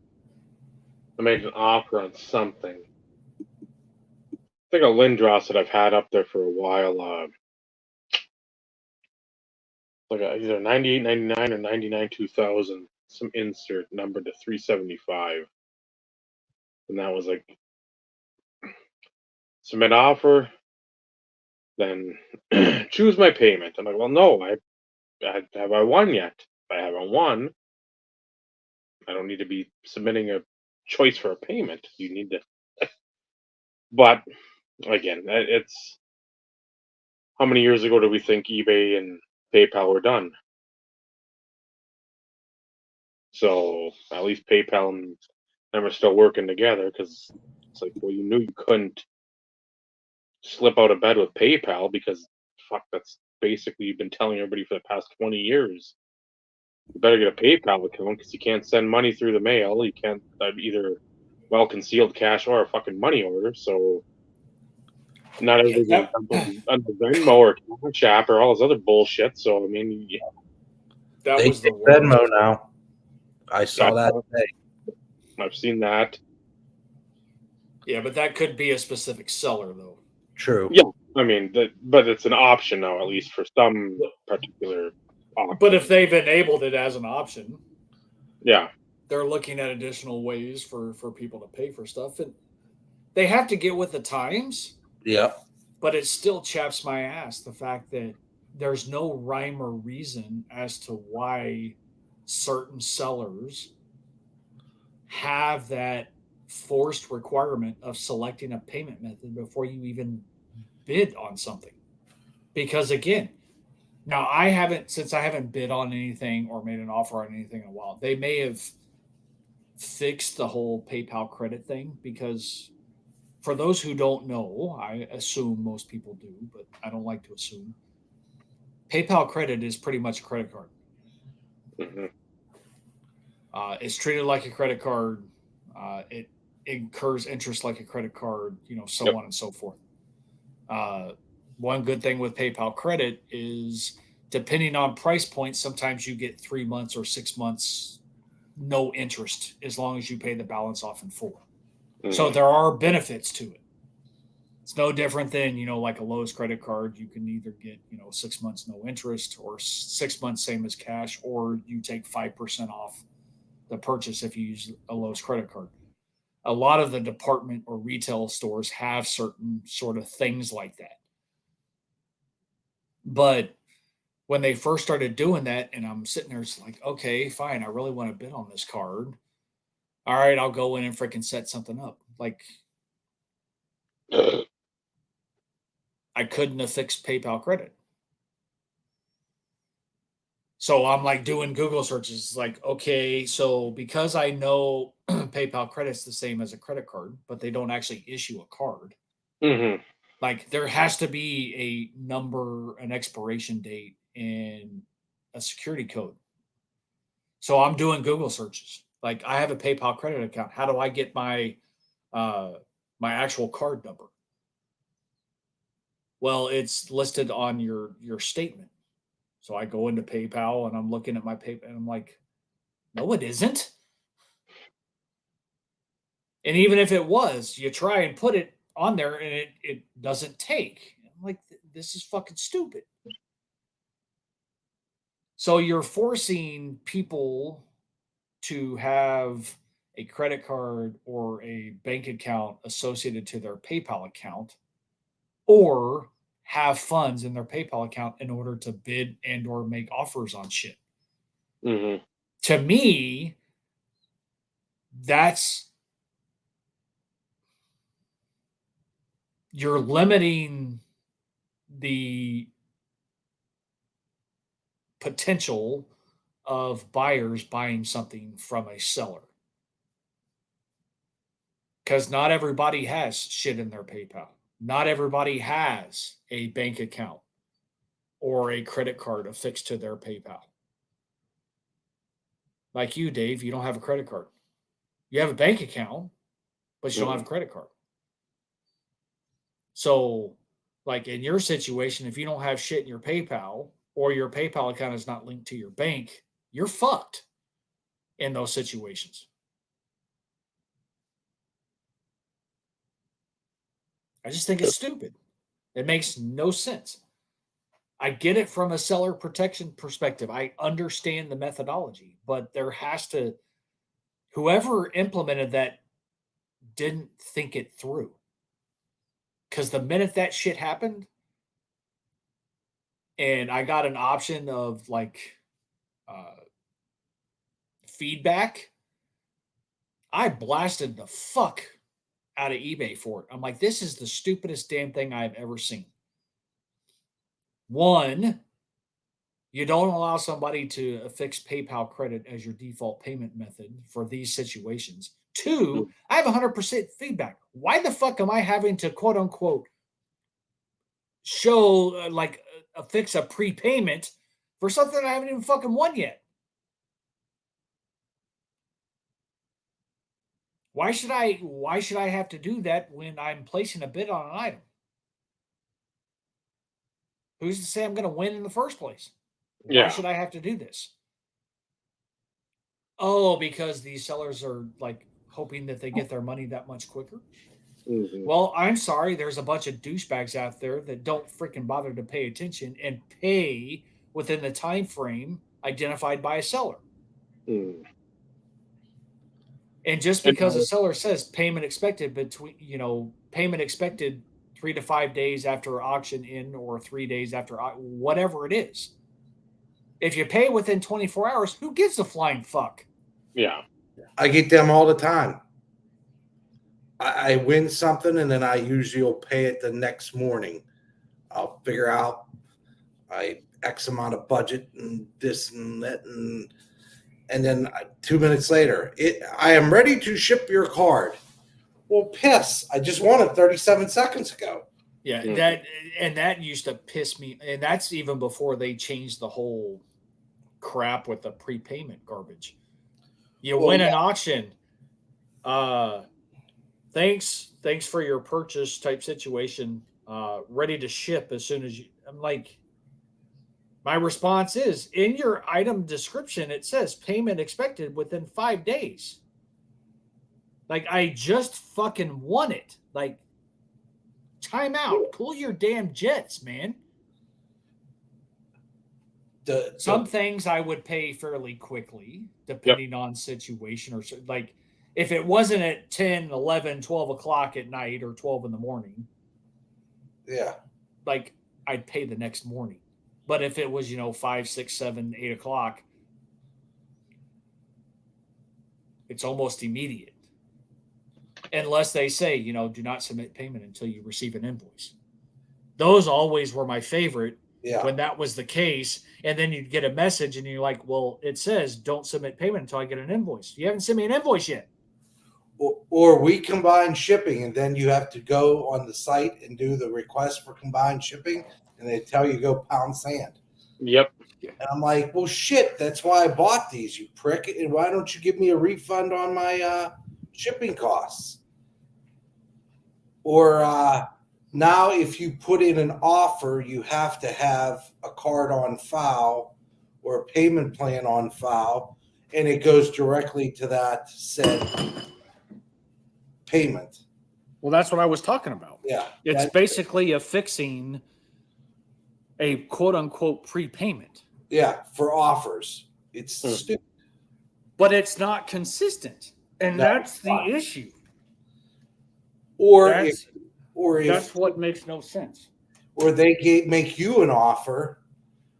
I made an offer on something. I think a Lindros that I've had up there for a while. Like either 98.99 or 99.2000. Some insert number to 375, and that was like submit offer, then choose my payment. I'm like, well, no, have I won yet? If I haven't won, I don't need to be submitting a choice for a payment. You need to. But again, it's how many years ago do we think eBay and PayPal were done? So at least PayPal and them are still working together because it's like, well, you knew you couldn't slip out of bed with PayPal because fuck, that's basically you've been telling everybody for the past 20 years. You better get a PayPal account because you can't send money through the mail. You can't either well concealed cash or a fucking money order. So not everybody's under Venmo or Cash App or all this other bullshit. So I mean, that They was the take worst. Venmo now. I saw that today. I've seen that. Yeah, but that could be a specific seller, though. True. Yeah, I mean, but it's an option now, at least for some particular option. But if they've enabled it as an option, yeah, they're looking at additional ways for people to pay for stuff, and they have to get with the times. Yep. But it still chaps my ass the fact that there's no rhyme or reason as to why certain sellers have that forced requirement of selecting a payment method before you even bid on something. Because again, now I haven't bid on anything or made an offer on anything in a while. They may have fixed the whole PayPal credit thing because for those who don't know, I assume most people do, but I don't like to assume. PayPal credit is pretty much a credit card. mm-hmm. It's treated like a credit card. It incurs interest like a credit card, so on and so forth. One good thing with PayPal credit is depending on price points, sometimes you get 3 months or 6 months no interest as long as you pay the balance off in full. Mm-hmm. So there are benefits to it. It's no different than, like a Lowe's credit card. You can either get, 6 months no interest or 6 months same as cash, or you take 5% off the purchase if you use a Lowe's credit card. A lot of the department or retail stores have certain sort of things like that. But when they first started doing that, and I'm sitting there, it's like, okay, fine, I really want to bid on this card. All right, I'll go in and freaking set something up. Like, I couldn't have fixed PayPal credit. So I'm like doing Google searches, like, okay, so because I know PayPal credit's the same as a credit card, but they don't actually issue a card. Mm-hmm. Like there has to be a number, an expiration date, and a security code. So I'm doing Google searches. Like I have a PayPal credit account. How do I get my my actual card number? Well, it's listed on your statement. So I go into PayPal and I'm looking at my PayPal and I'm like, no, it isn't. And even if it was, you try and put it on there and it doesn't take. I'm like, this is fucking stupid. So you're forcing people to have a credit card or a bank account associated to their PayPal account, or have funds in their PayPal account in order to bid and or make offers on shit. Mm-hmm. To me, that's you're limiting the potential of buyers buying something from a seller. Because not everybody has shit in their PayPal. Not everybody has a bank account or a credit card affixed to their PayPal. Like you, Dave, you don't have a credit card. You have a bank account, but you don't have a credit card. So, like in your situation, if you don't have shit in your PayPal or your PayPal account is not linked to your bank, you're fucked in those situations. I just think it's stupid. It makes no sense. I get it from a seller protection perspective. I understand the methodology, but there has to, whoever implemented that didn't think it through. Because the minute that shit happened, and I got an option of like feedback, I blasted the fuck out of eBay for it. I'm like, this is the stupidest damn thing I've ever seen. One, you don't allow somebody to affix PayPal credit as your default payment method for these situations. Two, I have 100% feedback. Why the fuck am I having to quote unquote show affix a prepayment for something I haven't even fucking won yet? Why should I have to do that when I'm placing a bid on an item? Who's to say I'm going to win in the first place? Why should I have to do this? Oh, because these sellers are like hoping that they get their money that much quicker. Mm-hmm. Well, I'm sorry. There's a bunch of douchebags out there that don't freaking bother to pay attention and pay within the time frame identified by a seller. Mm. And just because a seller says payment expected payment expected 3 to 5 days after auction in or 3 days after whatever it is. If you pay within 24 hours, who gives a flying fuck? Yeah. I get them all the time. I win something and then I usually will pay it the next morning. I'll figure out X amount of budget and this and that, and then 2 minutes later, I am ready to ship your card. Well, piss! I just won it 37 seconds ago. Yeah, that used to piss me, and that's even before they changed the whole crap with the prepayment garbage. You win an auction. Thanks for your purchase type situation. Ready to ship as soon as you. I'm like, my response is in your item description. It says payment expected within 5 days. Like I just fucking won it. Like, time out. Cool your damn jets, man. Some things I would pay fairly quickly, depending on situation, or like if it wasn't at 10, 11, 12 o'clock at night or 12 in the morning. Yeah. Like I'd pay the next morning. But if it was, 5, 6, 7, 8 o'clock, it's almost immediate. Unless they say, do not submit payment until you receive an invoice. Those always were my favorite when that was the case. And then you'd get a message and you're like, well, it says don't submit payment until I get an invoice. You haven't sent me an invoice yet. Or we combine shipping, and then you have to go on the site and do the request for combined shipping, and they tell you go pound sand. Yep. And I'm like, well, shit, that's why I bought these, you prick. And why don't you give me a refund on my shipping costs? Or now if you put in an offer, you have to have a card on file or a payment plan on file, and it goes directly to that said payment. Well, that's what I was talking about. Yeah. It's basically affixing a quote unquote prepayment. Yeah, for offers. It's stupid. But it's not consistent. And No, that's it's the not. issue. Or That's if what makes no sense. or they make you an offer.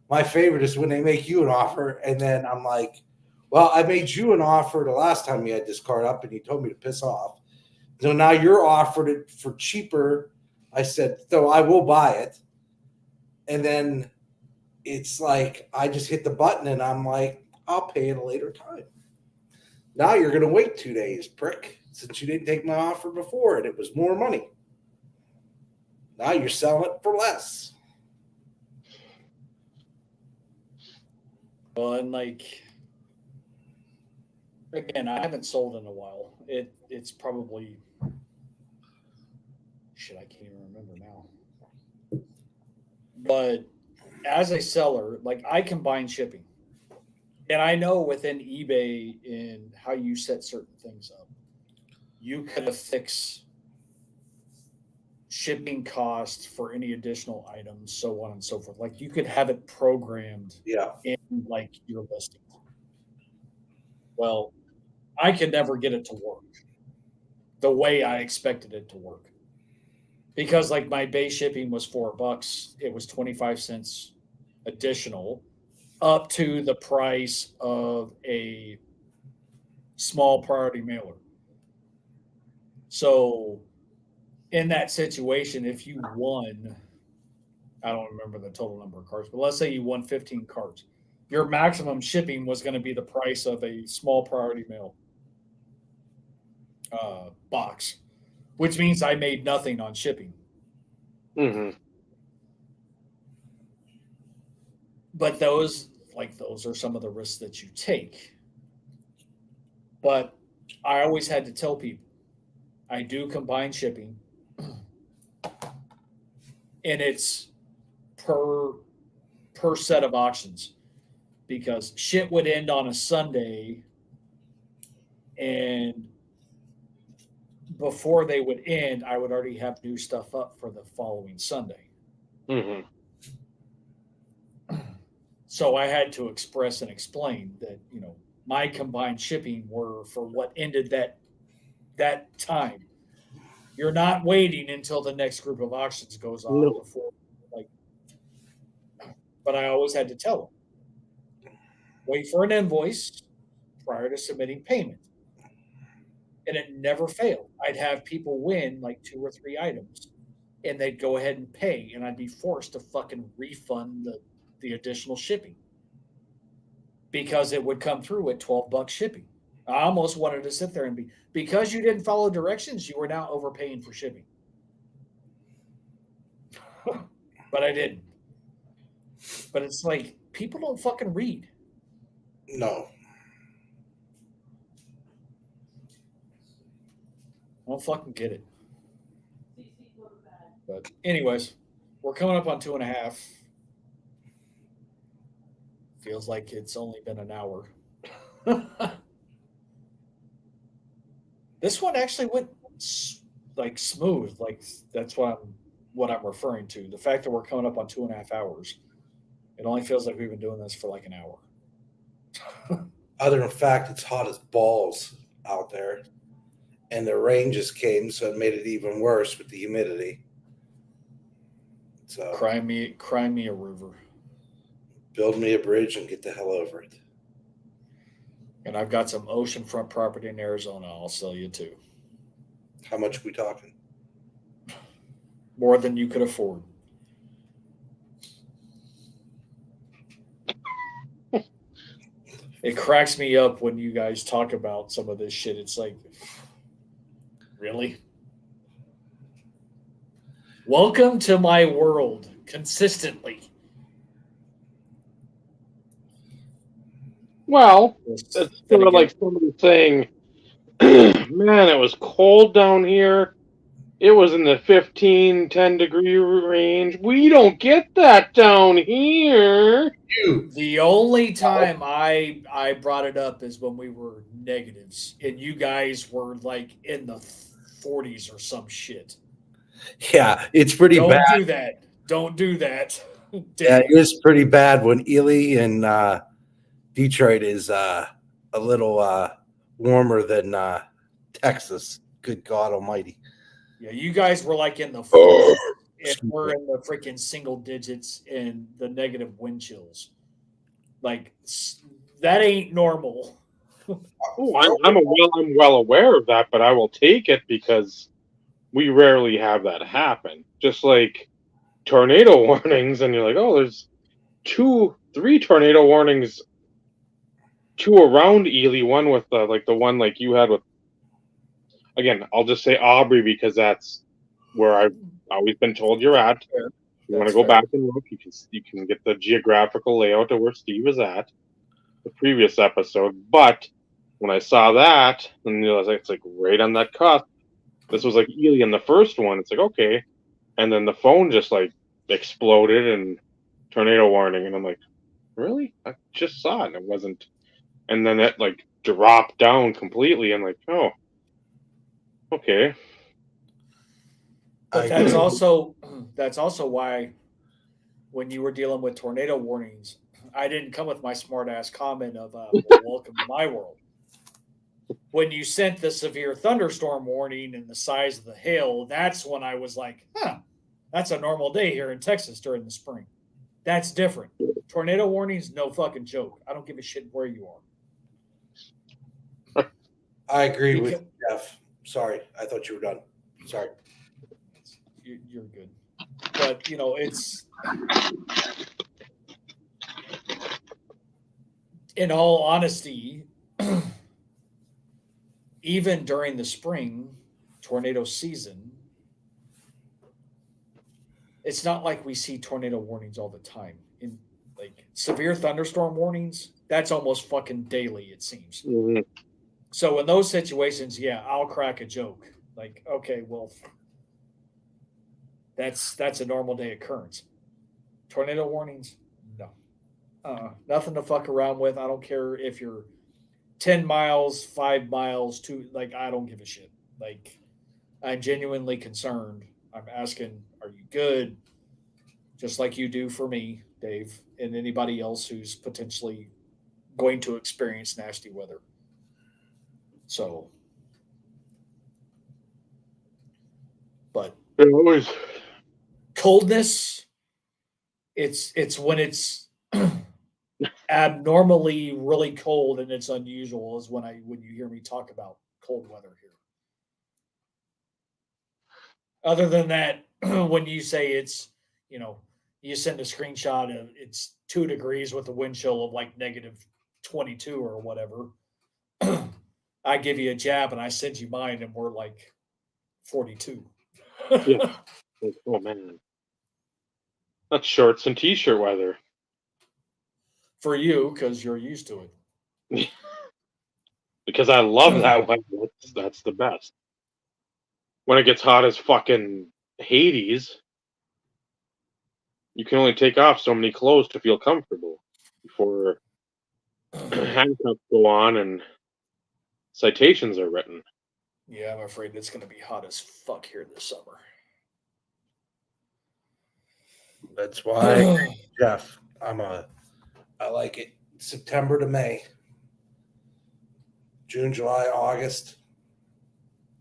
My favorite is when they make you an offer, and then I'm like, well, I made you an offer the last time you had this card up, and you told me to piss off. So now you're offered it for cheaper. I said, so I will buy it. And then it's like, I just hit the button, and I'm like, I'll pay at a later time. Now you're going to wait 2 days, prick, since you didn't take my offer before, and it was more money. Now you're selling it for less. Well, and like, again, I haven't sold in a while. It's probably, shit, I can't even remember now. But as a seller, like I combine shipping. And I know within eBay and how you set certain things up, you could affix shipping costs for any additional items, so on and so forth. Like you could have it programmed in like your listing. Well, I could never get it to work the way I expected it to work. Because like my base shipping was $4, it was 25 cents additional up to the price of a small priority mailer. So in that situation, if you won, I don't remember the total number of cards, but let's say you won 15 cards, your maximum shipping was going to be the price of a small priority mail box, which means I made nothing on shipping. Mm-hmm. But those are some of the risks that you take. But I always had to tell people I do combine shipping, and it's per set of auctions, because shit would end on a Sunday, and before they would end, I would already have new stuff up for the following Sunday. Mm-hmm. So I had to express and explain that, my combined shipping were for what ended that time. You're not waiting until the next group of auctions goes on before, but I always had to tell them, wait for an invoice prior to submitting payment. And it never failed. I'd have people win like 2 or 3 items, and they'd go ahead and pay, and I'd be forced to fucking refund the additional shipping because it would come through at $12 shipping. I almost wanted to sit there and because you didn't follow directions, you were now overpaying for shipping. But I didn't. But it's like, people don't fucking read. No. I don't fucking get it. But anyways, we're coming up on 2.5. Feels like it's only been an hour. This one actually went like smooth. Like that's what I'm referring to. The fact that we're coming up on 2.5 hours. It only feels like we've been doing this for like an hour. Other than fact, it's hot as balls out there. And the rain just came, so it made it even worse with the humidity. So cry me a river. Build me a bridge and get the hell over it. And I've got some oceanfront property in Arizona I'll sell you too. How much are we talking? More than you could afford. It cracks me up when you guys talk about some of this shit. It's like, really? Welcome to my world consistently. Well, it's sort of like somebody saying, man, it was cold down here. It was in the 10 degree range. We don't get that down here. The only time I brought it up is when we were negatives and you guys were like in the 40s or some shit. Yeah, it's pretty Don't bad. do that. Don't do that. Yeah, it is pretty bad when Ely and Detroit is a little warmer than Texas. Good God Almighty! Yeah, you guys were like in the 40s, and we're in the freaking single digits in the negative wind chills. Like that ain't normal. Oh, I'm well aware of that, but I will take it because we rarely have that happen. Just like tornado warnings, and you're like, oh, there's three tornado warnings, two around Ely, one with like the one like you had with. Again, I'll just say Aubrey because that's where I've always been told you're at. Fair. You want to That's go fair. back and look, you can get the geographical layout of where Steve is at, the previous episode. But when I saw that, and it's like right on that cusp. This was like Ely in the first one. It's like okay, and then the phone just like exploded and tornado warning, and I'm like, really? I just saw it, and it wasn't. And then it like dropped down completely, and like, oh, okay. But that's also why when you were dealing with tornado warnings, I didn't come with my smart ass comment of well, welcome to my world. When you sent the severe thunderstorm warning and the size of the hail, that's when I was like, that's a normal day here in Texas during the spring. That's different. Tornado warnings, no fucking joke. I don't give a shit where you are. I agree with Jeff. Sorry, I thought you were done. Sorry. You're good. But, it's in all honesty, even during the spring tornado season, it's not like we see tornado warnings all the time. In like severe thunderstorm warnings, that's almost fucking daily, it seems. Mm-hmm. So in those situations, yeah, I'll crack a joke. Like, okay, well, that's a normal day occurrence. Tornado warnings, no. Nothing to fuck around with. I don't care if you're 10 miles, 5 miles, like, I don't give a shit. Like, I'm genuinely concerned. I'm asking, are you good? Just like you do for me, Dave, and anybody else who's potentially going to experience nasty weather. So, but It always. coldness, it's when it's abnormally really cold and it's unusual is when you hear me talk about cold weather here. Other than that, when you say it's, you send a screenshot of it's 2 degrees with a wind chill of like negative 22 or whatever. I give you a jab and I send you mine and we're like 42. Yeah. Like, oh man, that's shorts and t-shirt weather. For you, because you're used to it. Because I love that weather. That's the best. When it gets hot as fucking Hades, you can only take off so many clothes to feel comfortable before handcuffs go on and citations are written. Yeah, I'm afraid it's going to be hot as fuck here this summer. That's why, Jeff, I like it. September to May. June, July, August.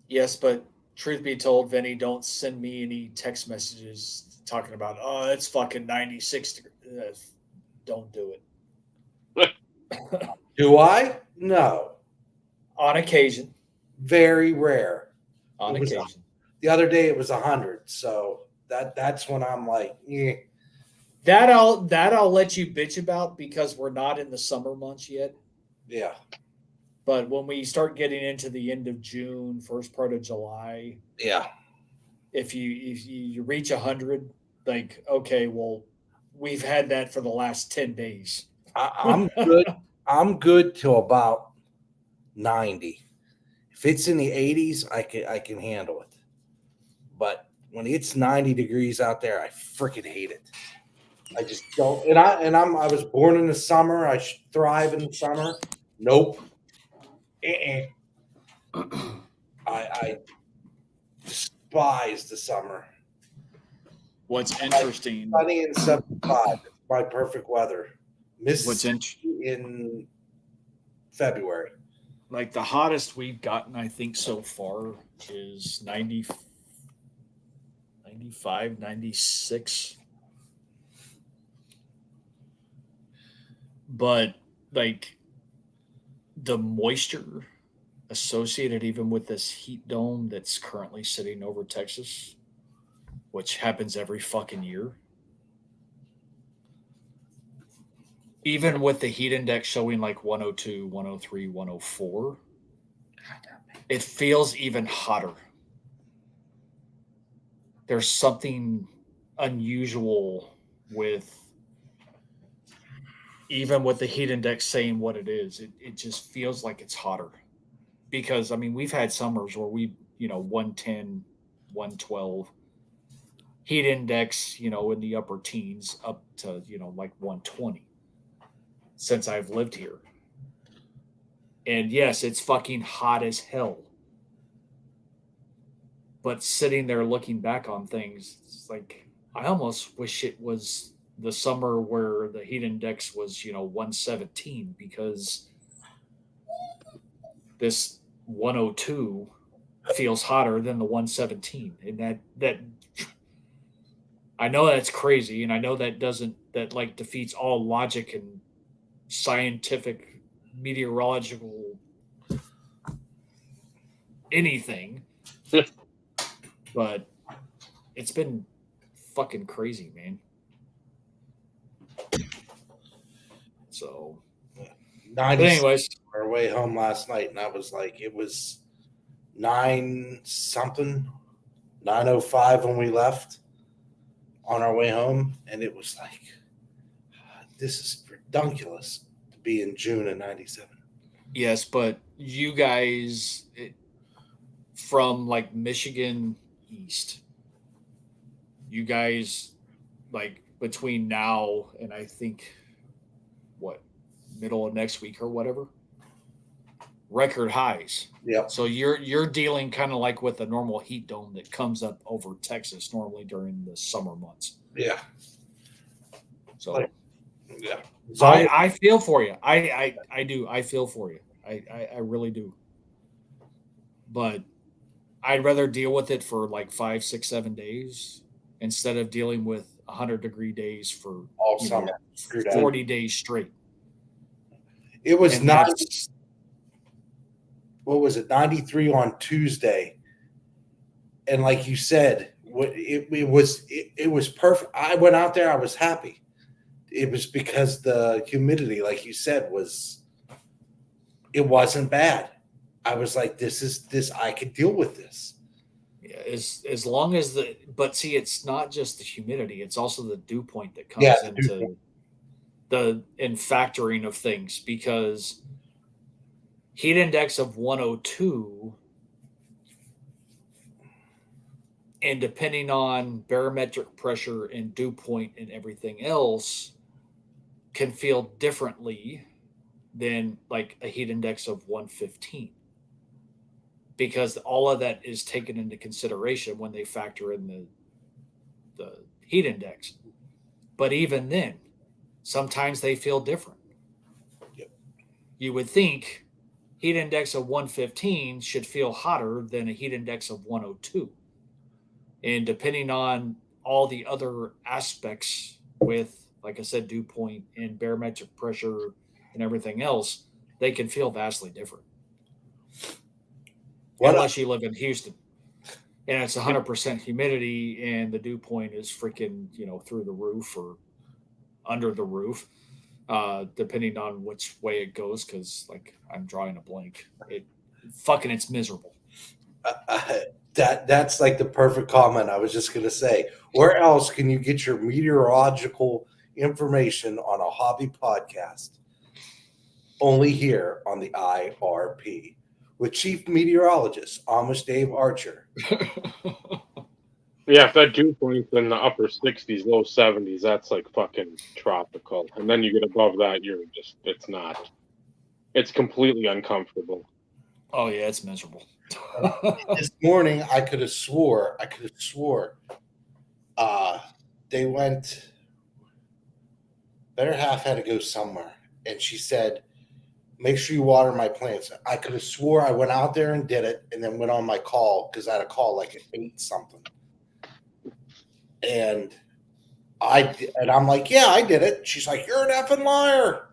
Yes, but truth be told, Vinny, don't send me any text messages talking about, oh, it's fucking 96 degrees. Don't do it. Do I? No. On occasion. Very rare. On occasion. The other day it was 100. So that's when I'm like, yeah. That I'll let you bitch about because we're not in the summer months yet. Yeah. But when we start getting into the end of June, first part of July, yeah, if you reach 100, like, okay, well, we've had that for the last 10 days. I'm good. I'm good till about 90. If it's in the 80s, I can handle it. But when it's 90 degrees out there, I freaking hate it. I just don't. And I was born in the summer. I should thrive in the summer. Nope. I despise the summer. What's interesting? Sunny and 75. It's my perfect weather. What's Mississippi in February. Like the hottest we've gotten, I think, so far is 90, 95, 96. But like the moisture associated even with this heat dome that's currently sitting over Texas, which happens every fucking year. Even with the heat index showing like 102, 103, 104, it feels even hotter. There's something unusual with even with the heat index saying what it is, it just feels like it's hotter. Because I mean, we've had summers where we, 110, 112 heat index, in the upper teens up to, like 120 since I've lived here. And yes, it's fucking hot as hell. But sitting there looking back on things, it's like I almost wish it was the summer where the heat index was, 117 because this 102 feels hotter than the 117. And that I know that's crazy and I know that like defeats all logic and scientific meteorological anything. But it's been fucking crazy, man. So, but 90 anyways, our way home last night, and I was like, it was 9 something, 9:05 when we left on our way home, and it was like, this is ridiculous to be in June of 97. yes, but you guys from like Michigan east, you guys like between now and I think what middle of next week or whatever, record highs. Yep. So you're dealing kind of like with a normal heat dome that comes up over Texas normally during the summer months. Yeah. So Like, yeah. I feel for you. I do. I feel for you. I really do. But I'd rather deal with it for like 5, 6, 7 days instead of dealing with 100-degree days for all summer. 40 days straight. It was And not. that's What was it? 93 on Tuesday, and like you said, it was perfect. I went out there. I was happy. It was because the humidity, like you said, it wasn't bad. I was like, this. I could deal with this. yeah, as long as but see, it's not just the humidity; it's also the dew point that comes Yeah, the dew into point. the in factoring of things because heat index of 102 and depending on barometric pressure and dew point and everything else can feel differently than like a heat index of 115 because all of that is taken into consideration when they factor in the heat index. But even then, sometimes they feel different. Yep. You would think heat index of 115 should feel hotter than a heat index of 102. And depending on all the other aspects with, like I said, dew point and barometric pressure and everything else, they can feel vastly different. Unless you live in Houston and it's 100% humidity and the dew point is freaking, through the roof or under the roof, depending on which way it goes. Cause like I'm drawing a blank. It's miserable. That's like the perfect comment. I was just gonna say, where else can you get your meteorological information on a hobby podcast? Only here on the IRP with Chief Meteorologist Amish Dave Archer. Yeah, if that dew point's in the upper 60s, low 70s, that's like fucking tropical. And then you get above that, it's completely uncomfortable. Oh yeah, it's miserable. This morning, I could have swore, they went, better half had to go somewhere. And she said, make sure you water my plants. I could have swore I went out there and did it and then went on my call because I had a call like at 8 something. And I'm like, yeah, I did it. She's like, you're an effing liar.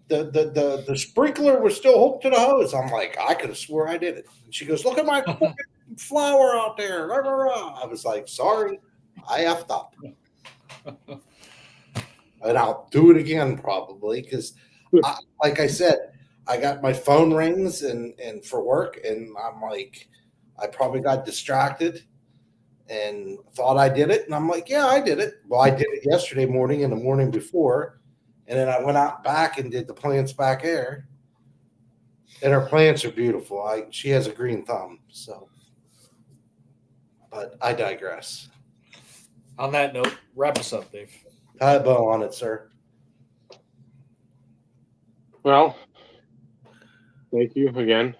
The sprinkler was still hooked to the hose. I'm like, I could have swore I did it. And she goes, look at my fucking flower out there. Rah, rah, rah. I was like, sorry, I effed up. And I'll do it again probably because, like I said, I got my phone rings and for work, and I'm like, I probably got distracted and thought I did it, and I'm like, yeah, I did it. Well, I did it yesterday morning and the morning before, and then I went out back and did the plants back there, and her plants are beautiful. She has a green thumb, so. But I digress. On that note, wrap us up, Dave. Tie a bow on it, sir. Well, thank you again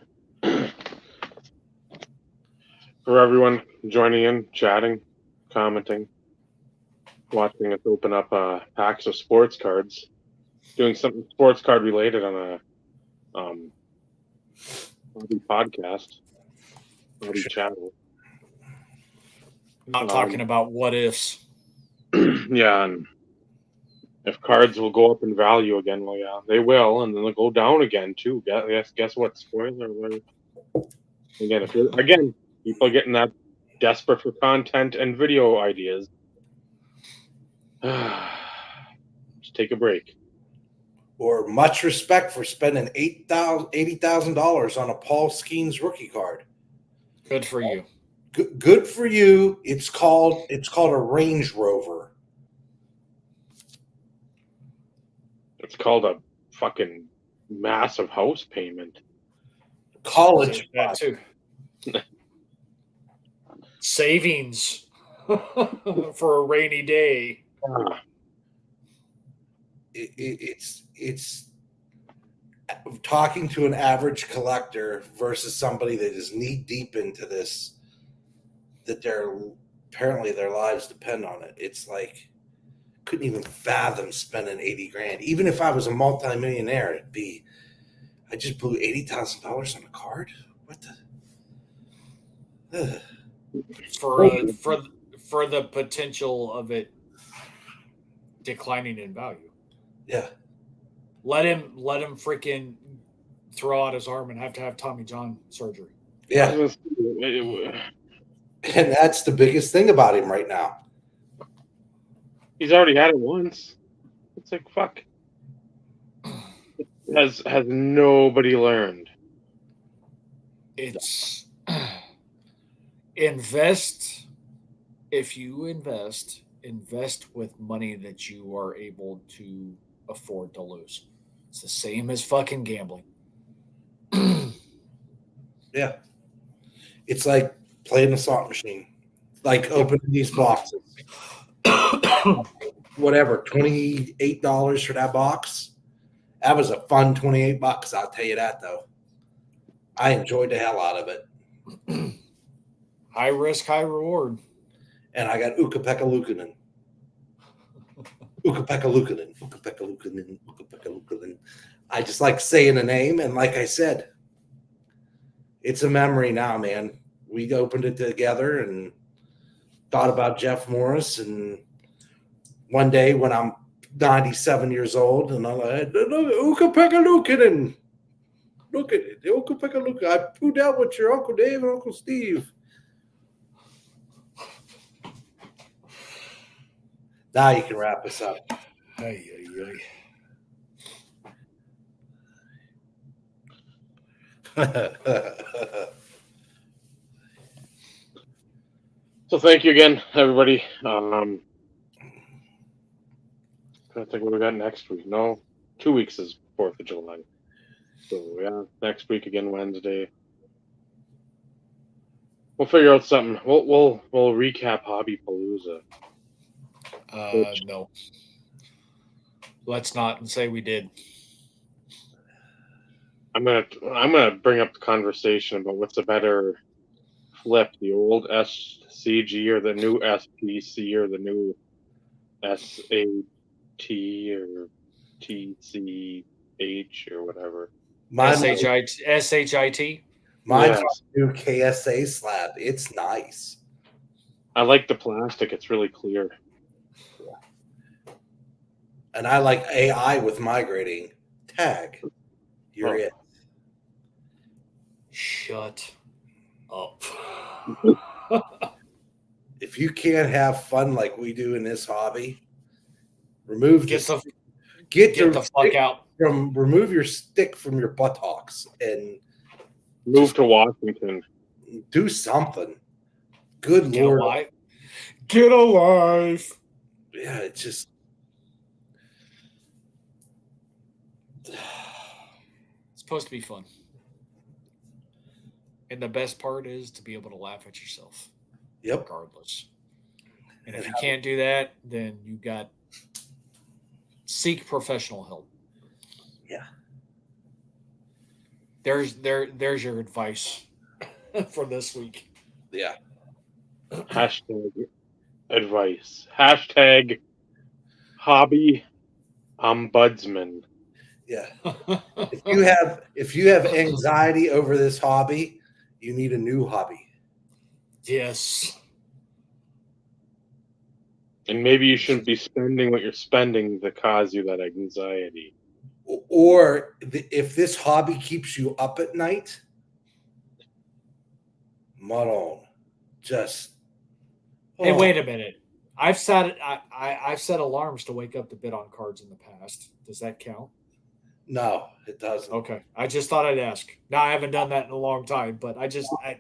for everyone joining in, chatting, commenting, watching us open up packs of sports cards, doing something sports card related on a hobby podcast, hobby channel. Not talking about what ifs. Yeah, and if cards will go up in value again, well, yeah, they will, and then they'll go down again too. Guess what? Spoiler alert. Again, if you're people getting that desperate for content and video ideas, just take a break. Or much respect for spending $80,000 on a Paul Skeens rookie card. Good for you. Good for you. It's called a Range Rover. It's called a fucking massive house payment. College that too. Savings for a rainy day. It's talking to an average collector versus somebody that is knee deep into this, that apparently their lives depend on it. It's like, couldn't even fathom spending 80 grand. Even if I was a multimillionaire, I just blew $80,000 on a card. What the? For the potential of it declining in value. Yeah. Let him freaking throw out his arm and have to have Tommy John surgery. Yeah. And that's the biggest thing about him right now. He's already had it once. It's like, fuck. Has nobody learned? It's invest. If you invest with money that you are able to afford to lose. It's the same as fucking gambling. Yeah. It's like playing a slot machine. Like opening these boxes. Whatever, $28 for that box. That was a fun $28, I'll tell you that though. I enjoyed the hell out of it. High risk, high reward. And I got Ukko-Pekka Luukkonen. Ukko-Pekka Luukkonen. I just like saying the name, and like I said, it's a memory now, man. We opened it together and thought about Jeff Morris, and one day when I'm 97 years old, and I'm like, Ukko-Pekka Luukkonen. Look at it, Ukko-Pekka Luukkonen. I proved out with your Uncle Dave and Uncle Steve. Now you can wrap us up. So thank you again, everybody. I think what we got next week. No, 2 weeks is 4th of July. So yeah, next week again, Wednesday. We'll figure out something. We'll recap Hobby Palooza. No. Let's not say we did. I'm gonna bring up the conversation about what's a better flip, the old SCG or the new SPC or the new SAT or TCH or whatever. Mine, SHIT. mine's Yes. on new KSA slab. It's nice. I like the plastic. It's really clear. And I like AI with migrating. Tag. You're Oh. it. Shut up. If you can't have fun like we do in this hobby, remove Get the fuck out. remove your stick from your buttocks and Move to Washington. do something. Good Get Lord. alive. Get alive. Yeah, it's just It's supposed to be fun. And the best part is to be able to laugh at yourself, yep. regardless. And if you can't do that, then you got seek professional help. Yeah. There's your advice for this week. Yeah. Hashtag advice. Hashtag hobby ombudsman. Yeah. If you have anxiety over this hobby, you need a new hobby. Yes. And maybe you shouldn't be spending what you're spending to cause you that anxiety. Or if this hobby keeps you up at night, mud on. Just Hey, wait a minute. I've set alarms to wake up to bid on cards in the past. Does that count? No, it doesn't. Okay. I just thought I'd ask. Now I haven't done that in a long time, but I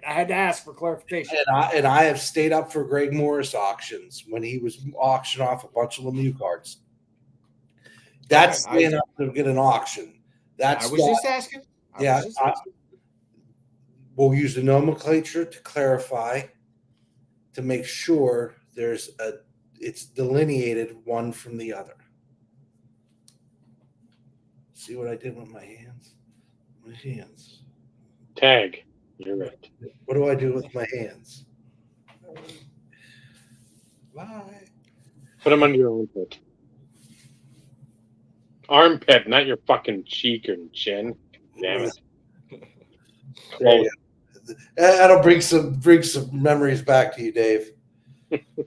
had to ask for clarification. And I have stayed up for Greg Morris auctions when he was auctioning off a bunch of Lemieux cards. That's Okay, staying up to get an auction. I was just asking. We'll use the nomenclature to clarify, to make sure it's delineated one from the other. See what I did with my hands? My hands. Tag. You're right. What do I do with my hands? Bye. Put them under your armpit. Armpit, not your fucking cheek or chin. Damn it. Close. That'll bring some memories back to you, Dave.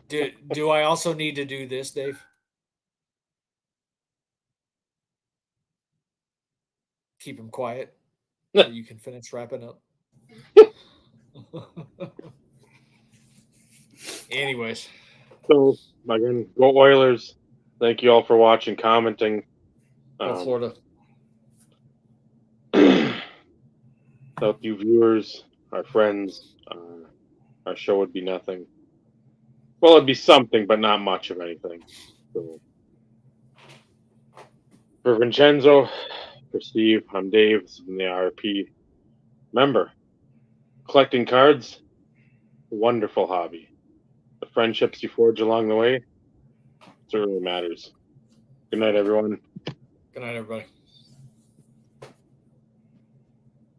Do I also need to do this, Dave? Keep him quiet so you can finish wrapping up. Anyways. So, again, go Oilers. Thank you all for watching, commenting. Go Florida. Without you viewers, our friends, our show would be nothing. Well, it'd be something, but not much of anything. So, for Vincenzo, for Steve, I'm Dave. This is from the RP. Remember, collecting cards, wonderful hobby. The friendships you forge along the way, it really matters. Good night, everyone. Good night, everybody.